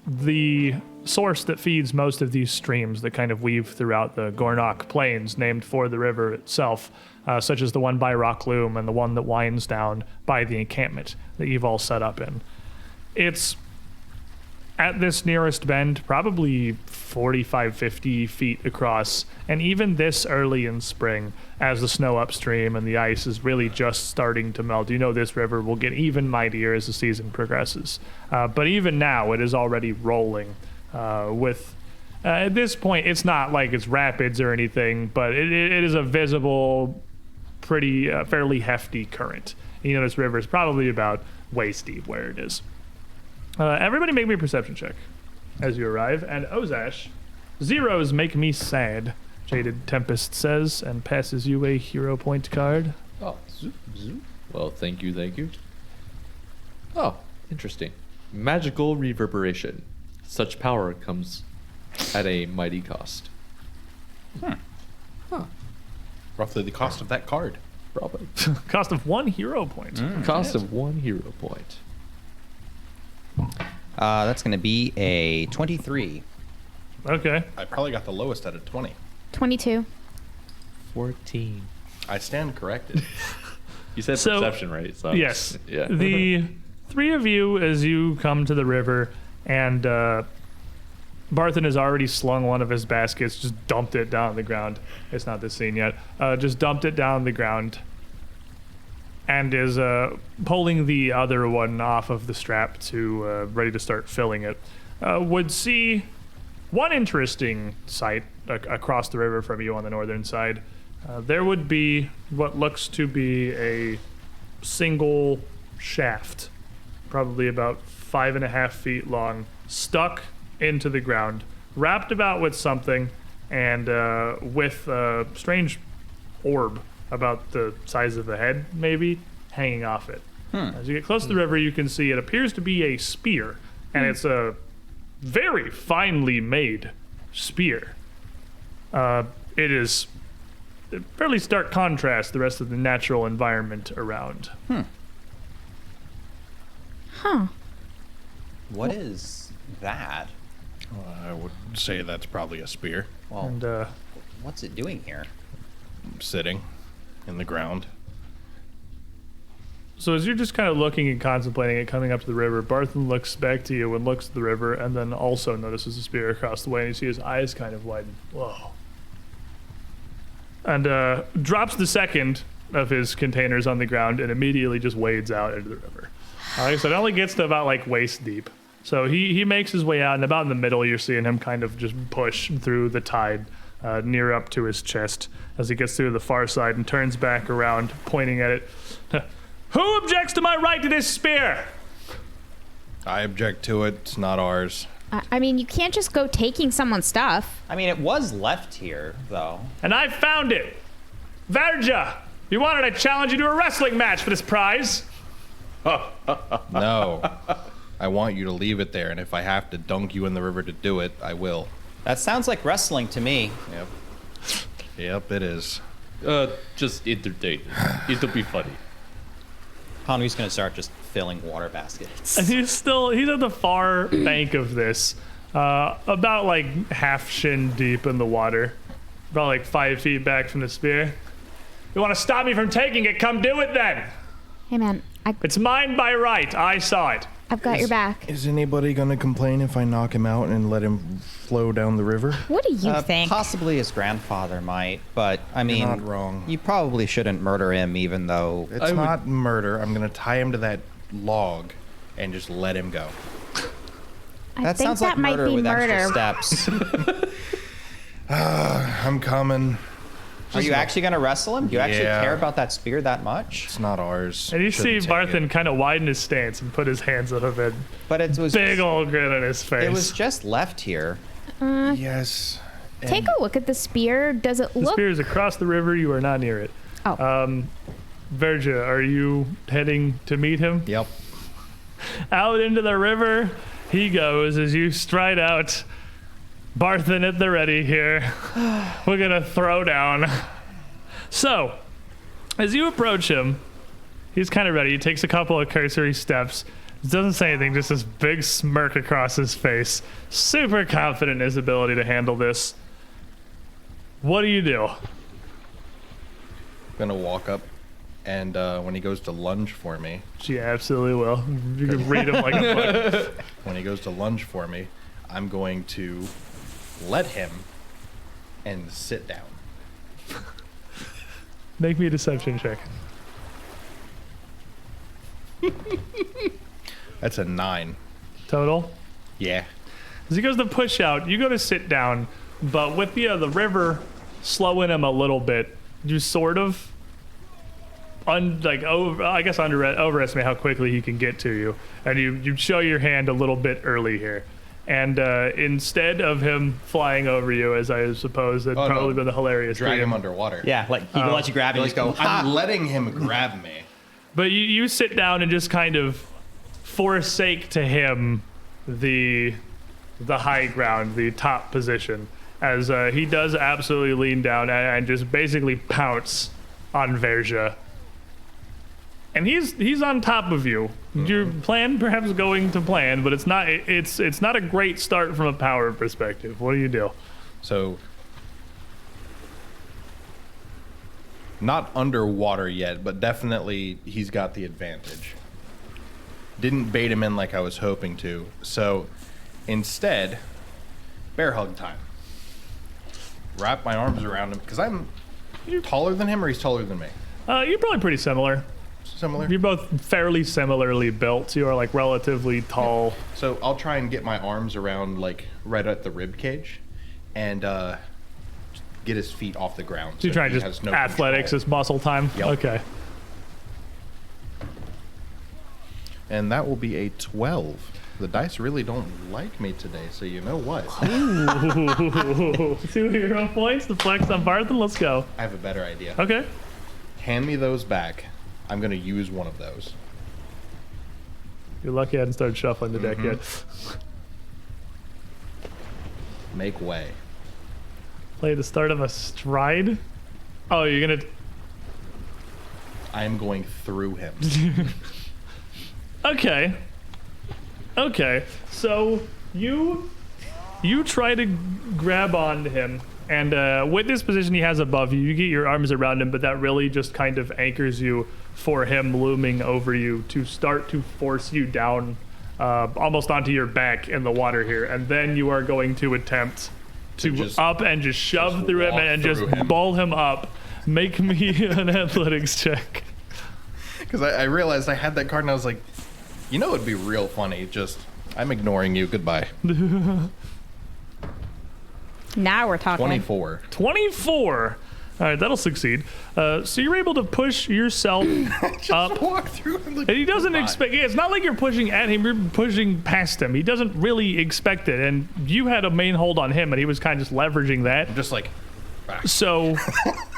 The source that feeds most of these streams that kind of weave throughout the Gornok Plains, named for the river itself, such as the one by Rockloom and the one that winds down by the encampment that you've all set up in. It's at this nearest bend, probably 45, 50 feet across, and even this early in spring, as the snow upstream and the ice is really just starting to melt, you know this river will get even mightier as the season progresses. But even now, it is already rolling with... at this point, it's not like it's rapids or anything, but it is a visible, pretty, fairly hefty current. You know this river is probably about waist deep where it is. Everybody make me a perception check as you arrive. And Ozash, zeros make me sad, Jaded Tempest says, and passes you a hero point card. Oh, zoop, zoop. Well, thank you. Oh, interesting. Magical reverberation. Such power comes at a mighty cost. Roughly the cost of that card. Probably. Cost of 1 hero point. Cost of 1 hero point. That's going to be a 23. Okay. I probably got the lowest out of 20. 22. 14. I stand corrected. You said So- perception, right? So Yes. Yeah. The three of you, as you come to the river, and Barthen has already slung one of his baskets, just dumped it down on the ground. It's not this scene yet. Just dumped it down on the ground, and is pulling the other one off of the strap to ready to start filling it. Would see one interesting sight across the river from you on the northern side. There would be what looks to be a single shaft, probably about 5.5 feet long, stuck into the ground, wrapped about with something, and with a strange orb about the size of the head, maybe, hanging off it. As you get close to the river, you can see it appears to be a spear, and it's a very finely made spear. It is a fairly stark contrast to the rest of the natural environment around. Huh. What is that? I would say that's probably a spear Well, And what's it doing here? sitting in the ground. so as you're just kind of looking and contemplating it coming up to the river, Barthen looks back to you and looks at the river, and then also notices the spear across the way, and you see his eyes kind of widen. Whoa. And drops the second of his containers on the ground and immediately just wades out into the river. Like I said, it only gets to about like waist deep. So he makes his way out, and about in the middle, you're seeing him kind of just push through the tide near up to his chest as he gets through the far side and turns back around, pointing at it. Who objects to my right to this spear? I object to it. It's not ours. I mean, you can't just go taking someone's stuff. I mean, it was left here, though. And I found it. Verja, you wanted to challenge you to a wrestling match for this prize. No. I want you to leave it there, and if I have to dunk you in the river to do it, I will. That sounds like wrestling to me. Yep. Yep, it is. Just entertaining. It'll be funny. Hanui's gonna start just filling water baskets. And he's at the far bank of this, about like half shin deep in the water, about like 5 feet back from the spear. You want to stop me from taking it? Come do it then. Hey man, It's mine by right. I saw it. I've got your back. Is anybody gonna complain if I knock him out and let him flow down the river? What do you think? Possibly his grandfather might, but I mean, not wrong. You probably shouldn't murder him, even though It's not murder. I'm gonna tie him to that log and just let him go. I that think sounds that like might murder be with murder. extra steps. I'm coming. Are you actually gonna wrestle him? Do you actually Yeah. care about that spear that much? It's not ours. And you see Shouldn't take Barthen it. kind of widen his stance and put his hands up a bit. But it was Big old grin on his face. It was just left here. Yes. Take a look at the spear. Does it the look? spear is across the river. You are not near it. Oh, Verja, are you heading to meet him? Yep. Out into the river he goes as you stride out. Barthen at the ready here. We're gonna throw down. So, as you approach him, he's kind of ready. He takes a couple of cursory steps. Doesn't say anything, just this big smirk across his face. Super confident in his ability to handle this. What do you do? I'm gonna walk up, and when he goes to lunge for me, She absolutely will. You can read him like a book. when he goes to lunge for me, I'm going to let him and sit down. Make me a deception check. That's a 9. Total? Yeah. As he goes to push out, you go to sit down, but with the river slowing him a little bit, you sort of overestimate how quickly he can get to you, and you show your hand a little bit early here. And instead of him flying over you, as I suppose had probably been the hilarious Drag thing, him underwater. Yeah, like he will let you grab it and just go. I'm letting him grab me. but you sit down and just kind of forsake to him the high ground, the top position, as he does absolutely lean down and just basically pounce on Verja. And he's on top of you. Your plan perhaps going to plan, but it's not a great start from a power perspective. What do you do? So, not underwater yet, but definitely he's got the advantage. Didn't bait him in like I was hoping to. So, instead, bear hug time. Wrap my arms around him, because I'm taller than him, or he's taller than me? You're probably pretty similar. Similar? You're both fairly similarly built. You are like relatively tall. So I'll try and get my arms around, like, right at the rib cage, and get his feet off the ground. So you're trying he to has just no athletics control. is muscle time? Yep. Okay. And that will be a 12. The dice really don't like me today, so you know what? 2 hero points to flex on Barthen. Let's go. I have a better idea. Okay. Hand me those back. I'm going to use one of those. You're lucky I hadn't started shuffling the deck yet. Make way. Play the start of a stride. Oh, you're gonna. I am going through him. Okay. Okay. So you try to grab onto him, and with this position he has above you, you get your arms around him, but that really just kind of anchors you for him looming over you to start to force you down almost onto your back in the water here, and then you are going to attempt to just- up and just shove just through him walk and just through him. ball him up. Make me an athletics check. Because I realized I had that card, and I was like, you know, it'd be real funny. Just, I'm ignoring you. Goodbye. now we're talking. 24. 24. All right, that'll succeed. So you're able to push yourself up. Walk through him. Like, And he doesn't goodbye. expect. Yeah, it's not like you're pushing at him. You're pushing past him. He doesn't really expect it, and you had a main hold on him, and he was kind of just leveraging that. I'm just like, ah. So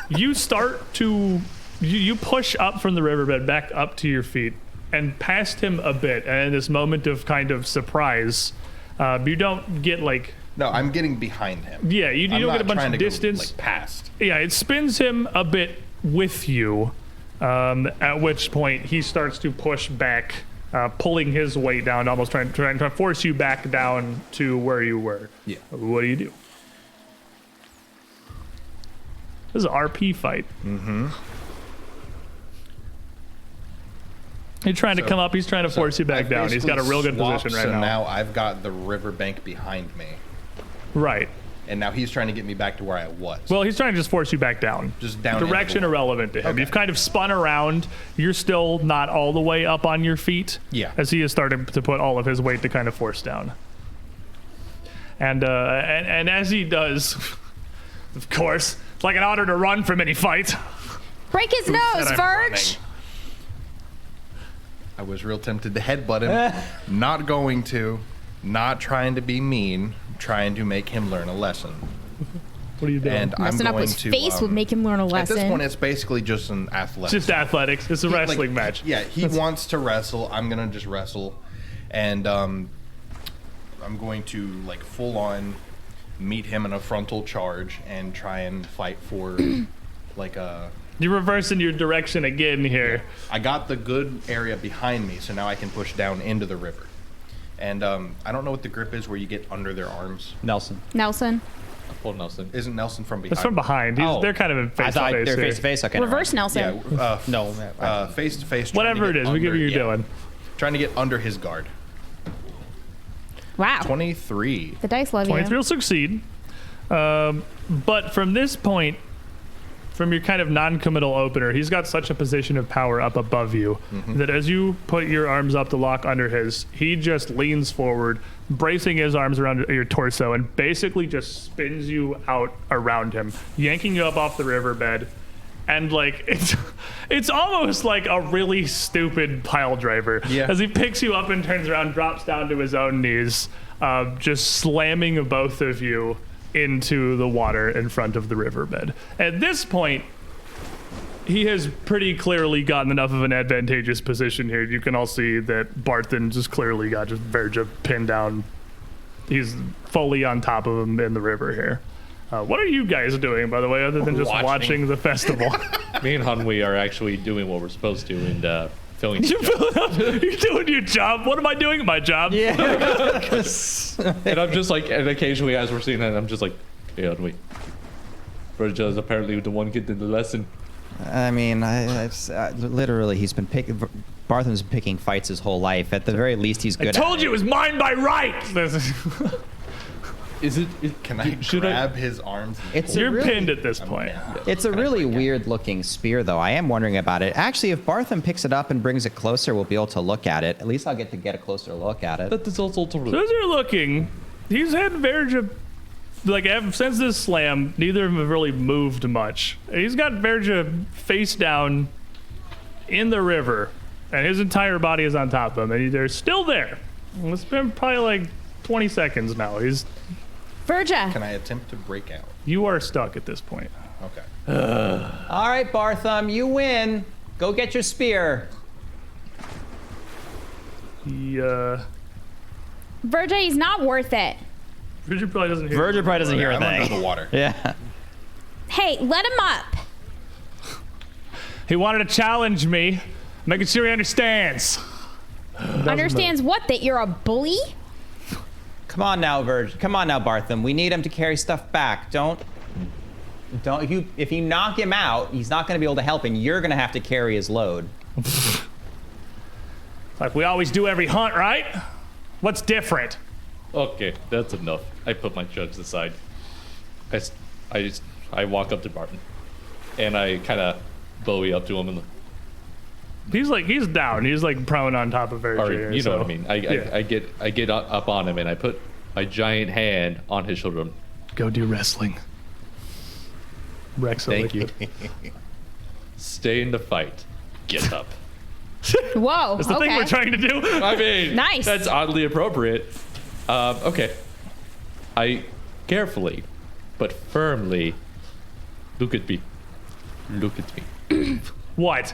you start to you push up from the riverbed back up to your feet and past him a bit. And in this moment of kind of surprise, you don't get like No, I'm getting behind him. Yeah, you I'm don't not get a bunch trying of to distance. Go, like, past. Yeah, it spins him a bit with you, at which point he starts to push back, pulling his weight down, almost trying to force you back down to where you were. Yeah. What do you do? This is an RP fight. Mm-hmm. He's trying to come up. He's trying to force you back I've down. He's got a real good swapped, position right so now. now I've got the riverbank behind me, Right. and now he's trying to get me back to where I was. Well, he's trying to just force you back down. Just down into Direction the water. irrelevant to him. Okay. You've kind of spun around. You're still not all the way up on your feet. Yeah. As he has started to put all of his weight to kind of force down. And as he does, of course, it's like an honor to run from any fight. Break his nose, I'm Verge. I was real tempted to headbutt him. Not going to. Not trying to be mean. Trying to make him learn a lesson. What are you doing? And I'm Messing up going his to, face would make him learn a At lesson. this point, it's basically just an athletics. Just athletics. It's a wrestling match. Yeah, he wants to wrestle. I'm gonna just wrestle, and I'm going to like full on meet him in a frontal charge and try and fight for like a. You're reversing your direction again here. I got the good area behind me, so now I can push down into the river. And I don't know what the grip is where you get under their arms. Nelson. Nelson. Paul Nelson. Isn't Nelson from behind? It's from behind. They're kind of in I face to thought face. they're face to face. Okay. Reverse Nelson. Yeah. No. Face to face. Whatever it is, we give you your doing. Trying to get under his guard. Wow. 23. The dice love 23 you. will succeed. But from this point, from your kind of non-committal opener, he's got such a position of power up above you that as you put your arms up to lock under his, he just leans forward, bracing his arms around your torso, and basically just spins you out around him, yanking you up off the riverbed. And like it's almost like a really stupid pile driver. Yeah. As he picks you up and turns around, drops down to his own knees, just slamming both of you into the water in front of the riverbed. At this point, he has pretty clearly gotten enough of an advantageous position here. You can all see that Barthen just clearly got just Verja pinned down. He's fully on top of him in the river here. What are you guys doing, by the way, other than just watching the festival? Me and Hanwei are actually doing what we're supposed to and filling the job. You're doing your job. What am I doing at my job? Yeah. And I'm just like, and occasionally as we're seeing that, I'm just like, hey, Hanwei. Virgil is apparently the one getting the lesson. I mean, literally, he's been picking. Barthen's been picking fights his whole life. At the very least, he's good. I told you it was mine by right. Is it? Can I grab his arms? It's You're really, pinned at this point. It's a really weird-looking spear, though. I am wondering about it. Actually, if Barthen picks it up and brings it closer, we'll be able to look at it. At least I'll get to get a closer look at it. That is also true. So as you're looking, he's had Verja, like since this slam, neither of them have really moved much. He's got Verja face down in the river, and his entire body is on top of him, and they're still there. It's been probably like 20 seconds now. Verja. Can I attempt to break out? You are stuck at this point. Okay. All right, Bartham, you win. Go get your spear. Verja, he's not worth it. Verja probably doesn't hear. Virgil probably doesn't hear a I'm under thing. the water. Yeah. Hey, let him up. He wanted to challenge me, making sure he understands. Understands what? That you're a bully? Come on now, Virgil. Come on now, Bartham. We need him to carry stuff back. Don't. If you knock him out, he's not going to be able to help, and you're going to have to carry his load. Like we always do every hunt, right? What's different? Okay, that's enough. I put my jugs aside. I walk up to Barton, and I kind of bowie up to him and. He's down. He's like prone on top of Verja. Or, you know so, what I mean. yeah. I get up on him and I put my giant hand on his shoulder. Go do wrestling. Rex, Thank like you. Stay in the fight. Get up. Whoa, That's the okay. thing we're trying to do. I mean, Nice. That's oddly appropriate. Okay. I carefully, but firmly look at me. Look at me. What?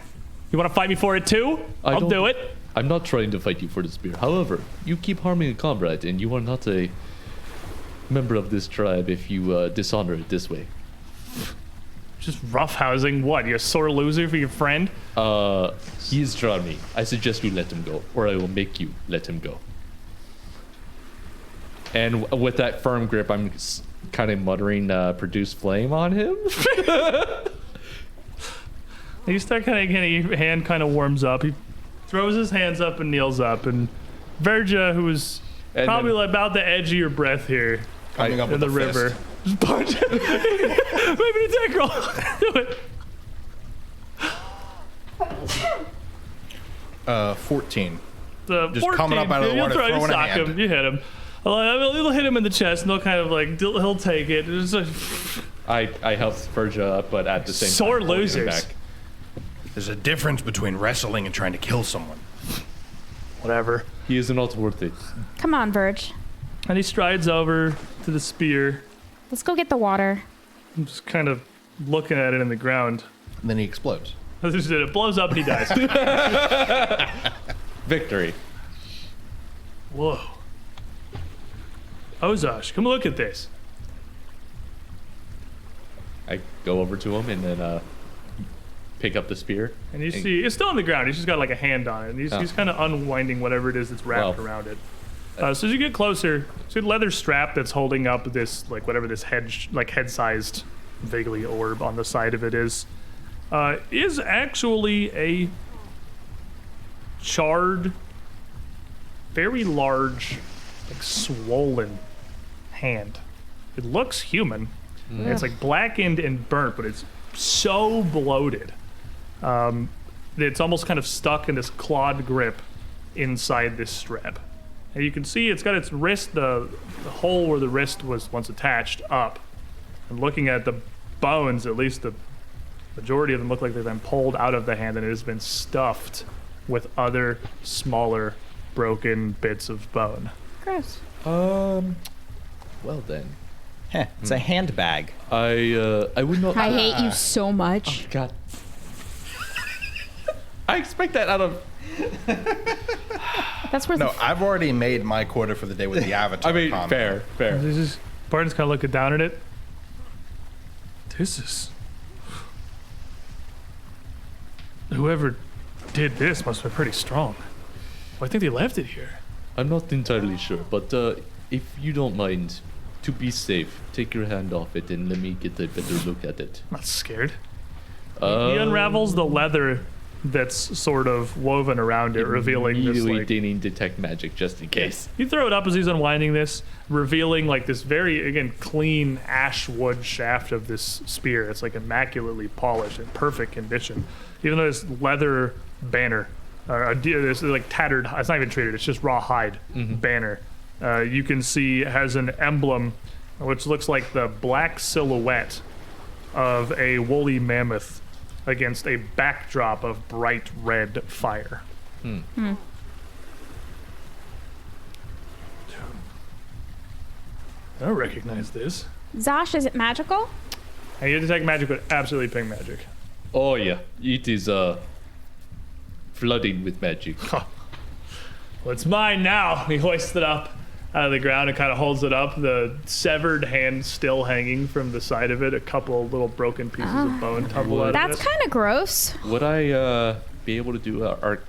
You want to fight me for it too? I'll do it. I'm not trying to fight you for the spear. However, you keep harming a comrade, and you are not a member of this tribe if you dishonor it this way. Just roughhousing what? You're a sore loser for your friend? He is drawn me. I suggest you let him go, or I will make you let him go. And with that firm grip, I'm kind of muttering, produce flame on him. You start kind of getting, your hand kind of warms up. He throws his hands up and kneels up. And Verja, who is probably like about the edge of your breath here Coming up in with the a river, fist. just punch him. Maybe attack roll. Do it. 14. The Just coming up out of the water, you throwing a sock hand. him, you hit him. You'll hit him in the chest, and they'll kind of like he'll take it. It's like, I help Verja up, but at the same sore time, holding him losers. back. There's a difference between wrestling and trying to kill someone. Whatever. He is not worth it. Come on, Verge. And he strides over to the spear. Let's go get the water. I'm just kind of looking at it in the ground. And then he explodes. It blows up and he dies. Victory. Whoa. Ozosh, come look at this. I go over to him and then pick up the spear. And you see, it's still on the ground. He's just got like a hand on it. And he's kind of unwinding whatever it is that's wrapped around it. So as you get closer, see the leather strap that's holding up this, like whatever this head-sized, vaguely orb on the side of it is actually a charred, very large, like swollen hand. It looks human. It's like blackened and burnt, but it's so bloated. It's almost kind of stuck in this clawed grip inside this strap. And you can see it's got its wrist, the hole where the wrist was once attached, up. And looking at the bones, at least the majority of them look like they've been pulled out of the hand and it has been stuffed with other smaller broken bits of bone. Gross. Well then, Heh, it's a handbag. I would not. I hate you so much. God. I expect that out of. That's worth No, I've already made my quota for the day with the avatar. I mean, comment. fair. Barton's kind of looking down at it. This is... Whoever did this must be pretty strong. Well, I think they left it here. I'm not entirely sure, but if you don't mind, to be safe, take your hand off it and let me get a better look at it. I'm not scared. He unravels the leather that's sort of woven around it, revealing this Immediately like... didn't detect magic just in case. You throw it up as he's unwinding this, revealing like this very, again, clean ash wood shaft of this spear. It's like immaculately polished, in perfect condition. Even though this leather banner, this like tattered, it's not even treated, it's just raw hide banner. You can see it has an emblem which looks like the black silhouette of a woolly mammoth against a backdrop of bright red fire. I don't recognize this. Zosh, is it magical? And you detect magic with absolutely pink magic. Oh yeah, it is flooding with magic. Well, it's mine now. He hoists it up out of the ground and kind of holds it up. The severed hand still hanging from the side of it. A couple little broken pieces of bone tumble out That's of it. kind of gross. Would I be able to do our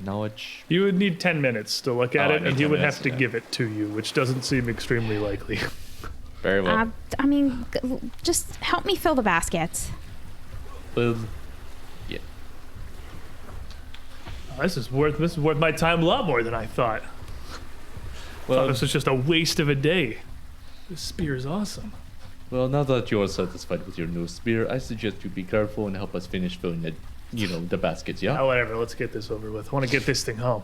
knowledge? You would need 10 minutes to look at Oh, I it, need and he 10 would minutes, have to okay. give it to you, which doesn't seem extremely likely. Very well. I mean, just help me fill the baskets. Well, yeah. This is worth my time a lot more than I thought. Well, This is just a waste of a day. This spear is awesome. well, now that you are satisfied with your new spear, I suggest you be careful and help us finish filling the baskets. Yeah. Oh, whatever. Let's get this over with. I want to get this thing home.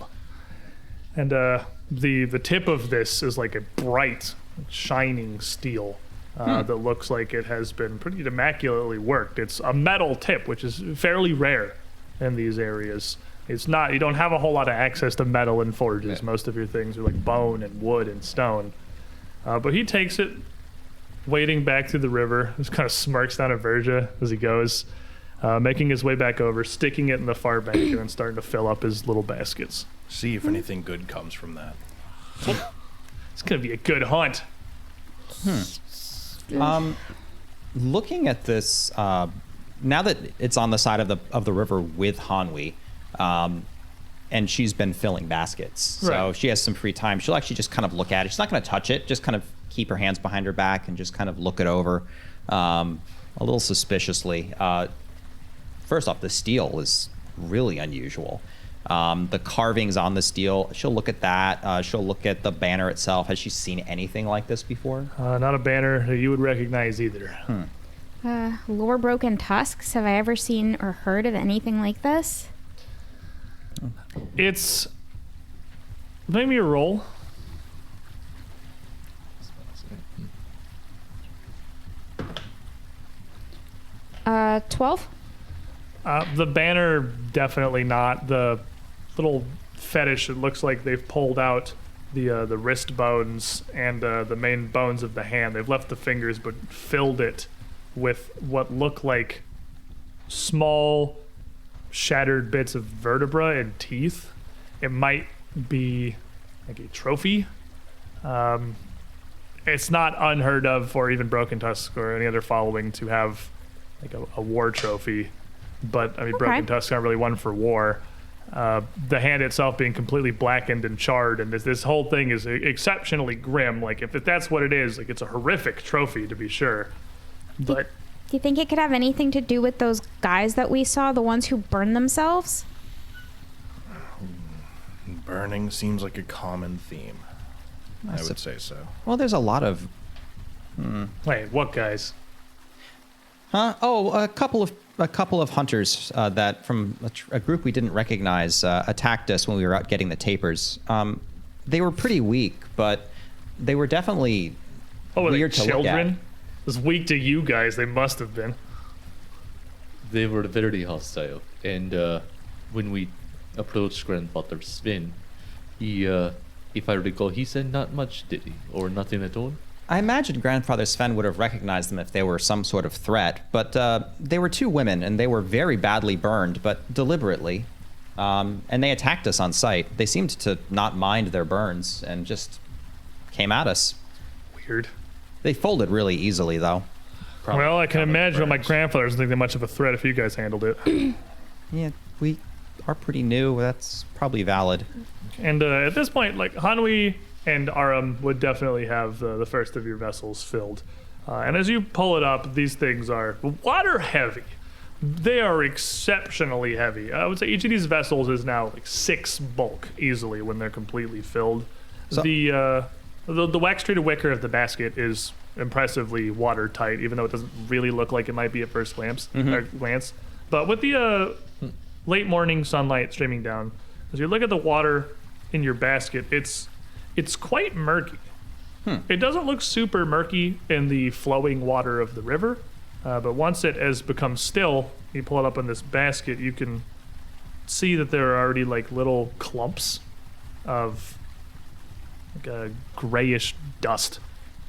And the tip of this is like a bright, shining steel that looks like it has been pretty immaculately worked. It's a metal tip, which is fairly rare in these areas. It's not, you don't have a whole lot of access to metal in forges. Yeah. Most of your things are like bone and wood and stone. But he takes it, wading back through the river. Just kind of smirks down at Verja as he goes, making his way back over, sticking it in the far bank, and then starting to fill up his little baskets. See if anything good comes from that. It's gonna be a good hunt. Looking at this, now that it's on the side of the river with Hanwi, and she's been filling baskets, so Right. she has some free time. She'll actually just kind of look at it. She's not going to touch it, just kind of keep her hands behind her back and just kind of look it over, a little suspiciously. First off, the steel is really unusual. The carvings on the steel, she'll look at that. She'll look at the banner itself. Has she seen anything like this before? Not a banner that you would recognize either. Lore broken tusks. Have I ever seen or heard of anything like this? It's maybe a roll. Uh, 12? The banner, definitely not. The little fetish, it looks like they've pulled out the wrist bones and the main bones of the hand. They've left the fingers, but filled it with what look like small, shattered bits of vertebra and teeth. It might be like a trophy. It's not unheard of for even Broken Tusk or any other following to have like a war trophy. But I mean, Broken Tusks aren't really one for war. The hand itself being completely blackened and charred, and this whole thing is exceptionally grim. Like if that's what it is, like it's a horrific trophy to be sure. But Do you think it could have anything to do with those guys that we saw, the ones who burned themselves? Burning seems like a common theme. I would say so. Well, there's a lot of... wait, what guys? Huh? Oh, a couple of hunters that from a group we didn't recognize attacked us when we were out getting the tapers. They were pretty weak, but they were definitely Oh, were they weird to look at. children? It was weak to you guys. They must have been. They were very hostile, and when we approached Grandfather Sven, he, if I recall, he said not much, did he? Or nothing at all? I imagine Grandfather Sven would have recognized them if they were some sort of threat, but they were two women, and they were very badly burned, but deliberately. And they attacked us on sight. They seemed to not mind their burns and just came at us. Weird. They folded really easily, though. Well, I can imagine my grandfather doesn't think they're much of a threat if you guys handled it. Yeah, we are pretty new. That's probably valid. And at this point, like Hanwi and Aram would definitely have the first of your vessels filled. And as you pull it up, these things are water heavy. They are exceptionally heavy. I would say each of these vessels is now like 6 bulk easily when they're completely filled. So- The wax-treated wicker of the basket is impressively watertight, even though it doesn't really look like it might be at first glance. But with the late morning sunlight streaming down, as you look at the water in your basket, it's quite murky. It doesn't look super murky in the flowing water of the river, but once it has become still, you pull it up in this basket, you can see that there are already like little clumps of like a grayish dust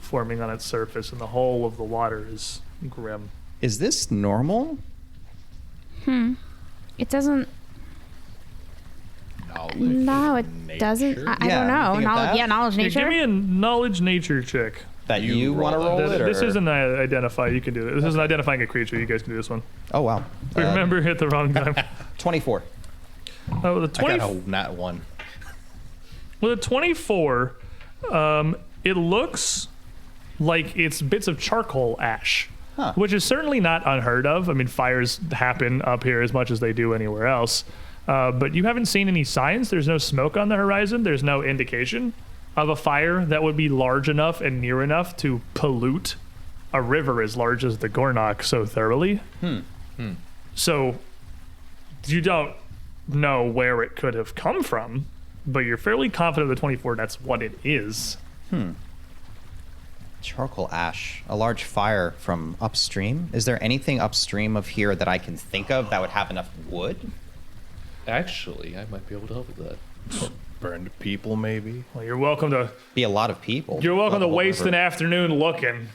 forming on its surface, and the whole of the water is grim. Is this normal? It doesn't. Knowledge. No, it nature? doesn't. I Yeah, don't know. anything of that? Knowledge, Yeah, nature. give me a knowledge nature check. That You you want to roll roll it. it? This or- isn't identify. You can do it. This isn't identifying a creature. You guys can do this one. Oh, wow. Remember, hit the wrong time. 24. Oh, the I 20. got a nat 1. With a 24, it looks like it's bits of charcoal ash, which is certainly not unheard of. I mean, fires happen up here as much as they do anywhere else. But you haven't seen any signs. There's no smoke on the horizon. There's no indication of a fire that would be large enough and near enough to pollute a river as large as the Gornok so thoroughly. So you don't know where it could have come from, but you're fairly confident of the 24 that's what it is. Charcoal ash. A large fire from upstream. Is there anything upstream of here that I can think of that would have enough wood? Actually, I might be able to help with that. Burned people, maybe? Well, you're welcome to Be a lot of people. to waste an an afternoon looking.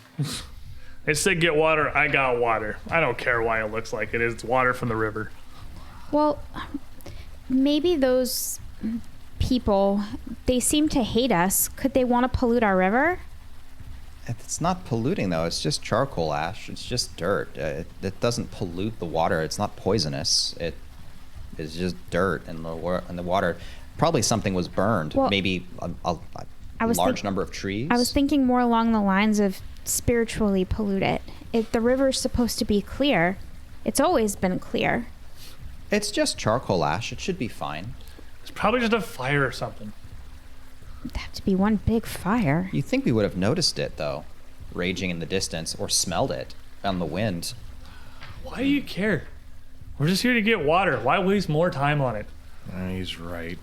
They said get water, I got water. I don't care why it looks like it is. It's water from the river. Well, maybe those people, they seem to hate us. Could they want to pollute our river? It's not polluting though. It's just charcoal ash. It's just dirt. It doesn't pollute the water. It's not poisonous. It is just dirt in the water. Probably something was burned. Well, Maybe a large number of trees. I was thinking more along the lines of spiritually pollute it. The river's supposed to be clear. It's always been clear. It's just charcoal ash. It should be fine. It's probably just a fire or something. It'd have to be one big fire. You'd think we would have noticed it though, raging in the distance, or smelled it on the wind. Why do you care? We're just here to get water. Why waste more time on it? He's right.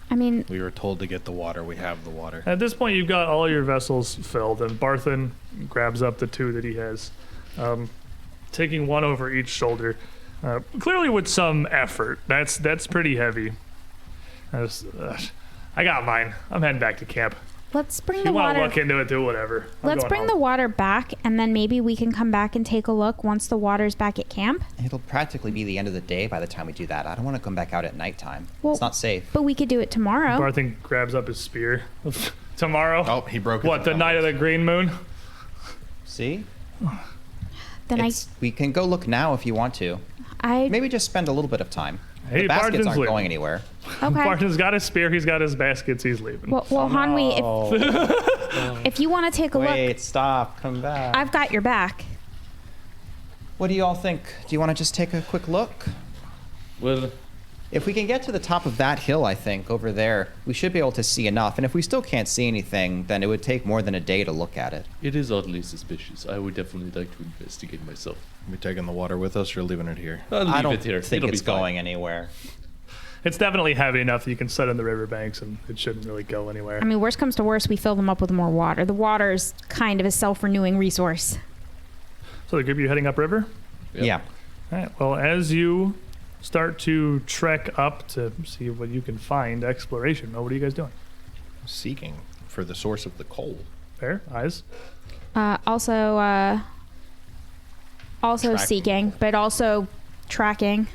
I mean, We were told to get the water. We have the water. At this point, you've got all your vessels filled, and Barthen grabs up the 2 that he has, taking one over each shoulder, clearly with some effort. That's pretty heavy. I got mine. I'm heading back to camp. let's bring If the you want water. to look into it, do whatever. Let's bring the water back, and then maybe we can come back and take a look once the water's back at camp. It'll practically be the end of the day by the time we do that. I don't want to come back out at nighttime. Well, It's not safe. But we could do it tomorrow. Barthen grabs up his spear. Tomorrow? Oh, he broke it. What, the night of the green moon? See? Then We can go look now if you want to. I Maybe just spend a little bit of time. Hey, The baskets Barthen's aren't leaving. going anywhere. okay. Barthen's got his spear, he's got his baskets, he's leaving. Well, Hanwi, if you want to take a look, Wait, stop, come back. I've got your back. What do you all think? Do you want to just take a quick look? Well, If we can get to the top of that hill, I think, over there, we should be able to see enough. And if we still can't see anything, then it would take more than a day to look at it. it is oddly suspicious. I would definitely like to investigate myself. We taking the water with us or leaving it here? I'll leave I don't it here. think It'll it's be fine. going anywhere. It's definitely heavy enough that you can set in the riverbanks and it shouldn't really go anywhere. I mean, worst comes to worst, we fill them up with more water. The water is kind of a self-renewing resource. So the group, you heading upriver? Yep. Yeah. All right. Well, as you start to trek up to see what you can find, exploration. What are you guys doing? Seeking for the source of the coal. Fair eyes. Also Tracking. seeking, but also tracking.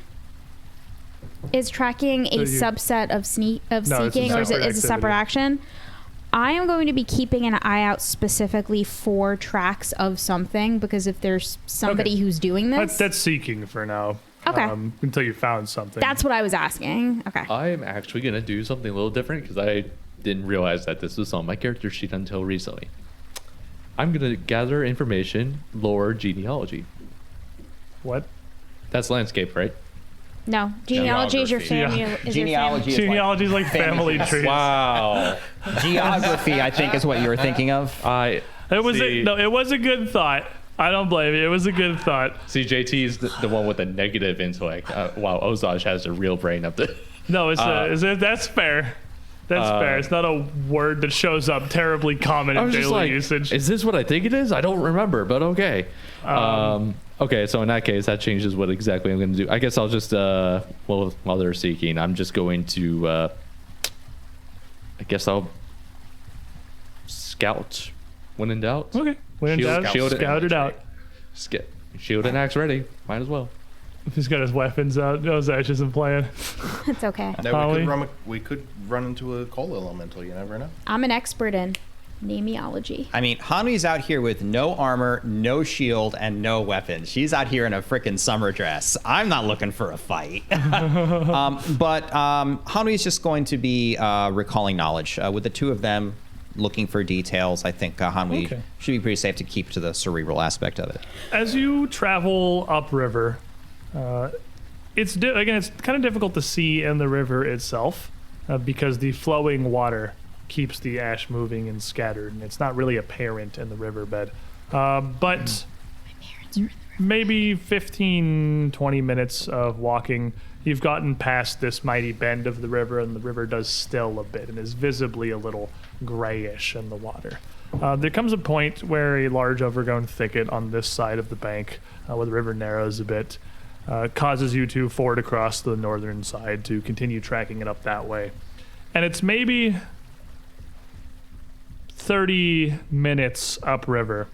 Is tracking a So you- subset of No, it's a seeking, or is it separate is a separate activity. action? I am going to be keeping an eye out specifically for tracks of something, because if there's somebody Okay. who's doing this, That's seeking for now. Okay. Until you found something. that's what I was asking. Okay. I'm actually going to do something a little different because I didn't realize that this was on my character sheet until recently. I'm going to gather information, lore, genealogy. What? That's landscape, right? No, genealogy is your Geography. family. Is your Genealogy is Genealogy is like family trees. Wow. Geography, I think, is what you were thinking of. It It was it was a good thought. I don't blame you. It was a good thought. See, JT is the one with the negative intellect, while Ozaj has a real brain up there. No, that's fair. That's fair. It's not a word that shows up terribly common I in was just daily like, usage. is this what I think it is? I don't remember, but okay. Okay, so in that case, that changes what exactly I'm going to do. I guess I'll just, while they're seeking, I'm just going to, I guess I'll scout when in doubt. Okay. When in Shield- doubt, shield it. scout it out. Shield and axe ready. Might as well. He's got his weapons out. No, Zash isn't playing. It's okay. No, Holly? we could run into a coal elemental. You never know. I'm an expert in nameology. I mean, Hanmi's out here with no armor, no shield, and no weapons. She's out here in a frickin' summer dress. I'm not looking for a fight. But Hanmi's just going to be recalling knowledge. With the two of them looking for details, I think Hanmi Okay. should be pretty safe to keep to the cerebral aspect of it. As you travel upriver, it's kind of difficult to see in the river itself because the flowing water keeps the ash moving and scattered, and it's not really apparent in the riverbed. But maybe 15, 20 minutes of walking, you've gotten past this mighty bend of the river, and the river does still a bit and is visibly a little grayish in the water. There comes a point where a large overgrown thicket on this side of the bank, where the river narrows a bit, causes you to ford across the northern side to continue tracking it up that way. And it's maybe 30 minutes upriver.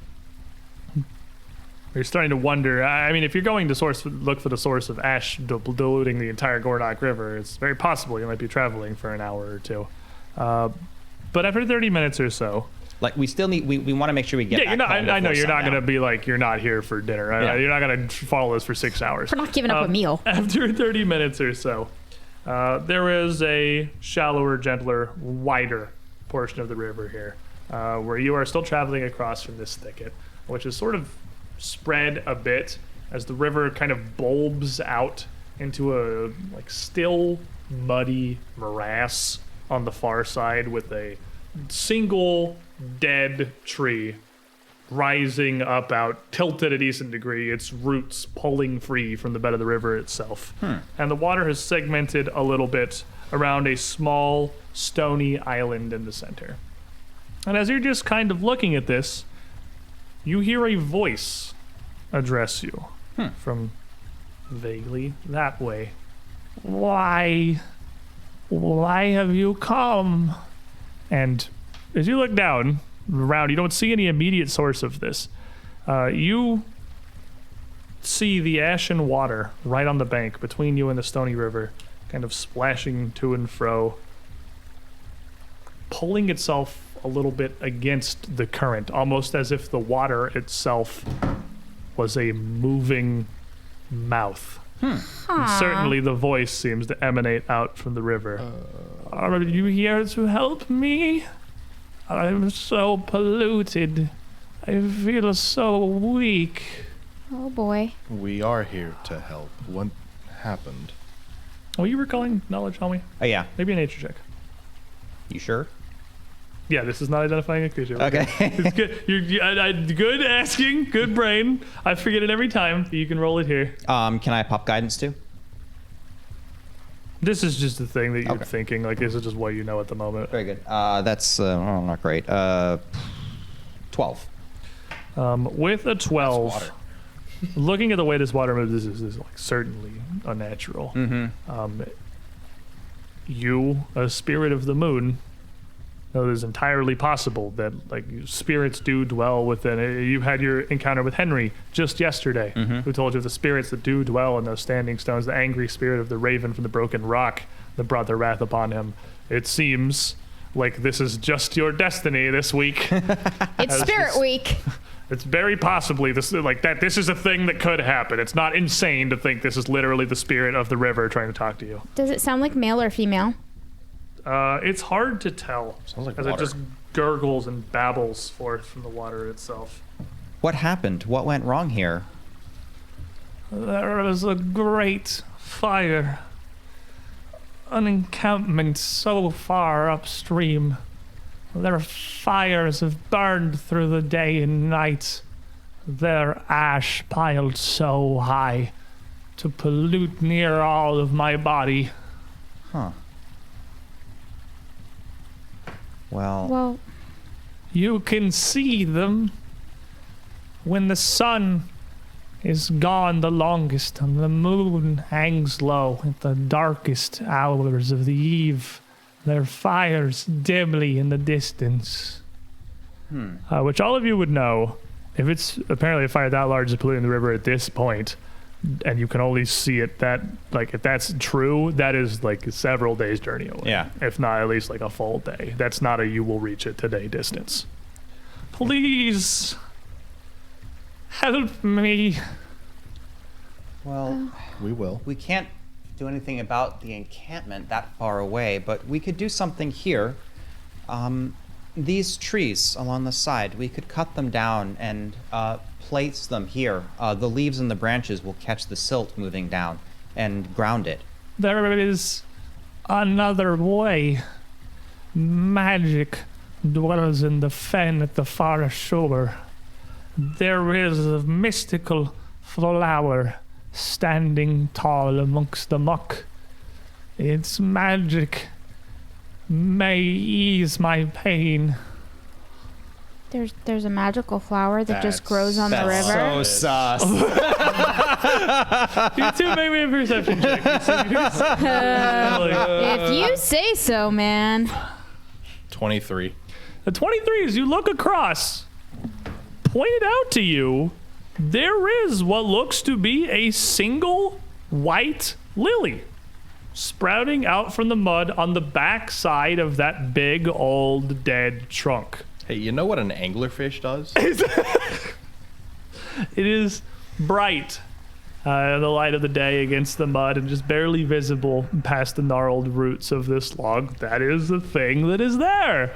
You're starting to wonder. I mean, if you're going to look for the source of ash diluting the entire Gornok River, it's very possible you might be traveling for an hour or two. But after 30 minutes or so, Like we still need. We want to make sure we get. Yeah, back home I know before you're not sundown. going to be like you're not here for dinner. Yeah. You're not going to follow us for 6 hours. We're not giving up a meal. After 30 minutes or so, there is a shallower, gentler, wider portion of the river here, where you are still traveling across from this thicket, which is sort of spread a bit as the river kind of bulbs out into a like still muddy morass on the far side with a single dead tree rising up out, tilted a decent degree, its roots pulling free from the bed of the river itself. And the water has segmented a little bit around a small stony island in the center. And as you're just kind of looking at this, you hear a voice address you from vaguely that way. Why have you come? And as you look down around, you don't see any immediate source of this. You see the ashen water right on the bank between you and the stony river, kind of splashing to and fro, pulling itself a little bit against the current, almost as if the water itself was a moving mouth. And certainly the voice seems to emanate out from the river. Are you here to help me? I'm so polluted. I feel so weak. Oh boy. We are here to help. What happened? Are you recalling knowledge, homie? Oh yeah. Maybe a nature check. You sure? Yeah, this is not identifying a creature. Okay. It's good. Good asking. Good brain. I forget it every time. You can roll it here. Can I pop guidance too? This is just the thing that you're Okay. thinking. Like, this is just what you know at the moment. Very good. That's not great. 12. With a 12, water. looking at the way this water moves, this is like certainly unnatural. You, a spirit of the moon, know it is entirely possible that like spirits do dwell within it. You had your encounter with Henry just yesterday, who told you of the spirits that do dwell in those standing stones, the angry spirit of the raven from the broken rock that brought their wrath upon him. It seems like this is just your destiny this week. It's Spirit Week. It's very possibly this like that. This is a thing that could happen. It's not insane to think this is literally the spirit of the river trying to talk to you. Does it sound like male or female? It's hard to tell. Sounds like as water. it just gurgles and babbles forth from the water itself. What happened? What went wrong here? There was a great fire. An encampment so far upstream. Their fires have burned through the day and night. Their ash piled so high to pollute near all of my body. Huh. Well, You can see them when the sun is gone the longest and the moon hangs low at the darkest hours of the eve. Their fires dimly in the distance. Which all of you would know, if it's apparently a fire that large is polluting the river at this point, and you can only see it that, like, if that's true, that is like several days' journey away. Yeah. If not at least like a full day. That's not a you will reach it today distance. Please help me. Well, We will. we can't do anything about the encampment that far away, but we could do something here. These trees along the side, we could cut them down and place them here. The leaves and the branches will catch the silt moving down and ground it. There is another way. Magic dwells in the fen at the far shore. There is a mystical flower standing tall amongst the muck. Its magic may ease my pain. there's a magical flower that just grows on the That's river. so sus. You two make me a perception check. If you say so, man. 23. The 23, as you look across, pointed out to you, there is what looks to be a single white lily sprouting out from the mud on the back side of that big old dead trunk. Hey, you know what an anglerfish does? It is bright in the light of the day against the mud and just barely visible past the gnarled roots of this log. That is the thing that is there.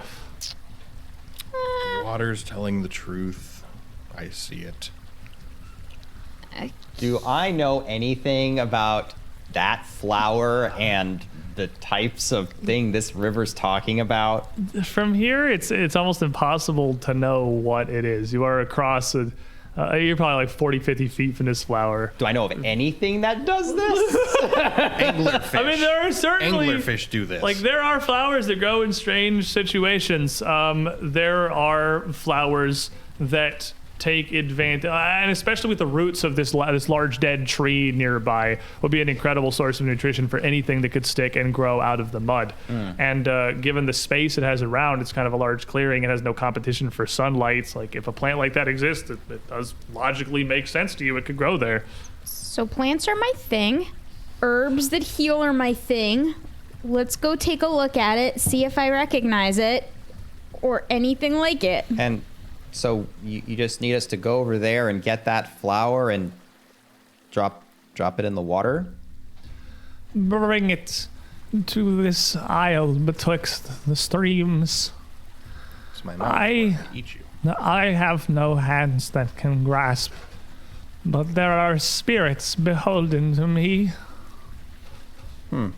Water's telling the truth. I see it. Do I know anything about that flower and the types of thing this river's talking about? From here, it's almost impossible to know what it is. You are across you're probably like 40, 50 feet from this flower. Do I know of anything that does this? Anglerfish. I mean, there are certainly Anglerfish do this. like there are flowers that grow in strange situations. There are flowers that take advantage, and especially with the roots of this large dead tree nearby, would be an incredible source of nutrition for anything that could stick and grow out of the mud. And given the space it has around, it's kind of a large clearing. It has no competition for sunlight. Like if a plant like that exists, it does logically make sense to you. It could grow there. So plants are my thing. Herbs that heal are my thing. Let's go take a look at it, see if I recognize it or anything like it. And so you just need us to go over there and get that flower and drop it in the water? Bring it to this isle betwixt the streams. It's my mouth I- wants to eat you. I have no hands that can grasp, but there are spirits beholden to me. This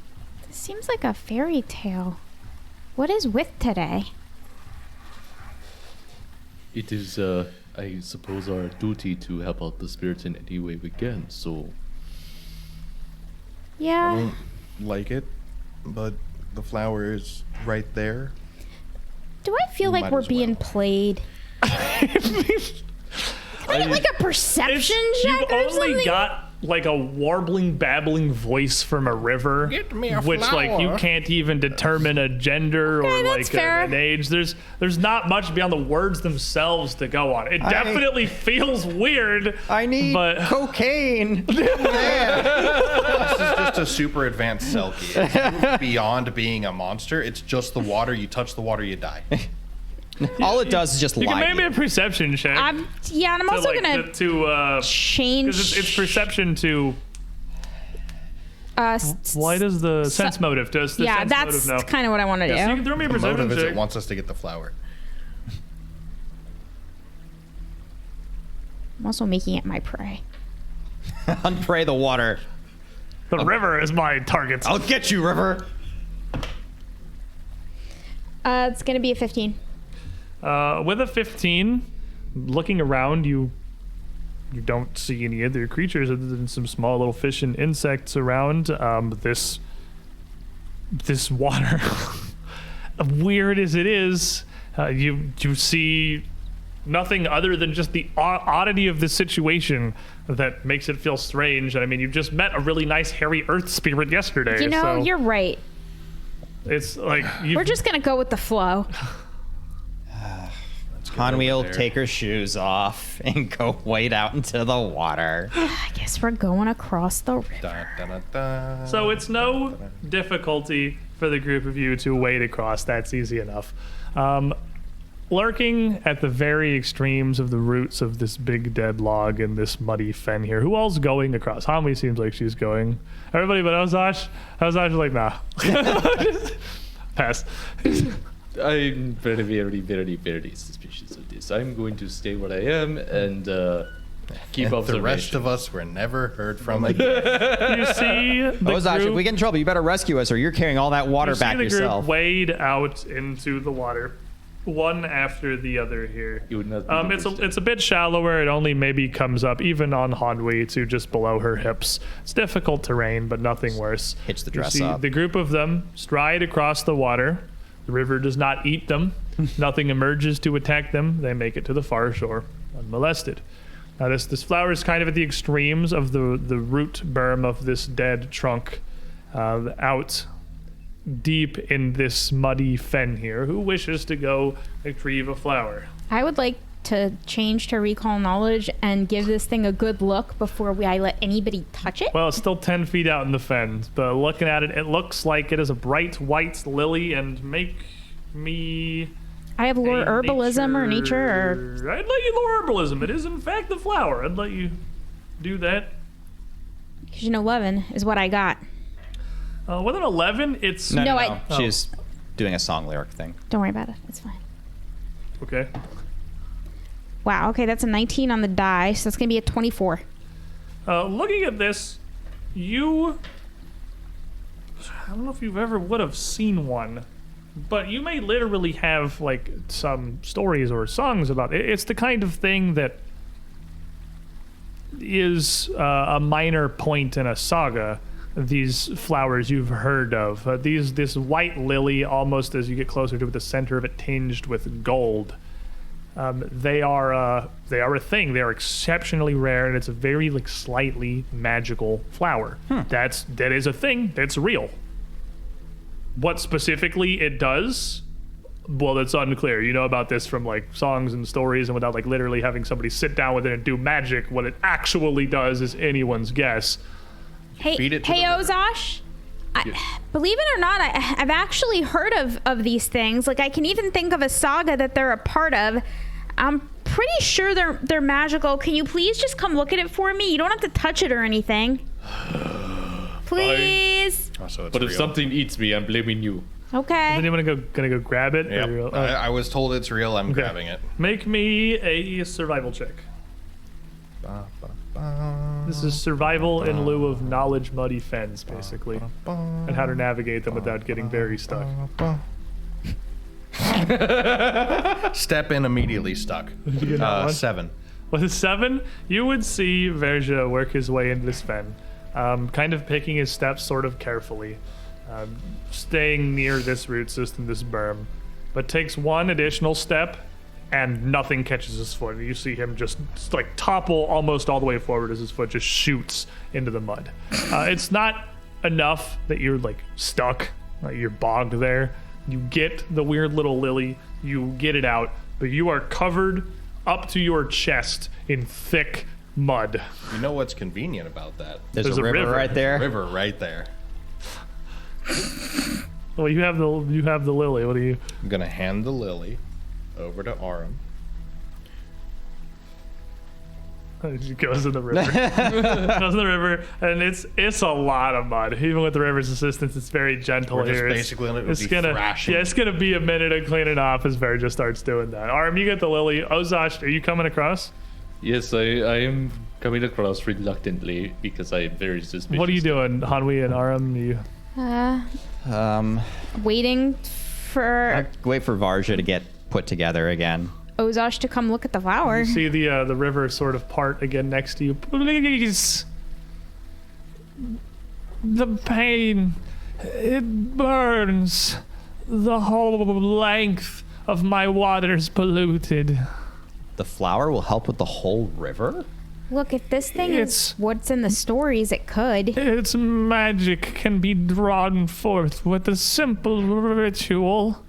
seems like a fairy tale. What is with today? It is, I suppose, our duty to help out the spirits in any way we can, so... I Yeah. don't like it, but the flower is right there. Do I feel like Might we're as being well. played? Can I get like a perception check You've or only something? got like a warbling, babbling voice from a river, Get me a which like you flower. can't even determine a gender or that's like fair. an age. There's not much beyond the words themselves to go on. It definitely feels weird. I need But- cocaine. This is just a super advanced Selkie. It's moved beyond being a monster. It's just the water. You touch the water, you die. All it does is just You can lie. make to me you. a perception check. I'm to, also like, gonna to change. because it's perception to why does the sense motive? Does the yeah, sense that's motive know? kind of what I want to Yeah, so you do. can throw me a The perception motive is it check. wants us to get the flower. I'm also making it my prey. Unpray the water. The river is my target. I'll get you, River. It's gonna be a 15. With a 15, looking around, you don't see any other creatures other than some small little fish and insects around. This water, weird as it is, you see nothing other than just the oddity of the situation that makes it feel strange. I mean, you just met a really nice hairy earth spirit yesterday. You know, so you're right. it's like We're just gonna go with the flow. Hanwi will there. take her shoes off and go wade out into the water. I guess we're going across the river. Da, da, da, da. So it's no difficulty for the group of you to wade across. That's easy enough. Lurking at the very extremes of the roots of this big dead log and this muddy fen here. Who all's going across? Hanwi seems like she's going. Everybody but Ozash? Ozash is like, nah. Pass. I'm very, very, very, very suspicious of this. I'm going to stay where I am and keep And observation. the rest of us were never heard from again. You see the Ozash, if group, we get in trouble, you better rescue us or you're carrying all that water you see back the yourself. group wade out into the water, one after the other here. You would not be the first. It's a bit shallower. It only maybe comes up even on Hanwi to just below her hips. It's difficult terrain, but nothing worse. Hitch the You dress see up. the group of them stride across the water. The river does not eat them. Nothing emerges to attack them. They make it to the far shore unmolested. Now this flower is kind of at the extremes of the root berm of this dead trunk, out deep in this muddy fen here. Who wishes to go retrieve a flower? I would like to change to recall knowledge and give this thing a good look before I let anybody touch it. Well, it's still 10 feet out in the fen, but looking at it, it looks like it is a bright white lily, and make me I have lore herbalism or nature or... I'd let you lore herbalism. It is, in fact, the flower. I'd let you do that. Because 11 is what I got. With an 11, it's... No. She's doing a song lyric thing. Don't worry about it. It's fine. Okay. Wow, okay, that's a 19 on the die, so that's going to be a 24. Looking at this, I don't know if you've ever would have seen one, but you may literally have like some stories or songs about it. It's the kind of thing that is a minor point in a saga. These flowers you've heard of, this white lily, almost as you get closer to it, the center of it tinged with gold. They are a thing. They are exceptionally rare, and it's a very like slightly magical flower. That is a thing. That's real. What specifically it does, well, that's unclear. You know about this from like songs and stories, and without like literally having somebody sit down with it and do magic, what it actually does is anyone's guess. Hey, Feed it to the river. Ozosh, believe it or not, I've actually heard of these things. Like, I can even think of a saga that they're a part of. I'm pretty sure they're magical. Can you please just come look at it for me? You don't have to touch it or anything. Please. Oh, so it's But if real. something eats me, I'm blaming you. Okay. Is anyone gonna go grab it? Yep. Or, I was told it's real. I'm Okay. grabbing it. Make me a survival check. This is survival in lieu of knowledge muddy fens, basically, and how to navigate them without getting very stuck. Step in immediately stuck. get that one? 7. With a 7, you would see Verja work his way into this fen, kind of picking his steps sort of carefully, staying near this root system, this berm, but takes one additional step and nothing catches his foot. You see him just like topple almost all the way forward as his foot just shoots into the mud. It's not enough that you're like stuck, like you're bogged there. You get the weird little lily, you get it out, but you are covered up to your chest in thick mud. You know what's convenient about that? There's a river right there. River right there. Well, you have the lily. What do you? I'm gonna hand the lily over to Aram. She goes in the river. Goes in the river, and it's a lot of mud. Even with the river's assistance, it's very gentle We're just here. basically gonna be gonna thrashing. yeah, it's gonna be a minute of cleaning off as Verja starts doing that. Aram, you get the lily. Ozosh, are you coming across? Yes, I am coming across reluctantly because I am very suspicious. What are you doing, Hanwi and Aram? You Waiting for Wait for Varja to get put together again. Ozosh to come look at the flower. see the river sort of part again next to you. Please. The pain, it burns. The whole length of my water's polluted. The flower will help with the whole river? Look, if this thing It's- is what's in the stories, it could. Its magic can be drawn forth with a simple ritual.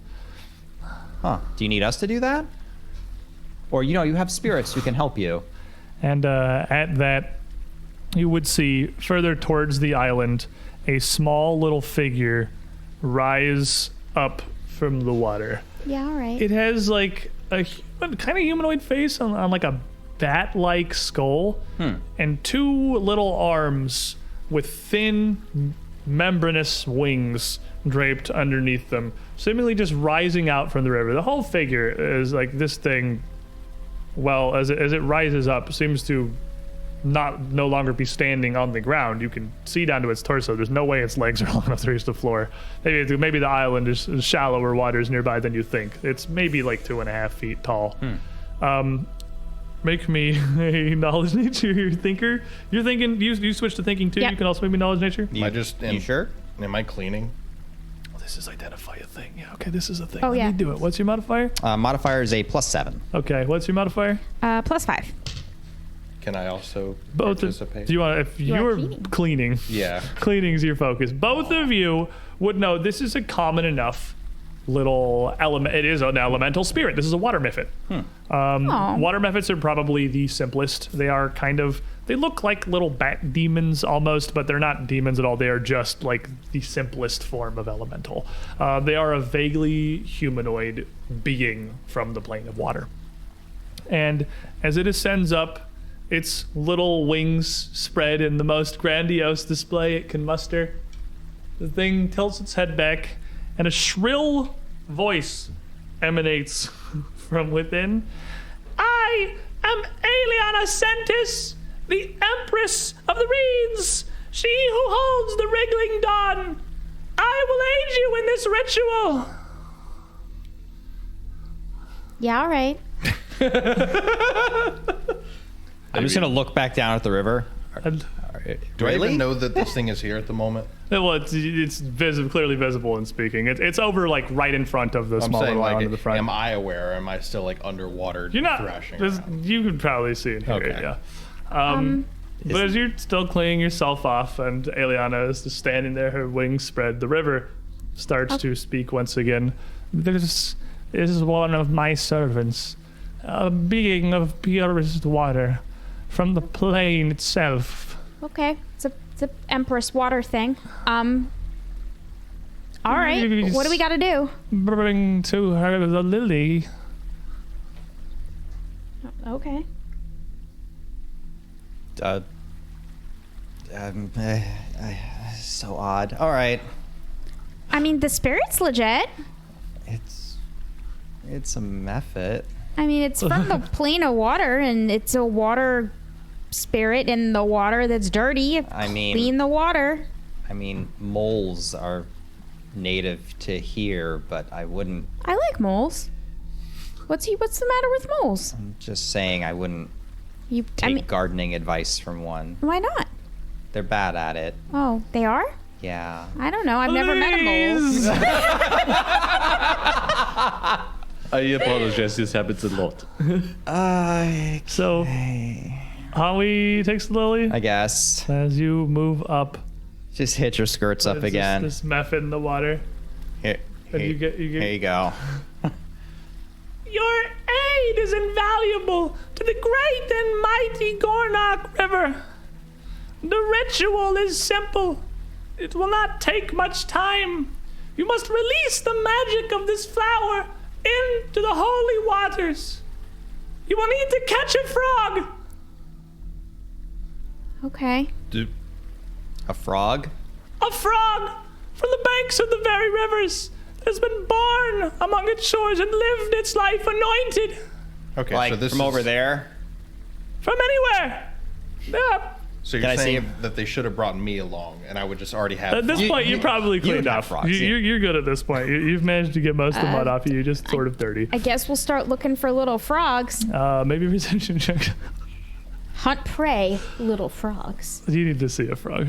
Huh. Do you need us to do that? Or, you have spirits who can help you. And at that, you would see further towards the island a small little figure rise up from the water. Yeah, all right. It has like a kind of humanoid face on like a bat-like skull and two little arms with thin membranous wings draped underneath them, seemingly just rising out from the river. The whole figure is like this thing, well, as it rises up, seems to no longer be standing on the ground. You can see down to its torso. There's no way its legs are long enough to reach the floor. Maybe the island is shallower waters nearby than you think. It's maybe like 2.5 feet tall. Make me a knowledge nature thinker. You're thinking, you switch to thinking too. Yep. You can also make me knowledge nature. You sure? Am I cleaning? This is identify a thing. Yeah, okay, this is a thing. Oh, Let yeah. me do it. What's your modifier? Modifier is a +7. Okay, what's your modifier? +5. Can I also Both. participate? Do you want? If You are you're cleaning. cleaning, Yeah. cleaning's your focus. Both of you would know this is a common enough little element. It is an elemental spirit. This is a water mephit. Water mephits are probably the simplest. They are they look like little bat demons almost, but they're not demons at all. They are just like the simplest form of elemental. They are a vaguely humanoid being from the plane of water. And as it ascends up, its little wings spread in the most grandiose display it can muster. The thing tilts its head back, and a shrill voice emanates from within. I am Aeliana Sentis, the Empress of the Reeds, she who holds the wriggling dawn. I will aid you in this ritual. Yeah, all right. I'm just gonna look back down at the river. Do I even know that this thing is here at the moment? Well, it's clearly visible and speaking. It's over like right in front of the small little island in the front. Am I aware? Or am I still like underwater You're not. thrashing this- around? You could probably see it here. Okay. Yeah. But as you're still cleaning yourself off, and Aeliana is just standing there, her wings spread, the river starts to speak once again. This is one of my servants, a being of purest water, from the plane itself. Okay, it's a Empress water thing. All right, what do we got to do? Bring to her the lily. Okay. So odd. All right. I mean, the spirit's legit. It's a mephit. I mean, it's from the plane of water, and it's a water spirit in the water that's dirty. Clean the water. I mean, moles are native to here, but I wouldn't. I like moles. What's the matter with moles? I'm just saying I wouldn't take gardening advice from one. Why not? They're bad at it. Oh, they are? Yeah. I don't know. I've never met a mole. I apologize. This happens a lot. So, Howie takes the lily. I guess. As you move up, Just hitch your skirts up it's again. This mephit in the water. Here, And you get here you go. Your aid is invaluable to the great and mighty Gornok River. The ritual is simple. It will not take much time. You must release the magic of this flower into the holy waters. You will need to catch a frog. Okay. A frog? A frog from the banks of the very rivers that has been born among its shores and lived its life anointed. Okay, Like so this from is, over there? From anywhere. Yeah. So Can you're I see saying that they should have brought me along, and I would just already have. At this point, you probably cleaned have up. frogs, You're good at this point. You've managed to get most of the mud off you. You're just sort of dirty. I guess we'll start looking for little frogs. Maybe perception check. Hunt prey, little frogs. You need to see a frog.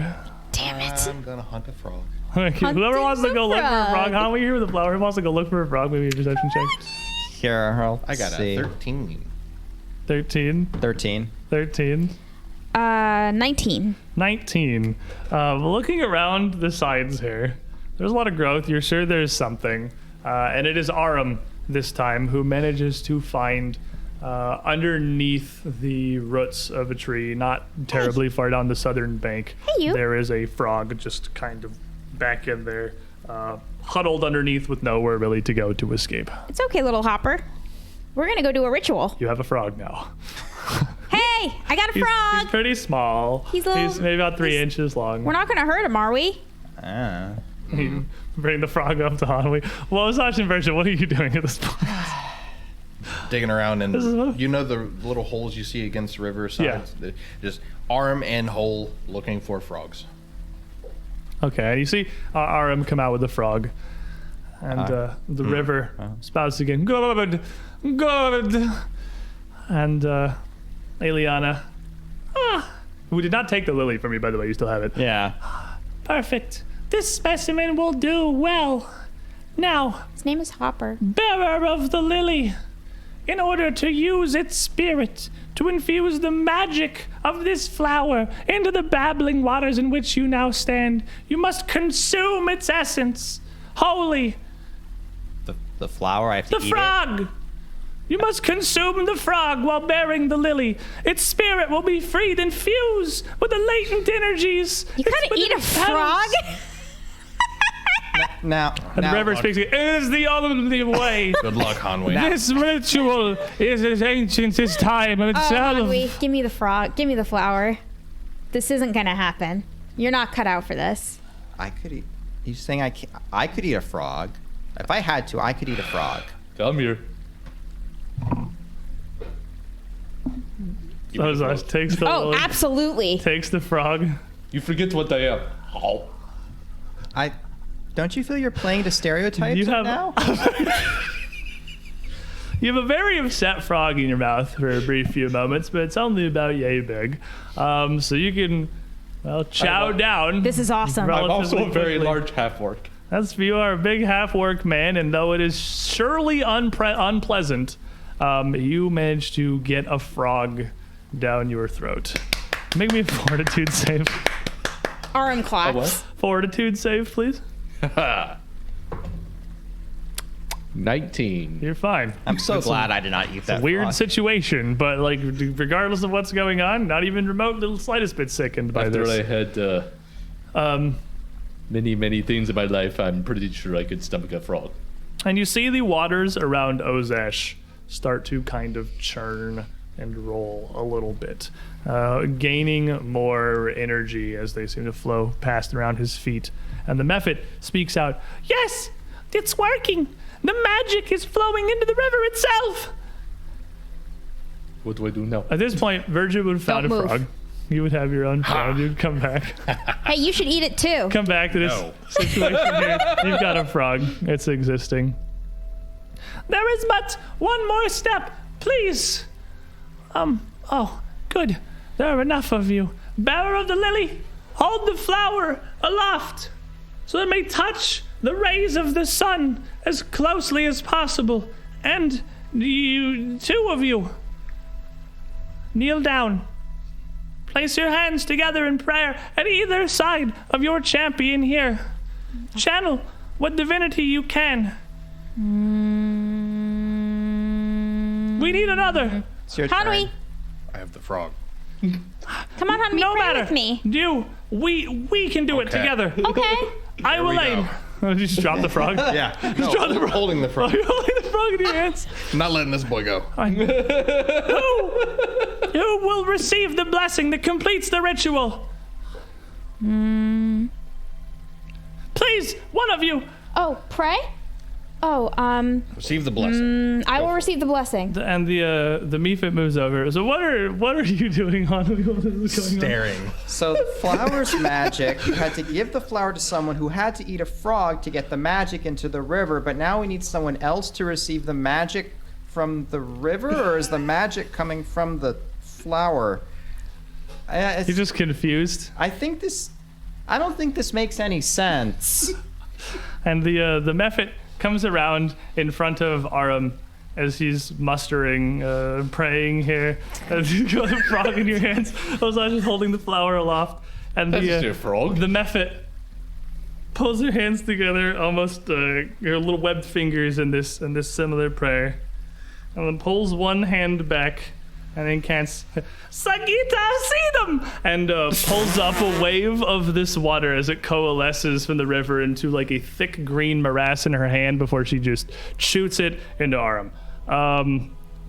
Damn it. I'm gonna hunt a frog. Whoever wants to the go look for a frog, frog. huh? We here with the flower. Who wants to go look for a frog? Maybe a perception check. Here, I'll I got see. a 13. 13. 13. 13. 19. 19. Looking around the sides here, there's a lot of growth. You're sure there's something. And it is Aram this time who manages to find underneath the roots of a tree, not terribly far down the southern bank, Hey, you. there is a frog just kind of back in there, huddled underneath with nowhere really to go to escape. It's okay, little hopper. We're gonna go do a ritual. You have a frog now. Hey, I got a He's frog. pretty small. He's little- He's maybe about 3 inches long. We're not gonna hurt him, are we? You bring the frog up to Hanwi. Well, Sachin version, what are you doing at this point? Digging around, is what- and you know the little holes you see against the river sides? Yeah. Just arm and hole looking for frogs. Okay, and you see Aram come out with the frog. And the river spouts again. Good, good. And Aeliana. We did not take the lily from you, by the way. You still have it. Yeah. Perfect. This specimen will do well. Now, His name is Hopper. bearer of the lily, in order to use its spirit to infuse the magic of this flower into the babbling waters in which you now stand, you must consume its essence. Holy. The the flower? I have to The eat frog! You must consume the frog while bearing the lily. Its spirit will be freed and fuse with the latent energies. You gotta eat a frog? it. Now, And the river speaks, it is the only way. Good luck, Hanwei. This ritual is as ancient as time Oh, itself. Hanwi, give me the frog. Give me the flower. This isn't gonna happen. You're not cut out for this. I could eat. You saying I could eat a frog? If I had to, I could eat a frog. Come here. Ozaj takes the Oh, lily, absolutely. takes the frog. You forget what I am. Oh. Don't you feel you're playing to stereotypes You right have- now? You have a very upset frog in your mouth for a brief few moments, but it's only about yay big. So you can, chow down. This is awesome. Rel- I'm also a Relatively very quickly. large half-orc. You are a big half-orc man, and though it is surely unpleasant, you managed to get a frog down your throat. Make me a fortitude save. Arm claps. what? Fortitude save, please. 19. You're fine. I'm so glad I did not eat that Weird frog. situation, but like regardless of what's going on, not even remotely the slightest bit sickened by After this. I had many things in my life, I'm pretty sure I could stomach a frog. And you see the waters around Ozesh start to kind of churn and roll a little bit, gaining more energy as they seem to flow past around his feet. And the Mephit speaks out, "Yes, it's working. The magic is flowing into the river itself." What do I do now? At this point, Virgin would have found Don't a move. frog. You would have your own frog. You'd come back. Hey, you should eat it too. Come back to this No. situation here. You've got a frog. It's existing. There is but one more step, please. Oh, good. There are enough of you. Bearer of the lily, hold the flower aloft so it may touch the rays of the sun as closely as possible. And you, two of you, kneel down. Place your hands together in prayer at either side of your champion here. Channel what divinity you can. We need another. It's your turn. Hanwi, I have the frog. come on, Hanwi, No pray matter. with me. We can do it Okay. together. Okay. I will we aim. You just drop the frog. Yeah. No, holding the frog. You're holding the frog in your hands. I'm not letting this boy go. Who will receive the blessing that completes the ritual? Please, one of you. Oh, pray? Oh, Receive the blessing. I will receive the blessing. And the Mephit moves over. So what are you doing, Hanwi? What is going on? Staring. So the flower's magic, you had to give the flower to someone who had to eat a frog to get the magic into the river, but now we need someone else to receive the magic from the river, or is the magic coming from the flower? You're just confused. I don't think this makes any sense. And the Mephit comes around in front of Aram as he's mustering, praying here. As you got a frog in your hands. Ozaj is holding the flower aloft. And That's just your frog. the Mephit pulls her hands together, almost your little webbed fingers in this similar prayer. And then pulls one hand back and then cants Sagita Sedum! And pulls up a wave of this water as it coalesces from the river into like a thick green morass in her hand before she just shoots it into Aram.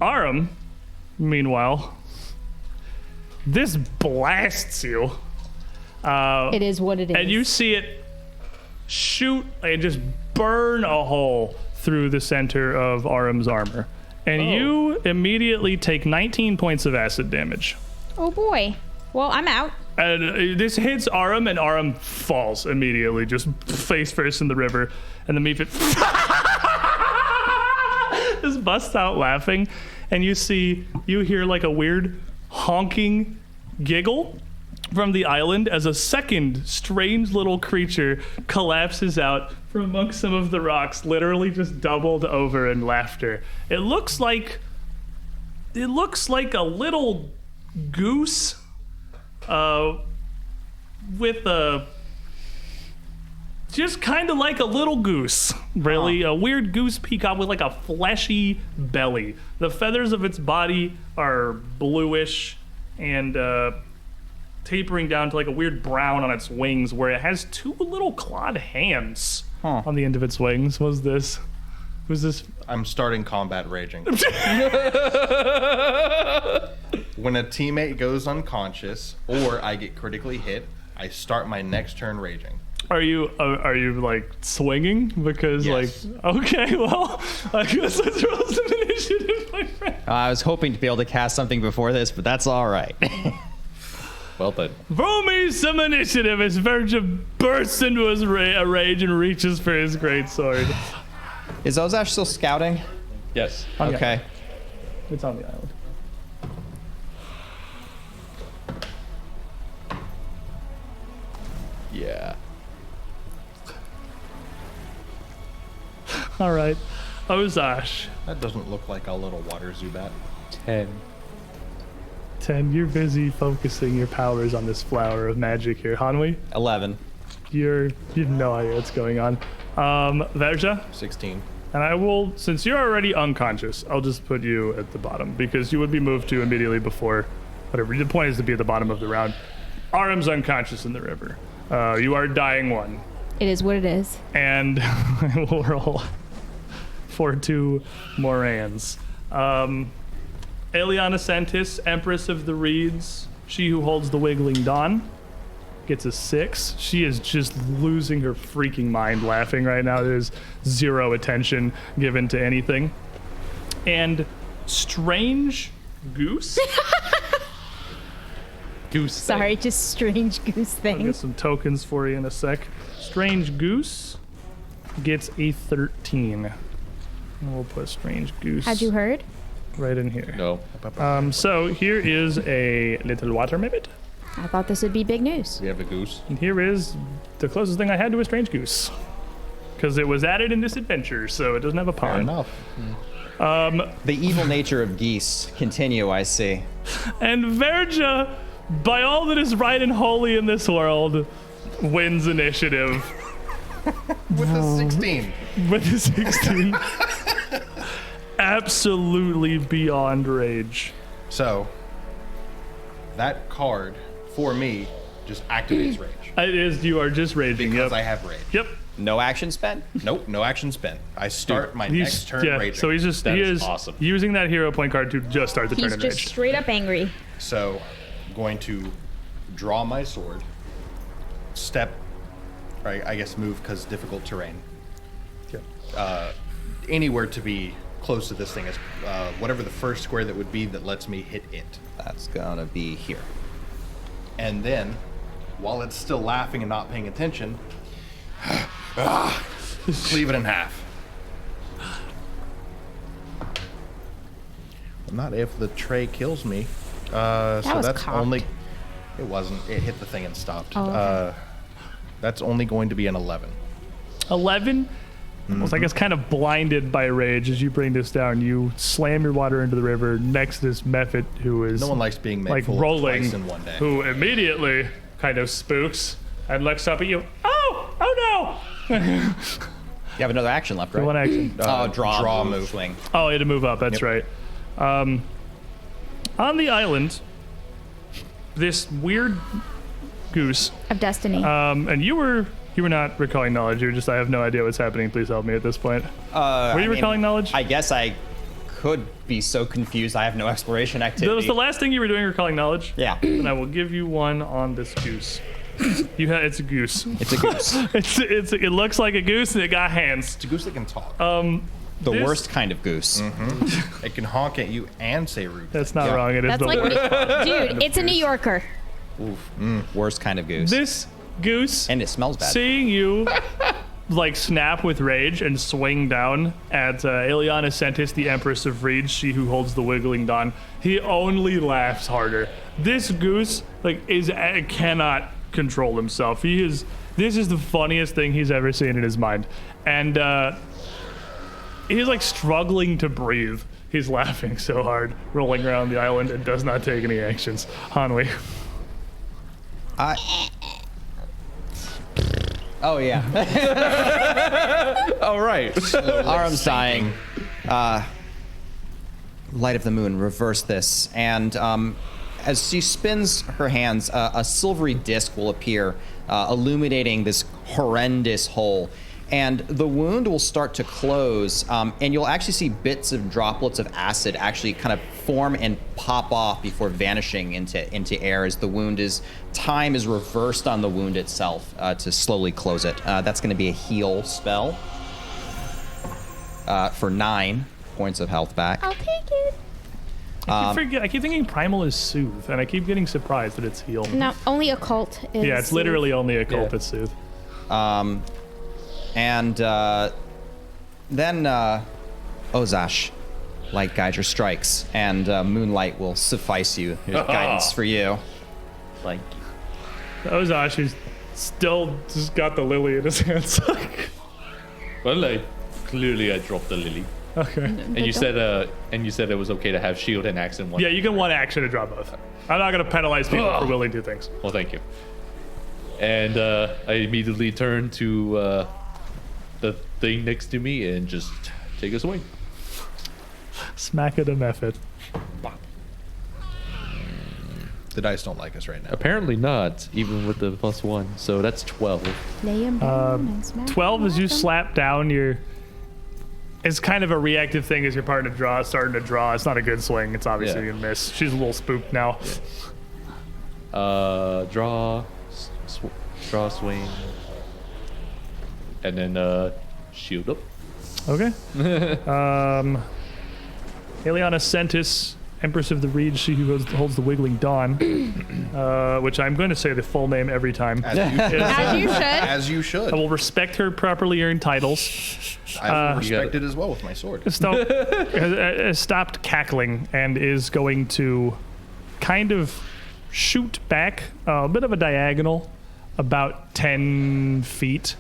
Aram, meanwhile, this blasts you. It is what it is. And you see it shoot and just burn a hole through the center of Aram's armor. And you immediately take 19 points of acid damage. Oh boy. Well, I'm out. And this hits Aram, and Aram falls immediately, just face first in the river. And the Mephit just busts out laughing. And you hear like a weird honking giggle from the island as a second strange little creature collapses out from amongst some of the rocks, literally just doubled over in laughter. It looks like a little goose with a just kind of like a little goose, really. A weird goose peacock with like a fleshy belly. The feathers of its body are bluish and tapering down to like a weird brown on its wings, where it has two little clawed hands on the end of its wings. What's this? Who's this? I'm starting combat raging. When a teammate goes unconscious or I get critically hit, I start my next turn raging. Are you like swinging? Because Yes. like, okay, well, I guess let's roll some initiative, my friend. I was hoping to be able to cast something before this, but that's all right. Well then. Roll me some initiative as Virgia bursts into his a rage and reaches for his greatsword. Is Ozash still scouting? Yes. Okay. It's on the island. Yeah. All right. Ozash, That doesn't look like a little water Zubat. 10. 10, you're busy focusing your powers on this flower of magic here. Hanwi, 11. you have no idea what's going on. Verja, 16. and I will, since you're already unconscious, I'll just put you at the bottom because you would be moved to immediately before, whatever. The point is to be at the bottom of the round. Aram's unconscious in the river. You are dying one. It is what it is. And I will roll for 2 Morans. Eliana Santis, Empress of the Reeds, she who holds the Wiggling Dawn, gets a 6. She is just losing her freaking mind laughing right now. There's zero attention given to anything. And Strange Goose? Goose. Sorry, just strange goose I'll thing. get some tokens for you in a sec. Strange Goose gets a 13. And we'll put Strange Goose Had you heard? right in here. No. So here is a little water mimic. I thought this would be big news. We have a goose. And here is the closest thing I had to a strange goose. Because it was added in this adventure, so it doesn't have a Fair pond. enough. The evil nature of geese continue, I see. And Verja, by all that is right and holy in this world, wins initiative With a 16. with a 16. Absolutely beyond rage. So, that card, for me, just activates rage. It is, you are just raging. Because Yep. I have rage. Yep. No action spent? Nope, no action spent. I start my He's- next turn yeah, raging. so he's just, That he is is awesome. using that hero point card to just start the turn He's in just rage. straight up angry. So, going to draw my sword, step, or I guess move because difficult terrain. Anywhere to be close to this thing is whatever the first square that would be that lets me hit it. That's gonna be here. And then, while it's still laughing and not paying attention, cleave it in half. Not if the tray kills me. So was that's cocked. only. It wasn't. It hit the thing and stopped. Oh, okay. That's only going to be an 11. 11. Almost, I guess, kind of blinded by rage as you bring this down. You slam your water into the river next to this Mephit, who is No one likes being made like full rolling, twice in one day. who immediately kind of spooks and looks up at you. Oh no! You have another action left, right? One action. Draw, move. swing. Oh, you had to move up. That's right. On the island, this weird goose, Of destiny. and you were not recalling knowledge. You were just, I have no idea what's happening. Please help me at this point. Were you recalling knowledge? I guess I could be so confused. I have no exploration activity. That was the last thing you were doing, recalling knowledge? Yeah, And I will give you one on this goose. It's a goose. it's a goose. It looks like a goose and it got hands. It's a goose that can talk. The This- worst kind of goose. It can honk at you and say rude. That's not Yeah. wrong. It is That's the like, worst. dude, it's a New Yorker. Worst kind of goose. This goose, And it smells bad. seeing you like snap with rage and swing down at Ileana Sentis, the Empress of Reeds, she who holds the Wiggling Dawn, he only laughs harder. This goose cannot control himself. This is the funniest thing he's ever seen in his mind. And he's like struggling to breathe. He's laughing so hard, rolling around the island, and does not take any actions. Hanwi. Oh, yeah. All right. Arm's dying. Light of the moon, reverse this. And as she spins her hands, a silvery disc will appear, illuminating this horrendous hole. And the wound will start to close, and you'll actually see bits of droplets of acid actually kind of form and pop off before vanishing into air as time is reversed on the wound itself to slowly close it. That's going to be a heal spell for 9 points of health back. I'll take it. I keep thinking primal is soothe, and I keep getting surprised that it's heal. No, only occult is. Yeah, it's literally only a cult that's soothe. And then Ozash, light guide your strikes, and moonlight will suffice you. Here's guidance for you. Thank you. Ozash, who's still just got the lily in his hands. Well, clearly I dropped the lily. Okay. And you said it was okay to have shield and axe in one. Yeah, you can one action to draw both. I'm not gonna penalize people for willing to do things. Well, thank you. And I immediately turn to the thing next to me and just take a swing. Smack at a method. The dice don't like us right now. Apparently not, even with the +1. So that's 12. Lay him down and smack 12 him as you up. slap down it's kind of a reactive thing as your partner starting to draw. It's not a good swing. It's obviously Yeah. gonna miss. She's a little spooked now. Draw, swing, and then shield up. Okay. Eliana Sentis, Empress of the Reed, she who holds the Wiggling Dawn, which I'm going to say the full name every time. As you should. As you should. I will respect her properly earned titles. I will respect it as well with my sword. Has stopped cackling and is going to kind of shoot back a bit of a diagonal, about 10 feet.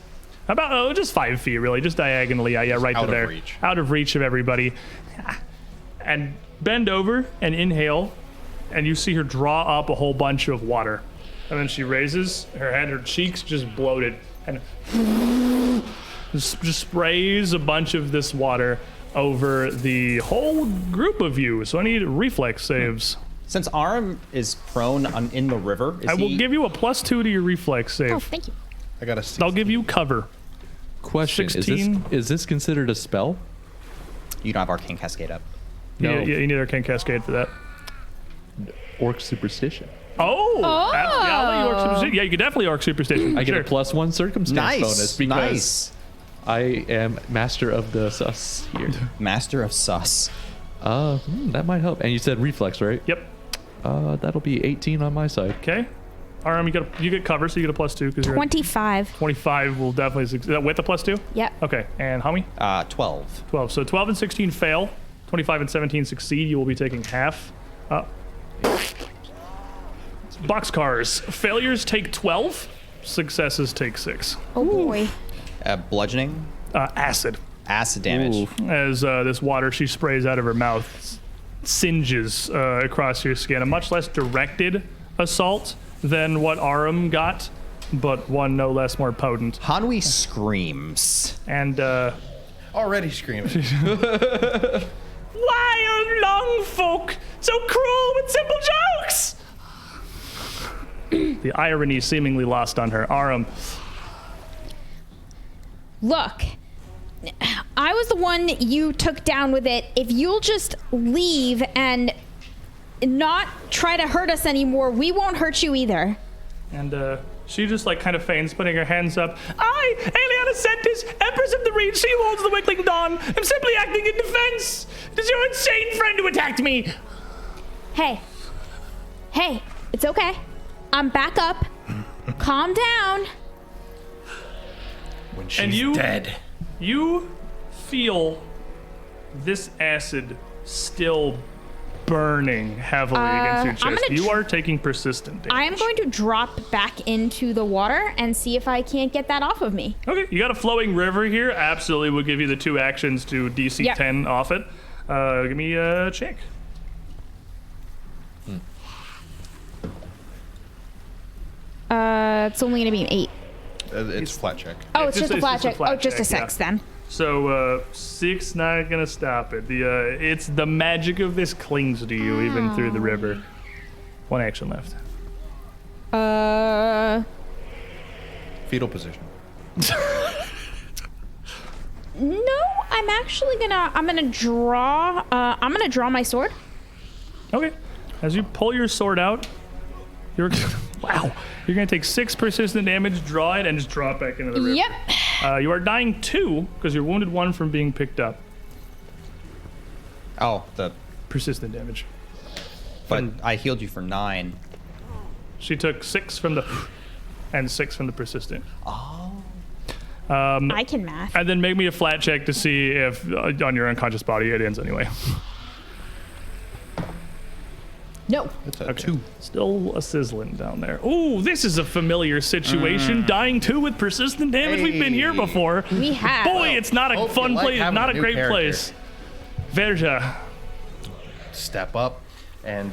About just 5 feet, really, just diagonally. Yeah, right out to of there, reach. out of reach of everybody, and bend over and inhale, and you see her draw up a whole bunch of water, and then she raises her head, her cheeks just bloated, and just sprays a bunch of this water over the whole group of you. So I need reflex saves. Since Aram is prone in the river, I will give you a +2 to your reflex save. Oh, thank you. I got a I'll give you cover. Question: 16. Is this considered a spell? You don't have Arcane Cascade up. No. Yeah, you need Arcane Cascade for that. Orc superstition. Oh! Yeah, I'll let you Orc Superstition. Yeah, you could definitely Orc Superstition. I get sure. a +1 circumstance bonus because Nice. I am master of the sus here. Master of Sus. That might help. And you said reflex, right? Yep. That'll be 18 on my side. Okay. Aram, you get cover, so you get a +2 because you're 25. 25 will definitely succeed. With the +2? Yep. Okay. And Hami? 12. 12. So 12 and 16 fail. 25 and 17 succeed. You will be taking half. Boxcars. Failures take 12. Successes take 6. Oh boy. Bludgeoning. Acid. Acid damage. As this water she sprays out of her mouth singes across your skin. A much less directed assault than what Aram got, but one no less more potent. Hanwi screams. And already screaming. why are long folk so cruel with simple jokes? The irony seemingly lost on her. Aram. Look, I was the one you took down with it. If you'll just leave and not try to hurt us anymore, we won't hurt you either. And she just like kind of feigns putting her hands up. I, Eliana Sentis, Empress of the Reed, she who holds the Wiggling Dawn, am simply acting in defense. It is your insane friend who attacked me. Hey, it's okay. I'm back up. Calm down. When And she's you- dead. You feel this acid still burning heavily against your I'm chest. gonna You are taking persistent damage. I am going to drop back into the water and see if I can't get that off of me. Okay, you got a flowing river here. Absolutely will give you the 2 actions to DC Yep. 10 off it. Give me a check. It's only going to be an 8. It's flat check. Oh, it's just a flat a check. flat Oh, just a check, 6 then. So 6 not gonna stop it. It's the magic of this clings to you even through the river. 1 action left. Fetal position. No, I'm actually gonna draw. I'm gonna draw my sword. Okay. As you pull your sword out, you're wow. You're gonna take 6 persistent damage, draw it, and just draw it back into the river. Yep. You are dying 2 because you're wounded 1 from being picked up. Oh, Persistent damage. but I healed you for 9. She took 6 from the and 6 from the persistent. I can math. And then make me a flat check to see if on your unconscious body it ends anyway. No. It's a 2. Still a sizzling down there. Ooh, this is a familiar situation. Dying 2 with persistent damage. We've been here before. We have. Boy, it's not a Hope fun you like place. having Not a a new great character. place. Verja. Step up and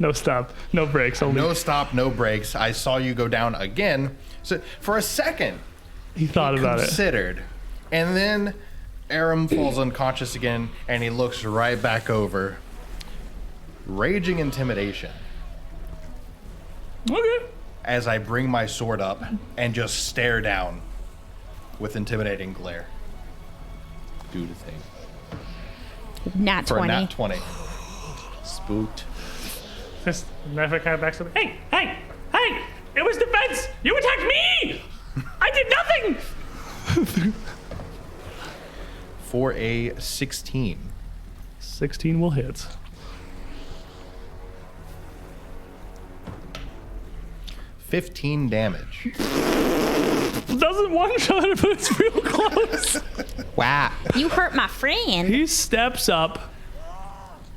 No stop. No breaks. Only. no stop, no breaks. I saw you go down again. So for a second, He thought about it. considered, and then Aram falls unconscious again, and he looks right back over. Raging intimidation Okay. as I bring my sword up and just stare down with intimidating glare. Do the thing. Nat For 20. a nat 20. Spooked. This never kind of backs up. Hey! It was defense! You attacked me! I did nothing! For a 16. 16 will hit. 15 damage. Doesn't one shot it, but it's real close. Wow. You hurt my friend. He steps up,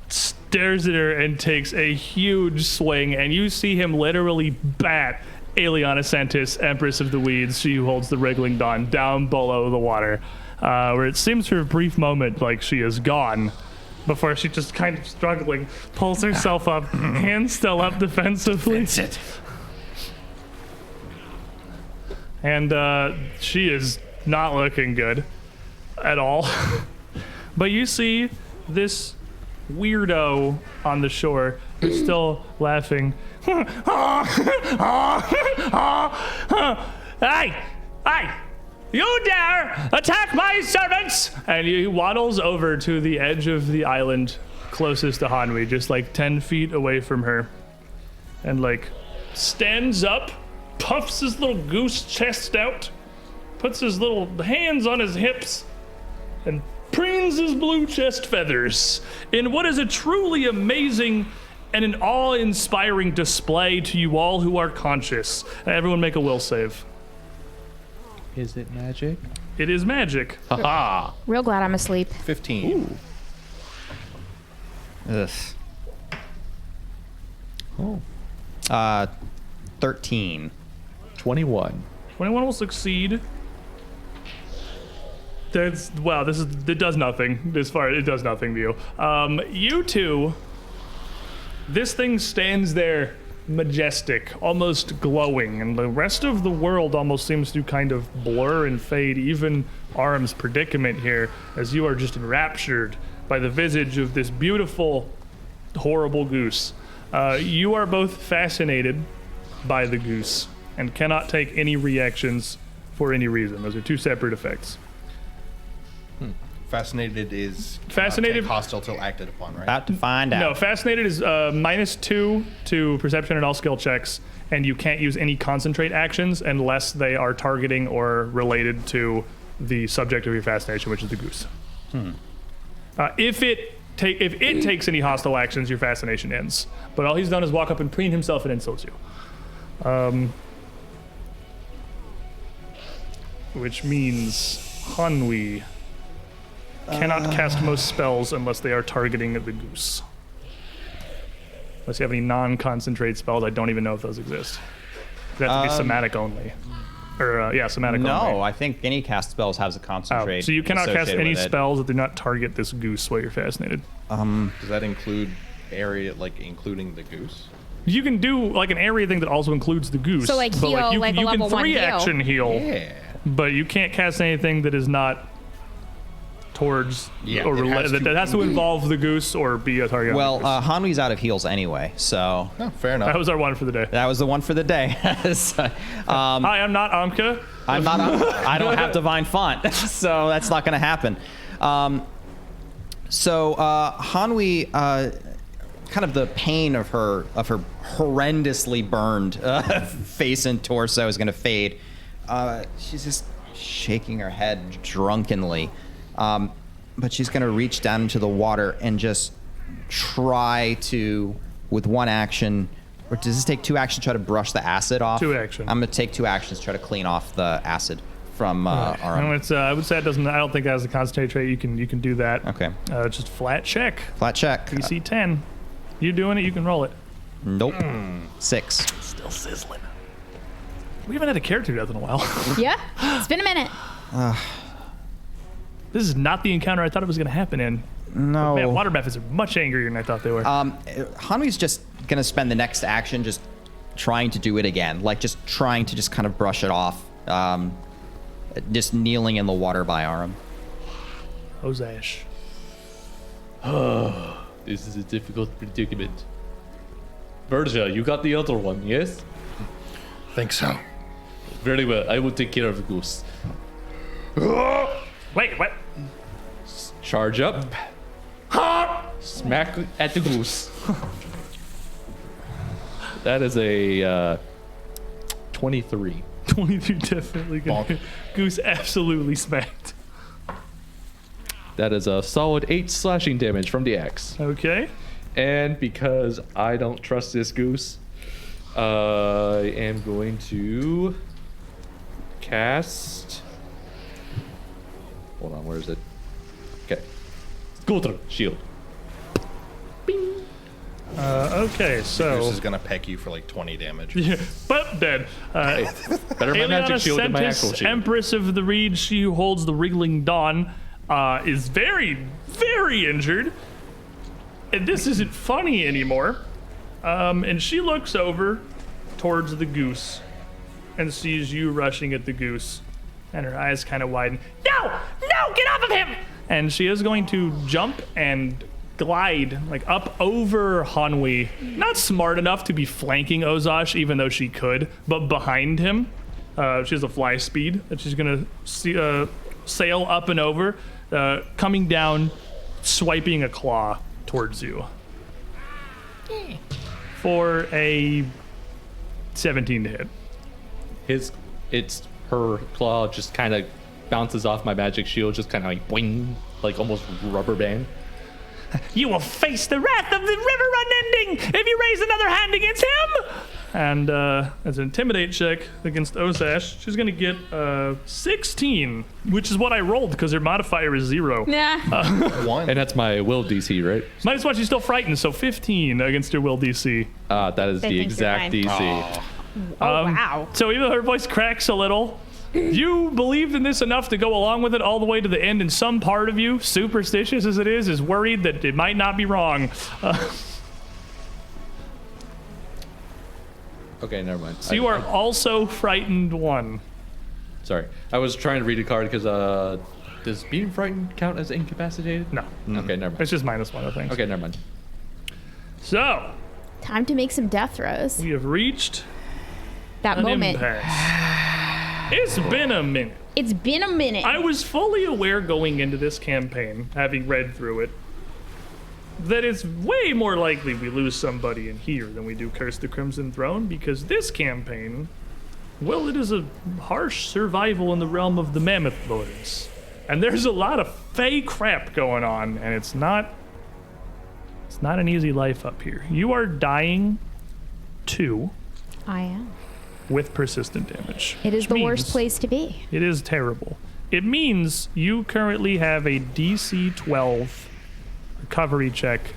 stares at her, and takes a huge swing. And you see him literally bat Aeliana Sentis, Empress of the Weeds, she who holds the wriggling dawn, down below the water, where it seems for a brief moment like she is gone. Before she just kind of struggling, pulls herself up, hands still up defensively. That's it. And she is not looking good at all. But you see this weirdo on the shore who's still laughing. Hey! You dare attack my servants! And he waddles over to the edge of the island closest to Hanwi, just like 10 feet away from her. And like stands up, puffs his little goose chest out, puts his little hands on his hips, and preens his blue chest feathers in what is a truly amazing and an awe-inspiring display to you all who are conscious. Everyone make a will save. Is it magic? It is magic. Haha! Real glad I'm asleep. 15. Ugh. Oh. 13. 21. 21 will succeed. That's wow. It does nothing as far. It does nothing to you. You two. This thing stands there, majestic, almost glowing, and the rest of the world almost seems to kind of blur and fade. Even Aram's predicament here, as you are just enraptured by the visage of this beautiful, horrible goose. You are both fascinated by the goose and cannot take any reactions for any reason. Those are two separate effects. Fascinated is Fascinated- hostile till acted upon, right? About to find out. No, fascinated is -2 to perception and all skill checks, and you can't use any concentrate actions unless they are targeting or related to the subject of your fascination, which is the goose. If it takes any hostile actions, your fascination ends. But all he's done is walk up and preen himself and insults you. Which means Hanwi cannot cast most spells unless they are targeting the goose. Unless you have any non-concentrate spells, I don't even know if those exist. They have to be somatic only. Or, somatic only. No, I think any cast spells has a concentrate. So you cannot cast associated any with it. spells that do not target this goose while you're fascinated. Does that include area, like including the goose? You can do like an area thing that also includes the goose. So, like, but, heal, you, like a you level can 1 heal. action heal. Yeah. But you can't cast anything that is not towards Yeah, or it has that has to involve the goose or be a target. Well, on the goose. Hanwi's out of heals anyway, so Oh, fair enough. That was our one for the day. that was the one for the day. So, Hi, I'm not Amka. I'm not. I don't have divine font, so that's not going to happen. So Hanwi, kind of the pain of her horrendously burned face and torso is going to fade. She's just shaking her head drunkenly, but she's going to reach down into the water and just try to, with one action. Or does this take 2 actions to try to brush the acid off? 2 action. I'm going to take 2 actions to try to clean off the acid from our... No, it's, I would say it doesn't. I don't think that has a concentrate trait. You can do that. Okay. Just flat check. Flat check. DC 10. You doing it? You can roll it. Nope. 6. Still sizzling. We haven't had a character death in a while. Yeah, it's been a minute. This is not the encounter I thought it was going to happen in. No. Man, water methods are much angrier than I thought they were. Hanwi's just going to spend the next action just trying to do it again. Like, just trying to just kind of brush it off. Just kneeling in the water by Aram. Ozash. This is a difficult predicament. Verja, you got the other one, yes? Think so. Very well. I will take care of the goose. Wait, what? Charge up. Smack at the goose. That is a 23. 22 definitely gonna Bonk. Goose absolutely smacked. That is a solid 8 slashing damage from the axe. Okay. And because I don't trust this goose, I am going to cast. Hold on, where is it? Okay. Golden Shield. Okay, This so is gonna peck you for like 20 damage. yeah, but dead. Better my magic shield than my actual shield. Empress of the Reed, she who holds the wriggling dawn, is very, very injured. And this isn't funny anymore. And she looks over towards the goose and sees you rushing at the goose. And her eyes kind of widen. No! No! Get off of him! And she is going to jump and glide like up over Hanwi. Not smart enough to be flanking Ozash, even though she could, but behind him. She has a fly speed that she's gonna sail up and over, coming down, swiping a claw towards you. For a 17 to hit. It's her claw just kind of bounces off my magic shield, just kind of like boing, like almost rubber band. You will face the wrath of the river unending if you raise another hand against him! And as an intimidate check against Ozash, she's gonna get 16, which is what I rolled because her modifier is 0. Nah. 1. And that's my will DC, right? Minus 1, she's still frightened, so 15 against her will DC. That is They the think you're exact fine. DC. Oh, wow. So even though her voice cracks a little, you believed in this enough to go along with it all the way to the end, and some part of you, superstitious as it is worried that it might not be wrong. Okay, never mind. So you are also frightened 1. Sorry. I was trying to read a card because does being frightened count as incapacitated? No, Okay, never mind. it's just -1, I think. Okay, never mind. So Time to make some death throws. we have reached That an moment. impasse. It's been a minute. It's been a minute. I was fully aware going into this campaign, having read through it, that it's way more likely we lose somebody in here than we do Curse the Crimson Throne, because this campaign, well, it is a harsh survival in the realm of the Mammoth Lords. And there's a lot of fey crap going on, and it's not an easy life up here. You are dying 2 I am. with persistent damage. It is which the worst means- place to be. It is terrible. It means you currently have a DC 12 recovery check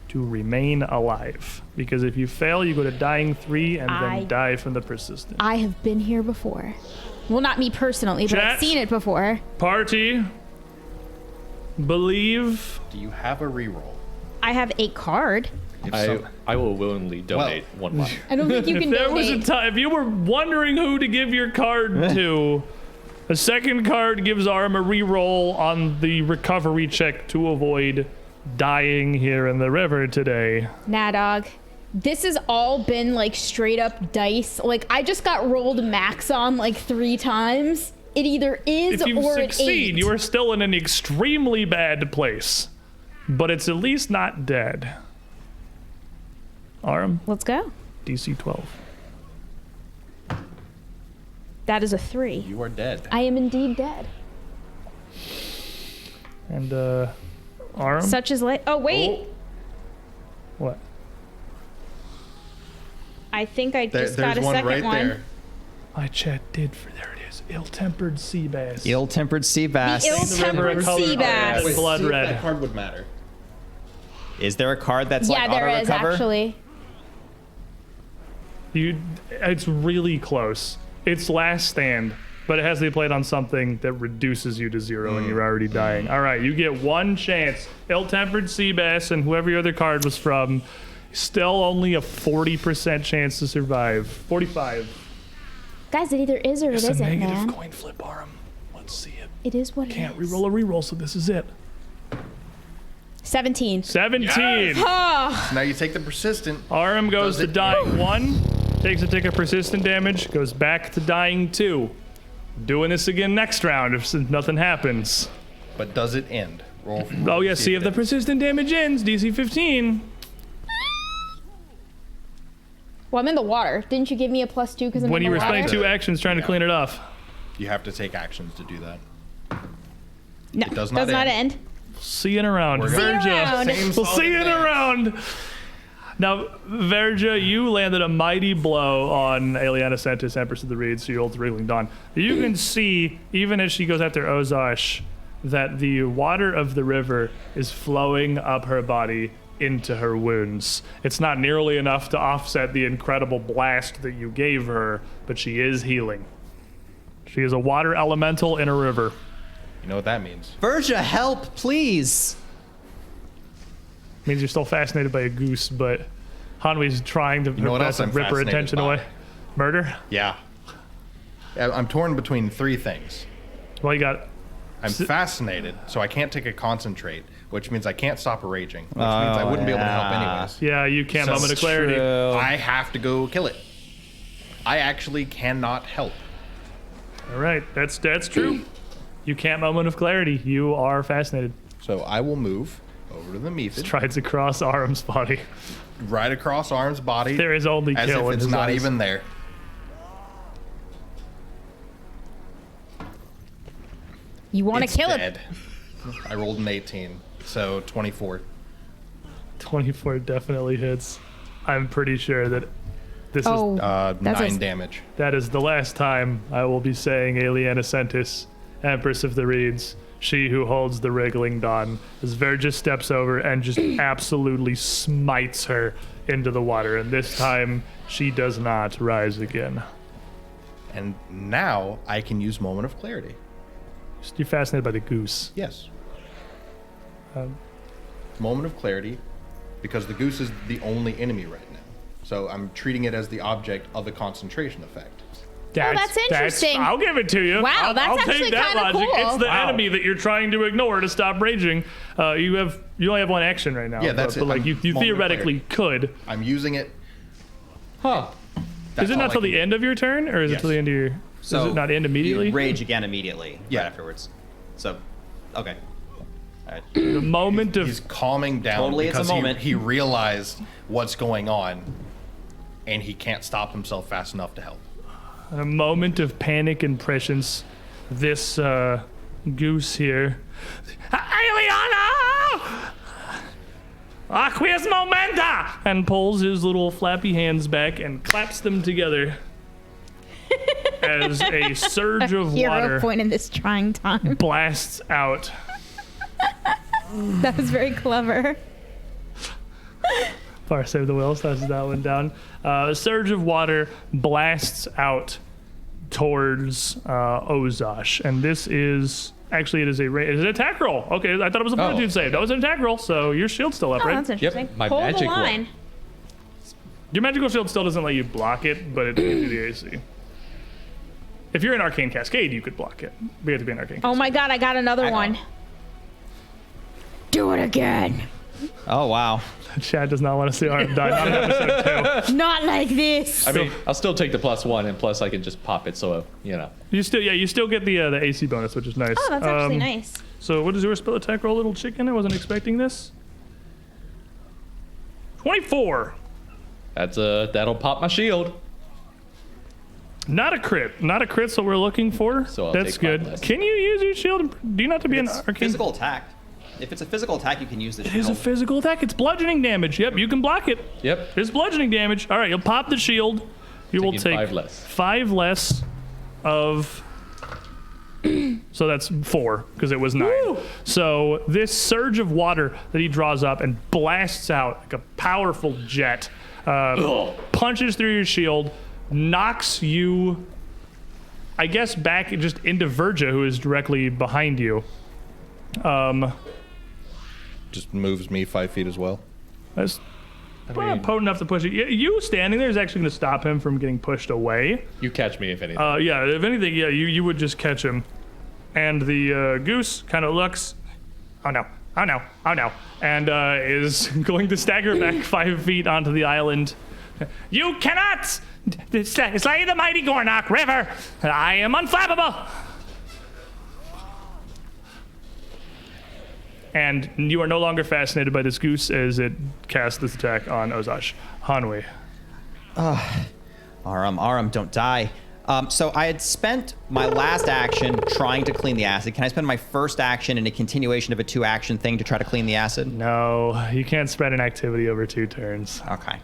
to remain alive. Because if you fail, you go to dying 3 and then die from the persistent. I have been here before. Well, not me personally, but I've Chat. seen it before. Party, believe. Do you have a reroll? I have a card. I will willingly donate 1 mile. I don't think you can There was a donate. time, if you were wondering who to give your card to, a second card gives Arm a reroll on the recovery check to avoid dying here in the river today. Nah, dog. This has all been like straight up dice. Like I just got rolled max on like 3 times. It either is If you or it succeed, ain't. you are still in an extremely bad place, but it's at least not dead. Arm, Let's go. DC 12. That is a 3. You are dead. I am indeed dead. And, Arm? Such as life. Oh wait, What? I think I just There's got a one second right one. there. My chat did for, there it is, ill-tempered sea bass. Ill-tempered sea bass. The ill-tempered color sea of bass. red. Blood see if red. that card would matter. Is there a card that's Yeah, like there auto is recover? actually. It's really close. It's last stand, but it has to be played on something that reduces you to 0 and you're already dying. All right, you get 1 chance. Ill-tempered sea bass and whoever your other card was from, still only a 40% chance to survive. 45. Guys, it either is or it It's a isn't, negative man. coin flip, Arm. Let's see it. It is what Can't it is. reroll a reroll, so this is it. 17. 17. Oh, Now you take the persistent. Arm goes Does to it- dying 1, takes a tick of persistent damage, goes back to dying 2. Doing this again next round if nothing happens. But does it end? Roll. Oh yeah, see if the it persistent damage ends, DC 15. well, I'm in the water. Didn't you give me a +2 because I'm When in you the were water? spending 2 actions trying to clean it off. You have to take actions to do that. No, does not end. See you in a round. We're See you Verja. around. Same We'll see you in a solid round. Now, Verja, you landed a mighty blow on Aliana Santos, Empress of the Reeds, your old Wriggling Dawn. You can see, even as she goes after Ozosh, that the water of the river is flowing up her body into her wounds. It's not nearly enough to offset the incredible blast that you gave her, but she is healing. She is a water elemental in a river. You know what that means? Verja, help, please. Means you're still fascinated by a goose, but Hanwi's trying to know what else I'm rip her fascinated attention by? away. Murder? Yeah. I'm torn between 3 things. Well, you got I'm fascinated, so I can't take a concentrate, which means I can't stop raging, which means I wouldn't be able to help anyways. yeah, you can't So moment of clarity. I have to go kill it. I actually cannot help. All right, that's true. You can't moment of clarity. You are fascinated. So I will move over to the Mephid, Strides across Arm's body. right across Arm's body, There is only as kill if in it's his not eyes. even there. You want It's to kill it? dead. I rolled an 18, so 24. 24 definitely hits. I'm pretty sure that this Oh, is that's 9 a- damage. that is the last time I will be saying Aliana Sentis, Empress of the Reeds, she who holds the Wriggling Dawn, as Verja steps over and just absolutely smites her into the water, and this time she does not rise again. And now I can use Moment of Clarity. You're fascinated by the goose. Yes. Moment of Clarity, because the goose is the only enemy right now. So I'm treating it as the object of a concentration effect. that's interesting. I'll give it to you. Wow, that's I'll actually take that kinda logic. cool. It's the Wow. enemy that you're trying to ignore to stop raging. You only have 1 action right now. Yeah, that's but, it. But like I'm you moment of theoretically could. I'm using it. Huh? That's Is it all not I till can the do. end of your turn, or is it Yes. till the end of your? So does it not end immediately? You rage again immediately. Yeah. Right afterwards. So, okay. All right. The moment of He's calming down Totally, it's a because moment. he realized what's going on, and he can't stop himself fast enough to help. a moment of panic and prescience. This goose here, Aliana, Aqueous Momenta, and pulls his little flappy hands back and claps them together as a surge of Hero water point in this trying time. blasts out. That was very clever. Far save the whales, that's that one down. A surge of water blasts out towards Ozosh, and this is Actually, it is an attack roll. Okay, I thought it was a fortitude save. That was an attack roll, so your shield's still up, Oh, right? that's interesting. my Hold the magic one. line. Your magical shield still doesn't let you block it, but it gives you the AC. If you're in Arcane Cascade, you could block it. We have to be in Arcane Cascade. Oh my god, I got another one. Do it again. Oh, wow. Chad does not want to see Arm die on episode 2. Not like this. I mean, I'll still take the +1, and plus I can just pop it, so, you know. You still get the AC bonus, which is nice. Oh, that's actually nice. So what is your spell attack roll, little chicken? I wasn't expecting this. 24. That'll pop my shield. Not a crit. Not a crit's what we're looking for. So I'll That's take good. 5 less. Can you use your shield? Do you not have to be an It's arcane? physical attack. If it's a physical attack, you can use the It is shield. a physical attack. It's bludgeoning damage. Yep, you can block it. Yep. It's bludgeoning damage. All right, you'll pop the shield. You will Taking take 5 less. 5 less of. So that's 4 because it was 9. So this surge of water that he draws up and blasts out like a powerful jet, punches through your shield, knocks you, I guess, back just into Verja, who is directly behind you. Just moves me 5 feet as well. That's potent enough to push it. You standing there is actually going to stop him from getting pushed away. You catch me if anything. Yeah, if anything, yeah, you would just catch him. And the goose kind of looks, oh no, and is going to stagger back 5 feet onto the island. You cannot slay the mighty Gornok River. I am unflappable. And you are no longer fascinated by this goose as it casts this attack on Ozash. Hanwi. Aram, don't die. So I had spent my last action trying to clean the acid. Can I spend my first action in a continuation of a 2-action thing to try to clean the acid? No, you can't spread an activity over 2 turns. Okay.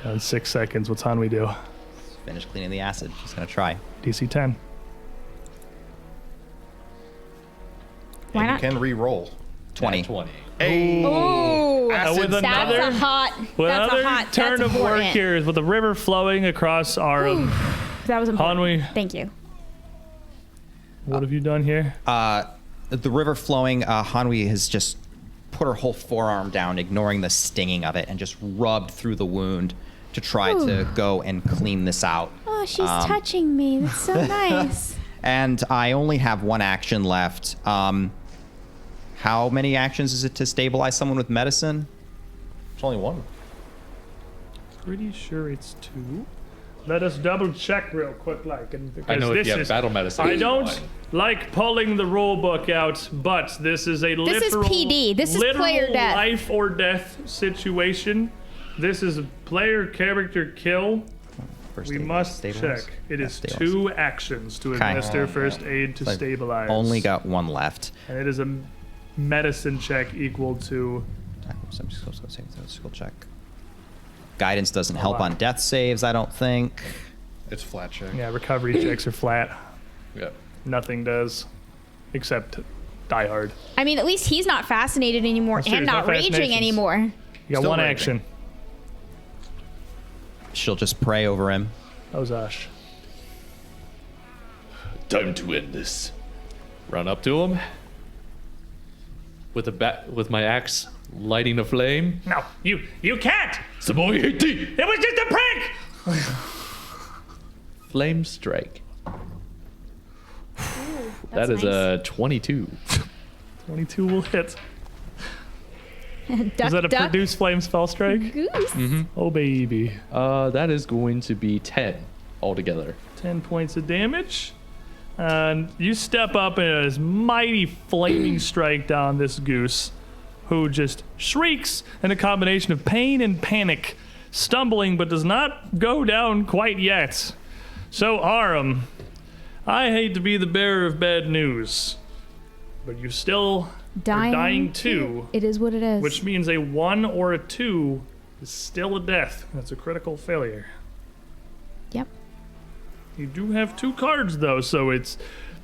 In 6 seconds, what's Hanwi do? Finish cleaning the acid. She's gonna try. DC 10. Why And not? you can re-roll. 20. 20. Ooh, with that's another, a hot. with That's another a hot. turn that's of work important. here, with the river flowing across our. That was important. Hanwi, Thank you. what have you done here? The river flowing, Hanwi has just put her whole forearm down, ignoring the stinging of it, and just rubbed through the wound to try to go and clean this out. Oh, she's touching me. That's so nice. And I only have 1 action left. How many actions is it to stabilize someone with medicine? It's only 1. Pretty sure it's 2. Let us double check real quick, I know if you have battle medicine. I it's don't fine. like pulling the rule book out, but this is a This is literal, PD. This is literal player death. life or death situation. This is a player character kill. First We aid, must stabilize? check. It Yeah, is stabilize. 2 actions to Okay. administer first aid to So I've stabilize. Only got 1 left. And it is a medicine check equal to. Skill check. Guidance doesn't help wow. on death saves, I don't think. It's flat check. Yeah, recovery checks are flat. Yeah. Nothing does, except die hard. I mean, at least he's not fascinated anymore That's true, and it's not not raging fascinations. anymore. You got Still 1 raging. action. She'll just pray over him. Ozash. Time to end this. Run up to him. With my axe lighting a flame. No, you can't! Samoyeti! It was just a prank! Flame strike. That's That is a 22. 22 will hit. Duck, Is that a duck, produce flame spell strike? goose. Oh, baby. That is going to be 10 altogether. 10 points of damage. And you step up and this mighty flaming strike down this goose, who just shrieks in a combination of pain and panic, stumbling but does not go down quite yet. So, Aram, I hate to be the bearer of bad news, but you still are dying too, It is what it is. which means a 1 or a 2 is still a death. That's a critical failure. Yep. You do have 2 cards though, so it's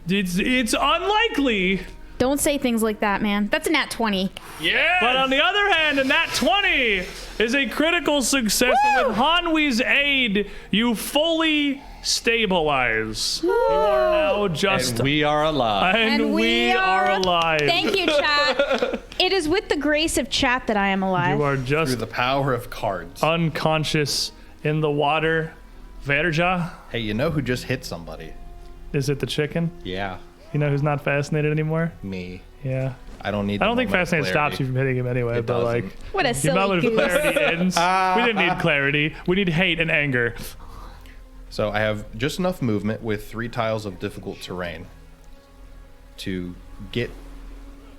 unlikely, Don't say things like that, man. That's a nat 20. Yeah. But on the other hand, a nat 20 is a critical success. And with Hanwi's aid, you fully stabilize. You are now just. And we are alive. And we are alive. Thank you, chat. It is with the grace of chat that I am alive. You are Through just the power of cards. unconscious in the water. Verja, Hey, you know who just hit somebody? is it the chicken? Yeah, You know who's not fascinated anymore? me. Yeah. I don't need. I don't the think moment of fascinated stops clarity. you from hitting him anyway, It but doesn't. like. What a The silly moment of goose. clarity ends. We didn't need clarity. We need hate and anger. So I have just enough movement with 3 tiles of difficult terrain to get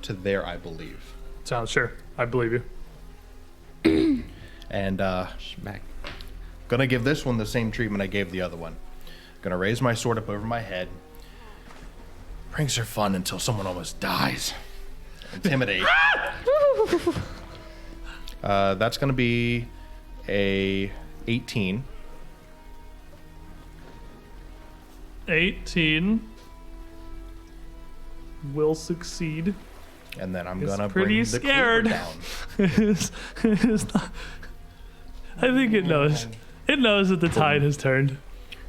to there, I believe. Sounds sure. I believe you. And Smack. gonna give this one the same treatment I gave the other one. Gonna raise my sword up over my head. Pranks are fun until someone almost dies. Intimidate. That's gonna be a 18. 18 will succeed. And then I'm It's gonna pretty bring the scared. cleaver down. It's not- I think it knows. It knows that the tide has turned.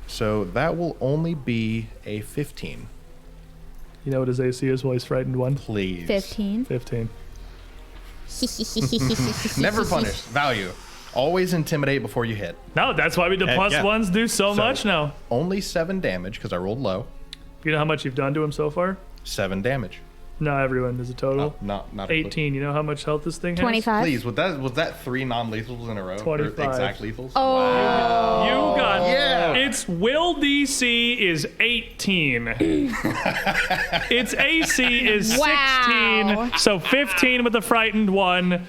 So that will only be a 15. You know what his AC is while he's frightened one? Please. 15. 15. Never punish. Value. Always intimidate before you hit. No, that's why we the Heck plus yeah. ones do so much now. Only 7 damage because I rolled low. You know how much you've done to him so far? 7 damage. No, everyone. There's a total. Not a 18. You know how much health this thing has? 25. Please, was that 3 non-lethals in a row? Or 25. exact lethals? Oh. You got Yeah. Its will DC is 18. Its AC is Wow. 16. So 15 with the frightened one.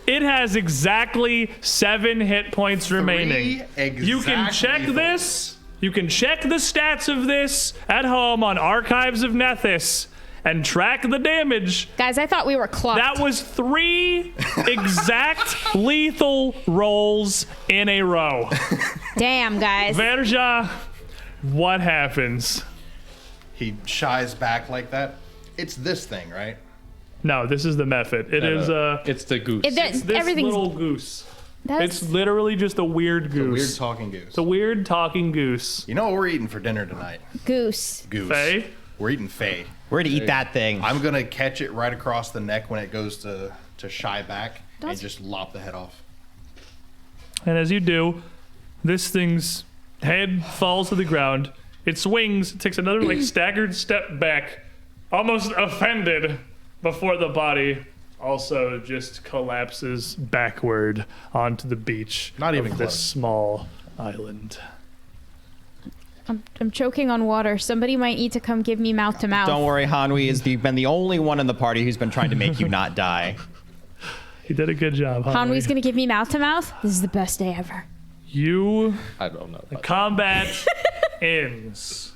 It has exactly 7 hit points remaining. You can exact check lethals. this. You can check the stats of this at home on Archives of Nethys and track the damage. Guys, I thought we were clubbed. That was 3 exact lethal rolls in a row. Damn, guys. Verja, what happens? He shies back like that. It's this thing, right? No, this is the method. It is It's the goose. this Everything's. little goose. That's, It's literally just a weird goose. Weird talking goose. It's a weird talking goose. You know what we're eating for dinner tonight? goose. Goose. Faye? We're eating Faye. We're gonna eat that thing. I'm gonna catch it right across the neck when it goes to shy back and Don't- just lop the head off. And as you do, this thing's head falls to the ground. It swings, takes another like staggered step back, almost offended, before the body also just collapses backward onto the beach Not even of this close. small island. I'm choking on water. Somebody might need to come give me mouth to mouth. Don't worry, Hanwi has been the only one in the party who's been trying to make you not die. He did a good job, Hanwi's gonna give me mouth to mouth. This is the best day ever. You I don't know. combat ends.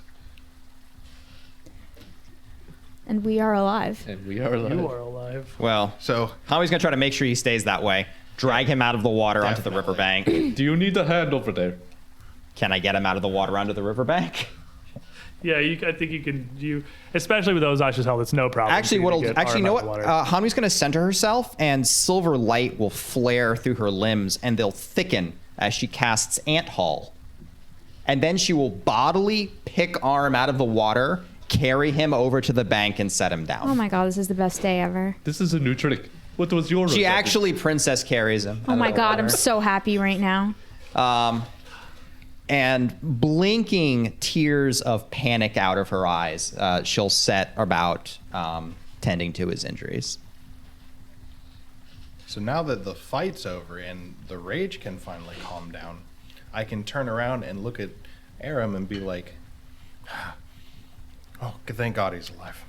And we are alive. And we are alive. You are alive. Well, So Hanwi's gonna try to make sure he stays that way. Drag him out of the water onto the Definitely. riverbank. Do you need a hand over there? Can I get him out of the water onto the riverbank? Yeah, I think you can. Especially with those Asha's health, it's no problem. Actually, you know what? Hanwi's gonna center herself, and silver light will flare through her limbs, and they'll thicken as she casts Ant Hall. And then she will bodily pick arm out of the water, carry him over to the bank, and set him down. Oh my god, this is the best day ever. This is a new trick. What was your She advantage? actually princess carries him. Oh out my of the god, I'm water. so happy right now. And blinking tears of panic out of her eyes, she'll set about tending to his injuries. So now that the fight's over and the rage can finally calm down, I can turn around and look at Aram and be like, "Oh, thank God he's alive.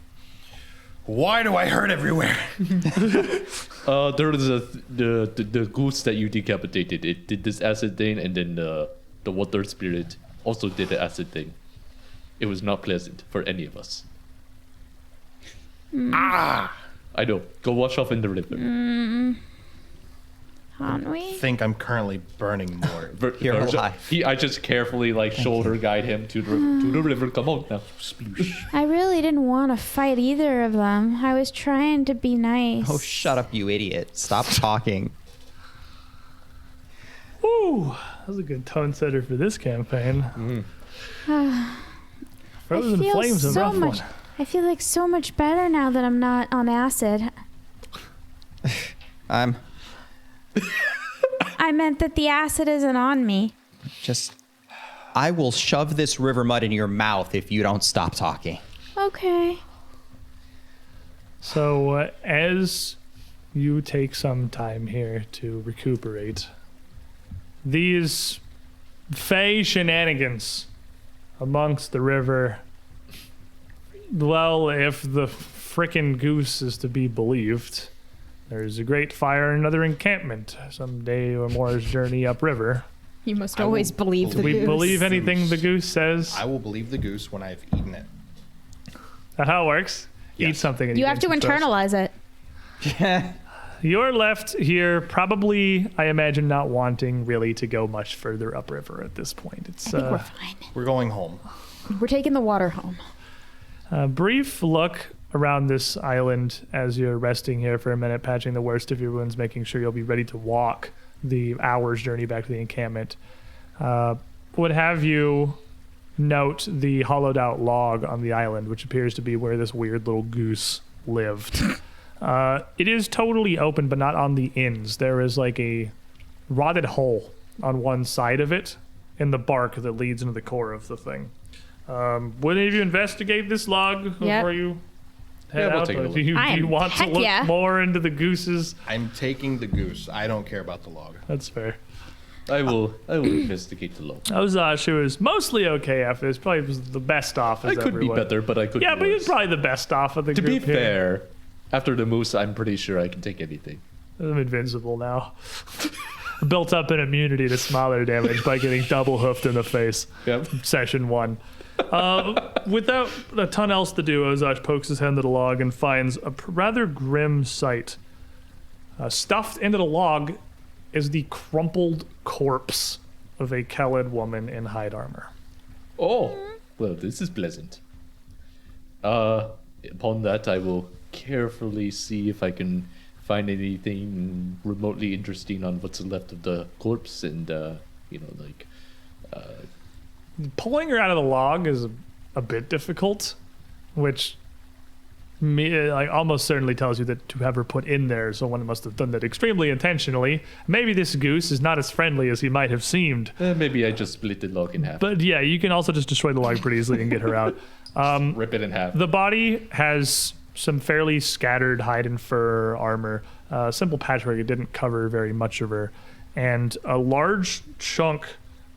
Why do I hurt everywhere?" There is the goose that you decapitated. It did this acid thing, and then the water spirit also did the acid thing. It was not pleasant for any of us. I know. Go wash off in the river. Hanwi. we? think I'm currently burning more. You're alive. I just carefully shoulder guide him to the river. Come on now. Sploosh. I really didn't want to fight either of them. I was trying to be nice. Oh, shut up, you idiot. Stop talking. Ooh, that was a good tone setter for this campaign. Frozen Flames and rough one. I feel like so much better now that I'm not on acid. I meant that the acid isn't on me. I will shove this river mud in your mouth if you don't stop talking. Okay. So, as you take some time here to recuperate, these fey shenanigans amongst the river, well, if the frickin' goose is to be believed, there's a great fire in another encampment some day or more's journey upriver. You must always believe the We goose. believe anything the goose says. I will believe the goose when I've eaten it. That's how it works. Eat Yes. something. And You you have gain to success. internalize it. You're left here, probably, I imagine, not wanting really to go much further upriver at this point. It's I think we're fine. We're going home. We're taking the water home. a brief look around this island as you're resting here for a minute, patching the worst of your wounds, making sure you'll be ready to walk the hour's journey back to the encampment. Would have you note the hollowed out log on the island, which appears to be where this weird little goose lived. It is totally open, but not on the ends. There is like a rotted hole on one side of it in the bark that leads into the core of the thing. Would any of you investigate this log before you head we'll out? take a Or look. do you want to heck look yeah. more into the gooses? I'm taking the goose. I don't care about the log. That's fair. I will investigate the log. Ozash, who is mostly okay after this, probably was the best off as I could everyone. be better, but I could Yeah, be but worse. he's probably the best off of the To be group here. fair, after the moose, I'm pretty sure I can take anything. I'm invincible now. Built up an immunity to smaller damage by getting double hoofed in the face. Yep. Session 1. Without a ton else to do, Ozash pokes his head into the log and finds a rather grim sight. Stuffed into the log is the crumpled corpse of a Khaled woman in hide armor. Oh, well, this is pleasant. Upon that, I will carefully see if I can find anything remotely interesting on what's left of the corpse, and Pulling her out of the log is a bit difficult, which almost certainly tells you that to have her put in there, someone must have done that extremely intentionally. Maybe this goose is not as friendly as he might have seemed. maybe I just split the log in half. But yeah, you can also just destroy the log pretty easily and get her out. Rip it in half. The body has some fairly scattered hide and fur armor, simple patchwork. It didn't cover very much of her, and a large chunk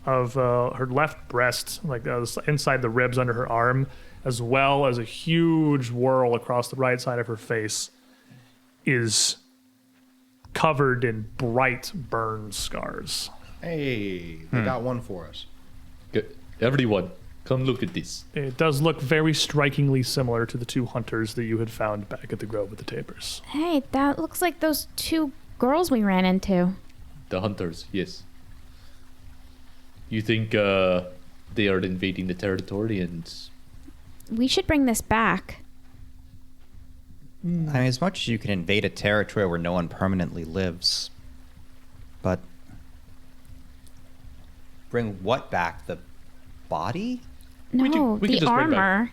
of her left breast, like inside the ribs under her arm, as well as a huge whorl across the right side of her face, is covered in bright burn scars. Hey, they got one for us. Good. Everyone, come look at this. It does look very strikingly similar to the two hunters that you had found back at the Grove of the Tapers. Hey, that looks like those two girls we ran into. The hunters, yes. You think they are invading the territory and... We should bring this back. I mean, as much as you can invade a territory where no one permanently lives, but bring what back? The body? No, we can the just bring back- armor.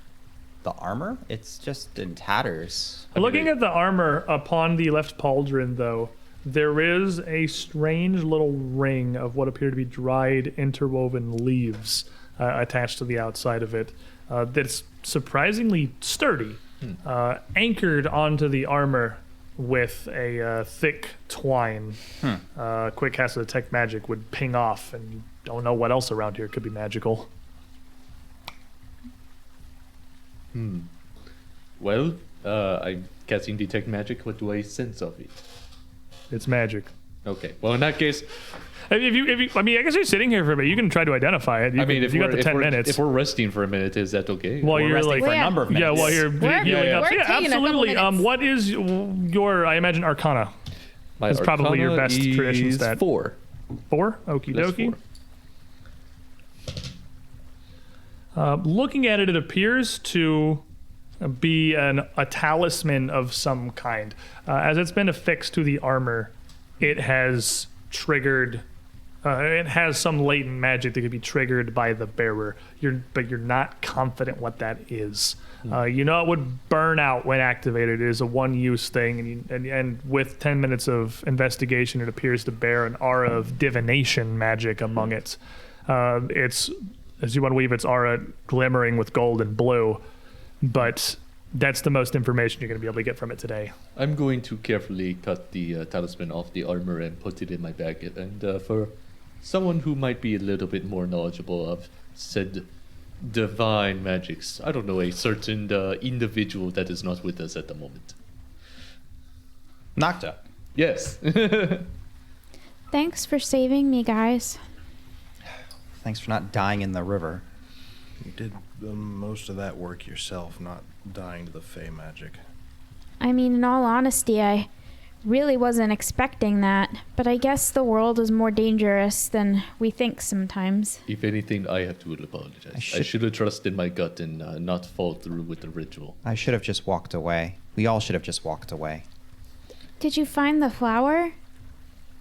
The armor? It's just in tatters. Looking at the armor upon the left pauldron, though, there is a strange little ring of what appear to be dried, interwoven leaves attached to the outside of it that's surprisingly sturdy, anchored onto the armor with a thick twine. Quick cast of detect magic would ping off, and you don't know what else around here could be magical. Well, I'm casting detect magic. What do I sense of it? It's magic. Okay. Well, in that case, If you, I mean, I guess you're sitting here for a bit. You can try to identify it. if you got the if 10 we're- minutes. if we're resting for a minute, is that okay? While you're resting like for a Yeah. number of Yeah, minutes. while you're We're- healing up. we're Yeah, taking a couple absolutely. minutes. What is your, I imagine, Arcana? My It's probably your Arcana best tradition is stat. 4. 4? Okie Plus dokie. 4. Looking at it, it appears to be a talisman of some kind. As it's been affixed to the armor, it has triggered. It has some latent magic that could be triggered by the bearer. But you're not confident what that is. You know it would burn out when activated. It is a one-use thing, and with 10 minutes of investigation, it appears to bear an aura of divination magic among it. It's, as you unweave its aura, glimmering with gold and blue, but that's the most information you're going to be able to get from it today. I'm going to carefully cut the talisman off the armor and put it in my bag. And for someone who might be a little bit more knowledgeable of said divine magics, I don't know, a certain individual that is not with us at the moment. Nocta. Yes. Thanks for saving me, guys. Thanks for not dying in the river. You did most of that work yourself, not dying to the Fey magic. I mean, in all honesty, I really wasn't expecting that, but I guess the world is more dangerous than we think sometimes. If anything, I have to apologize. I should have trusted my gut and not fall through with the ritual. I should have just walked away. We all should have just walked away. Did you find the flower?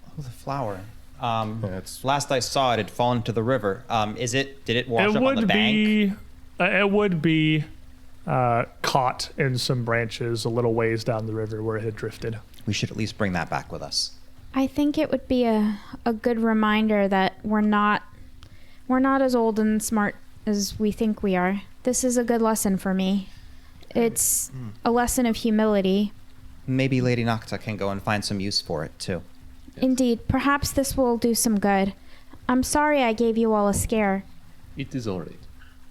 Oh, the flower. Last I saw it had fallen to the river. Did it wash up on the bank? It would be caught in some branches a little ways down the river where it had drifted. We should at least bring that back with us. I think it would be a good reminder that we're not as old and smart as we think we are. This is a good lesson for me. It's a lesson of humility. Maybe Lady Nocta can go and find some use for it, too. Indeed, perhaps this will do some good. I'm sorry I gave you all a scare. It is alright.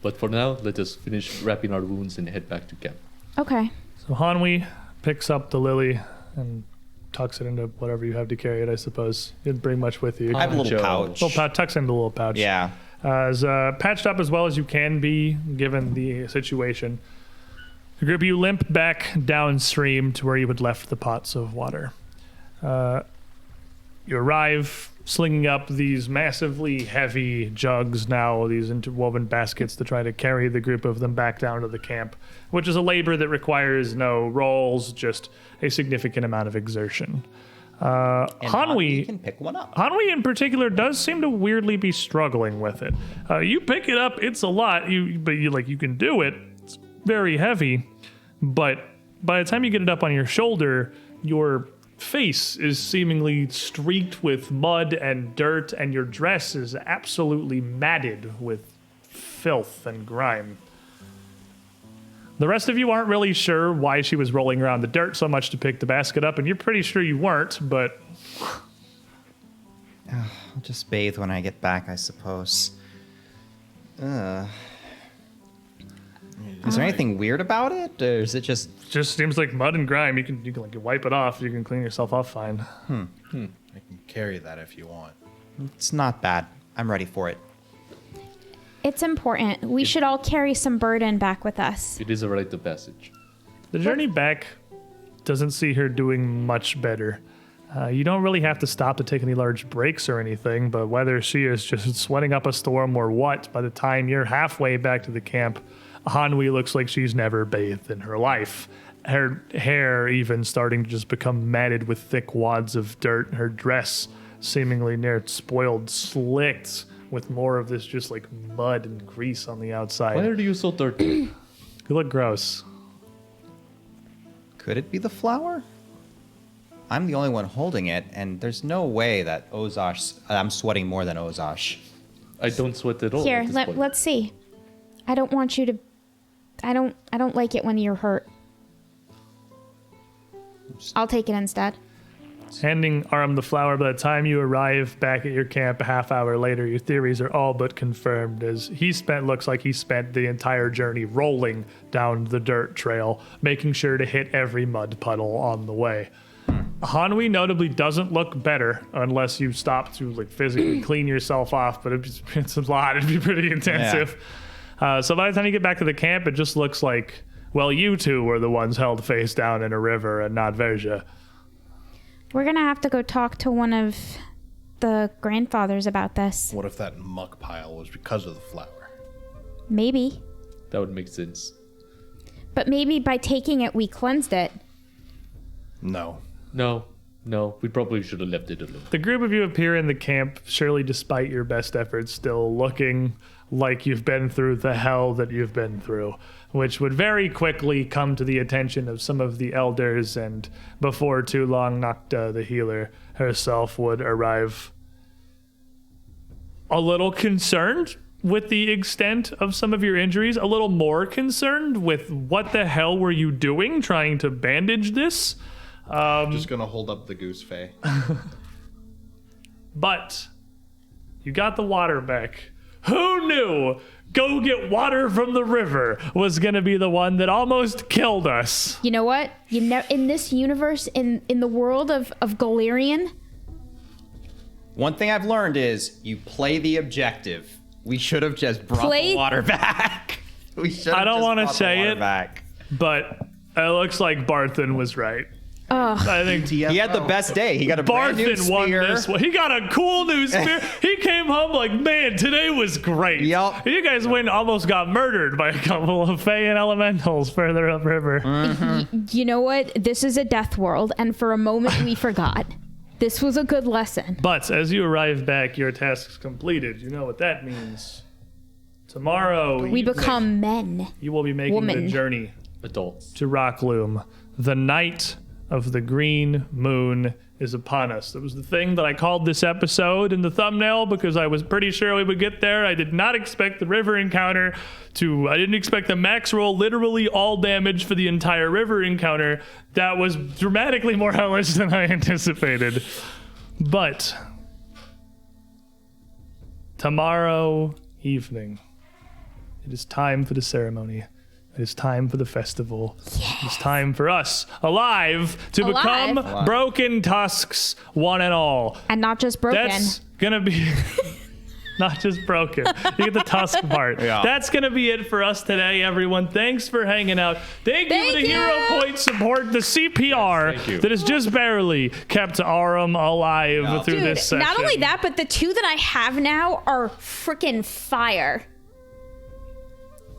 But for now, let us finish wrapping our wounds and head back to camp. Okay. So Hanwi picks up the lily and tucks it into whatever you have to carry it, I suppose. You didn't bring much with you. I have a little pouch. Tucks into a little pouch. Yeah. As patched up as well as you can be, given the situation. The group, you limp back downstream to where you had left the pots of water. You arrive slinging up these massively heavy jugs now, these interwoven baskets to try to carry the group of them back down to the camp, which is a labor that requires no rolls, just a significant amount of exertion. And Hanwi can pick one up. Hanwi in particular does seem to weirdly be struggling with it. You pick it up, it's a lot, but you can do it. It's very heavy, but by the time you get it up on your shoulder, your face is seemingly streaked with mud and dirt, and your dress is absolutely matted with filth and grime. The rest of you aren't really sure why she was rolling around the dirt so much to pick the basket up, and you're pretty sure you weren't, but I'll just bathe when I get back, I suppose. Is there anything weird about it, or is it just... just seems like mud and grime. You can like wipe it off. You can clean yourself off fine. I can carry that if you want. It's not bad. I'm ready for it. It's important. We should all carry some burden back with us. It is a rite of passage. The journey back doesn't see her doing much better. You don't really have to stop to take any large breaks or anything, but whether she is just sweating up a storm or what, by the time you're halfway back to the camp, Hanwi looks like she's never bathed in her life. Her hair even starting to just become matted with thick wads of dirt. Her dress seemingly near spoiled, slicked with more of this just like mud and grease on the outside. Why are you so dirty? You look gross. Could it be the flower? I'm the only one holding it, and there's no way that I'm sweating more than Ozash. I don't sweat at all. Here, at this point. let's see. I don't want you to... I don't like it when you're hurt. I'll take it instead. Handing Aram the flower, by the time you arrive back at your camp a half hour later, your theories are all but confirmed, as looks like he spent the entire journey rolling down the dirt trail, making sure to hit every mud puddle on the way. Hanwi notably doesn't look better unless you stop to like physically clean yourself off, but it's a lot. It'd be pretty intensive. So by the time you get back to the camp, it just looks like, well, you two were the ones held face down in a river and not Verja. We're gonna have to go talk to one of the grandfathers about this. What if that muck pile was because of the flower? Maybe. That would make sense. But maybe by taking it, we cleansed it. No. No, we probably should have left it alone. The group of you appear in the camp, surely despite your best efforts, still looking like you've been through the hell that you've been through, which would very quickly come to the attention of some of the elders, and before too long, Nocta, the healer herself, would arrive a little concerned with the extent of some of your injuries, a little more concerned with what the hell were you doing trying to bandage this. I'm just gonna hold up the goose fay. But you got the water back. Who knew go get water from the river was going to be the one that almost killed us? You know what? In this universe, in the world of Golarion, One thing I've learned is you play the objective. We should have just brought the water back. We should. I don't want to say it, back. but it looks like Barthen was right. I think He had the best day. He got a brand new Barthen won spear. this one. He got a cool new spear. He came home like, man, today was great. Yup. You guys almost got murdered by a couple of Fey and Elementals further upriver. you know what? This is a death world, and for a moment we forgot. This was a good lesson. But as you arrive back, your task's completed. You know what that means. Tomorrow, We become men. you will be making woman. the journey Adults. to Rockloom. The night of the green moon is upon us. That was the thing that I called this episode in the thumbnail because I was pretty sure we would get there. I did not expect the river encounter I didn't expect the max roll, literally all damage for the entire river encounter. That was dramatically more hellish than I anticipated. But tomorrow evening, it is time for the ceremony. It is time for the festival. Yes. It's time for us, alive, to Alive? become broken Tusks, one and all. And not just broken. That's gonna be not just broken. You get the Tusk part. Yeah. That's gonna be it for us today, everyone. Thanks for hanging out. Thank you for the hero point support, the CPR Thank you. that has just barely kept Aram alive through Dude, this session. not only that, but the two that I have now are freaking fire.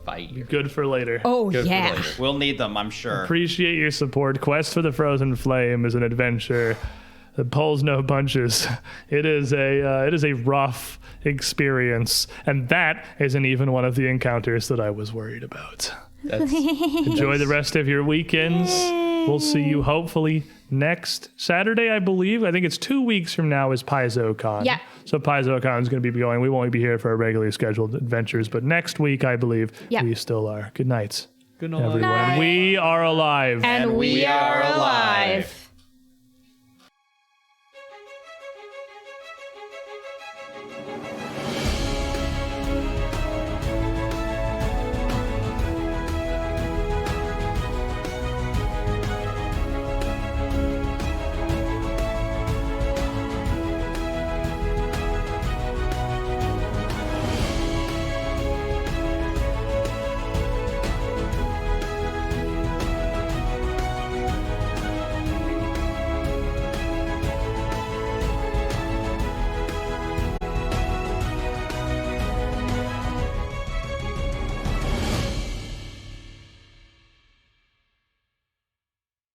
Fire. Good for later. Oh, Good for yeah. later. We'll need them, I'm sure. Appreciate your support. Quest for the Frozen Flame is an adventure that pulls no punches. It is a rough experience, and that isn't even one of the encounters that I was worried about. That's Enjoy the rest of your weekends. We'll see you hopefully next Saturday, I believe. I think it's 2 weeks from now is PaizoCon. Yeah. So PaizoCon is going to be going. We won't be here for our regularly scheduled adventures, but next week, I believe, Yeah. we still are. Good night, good night. everyone. We are alive. And we are alive.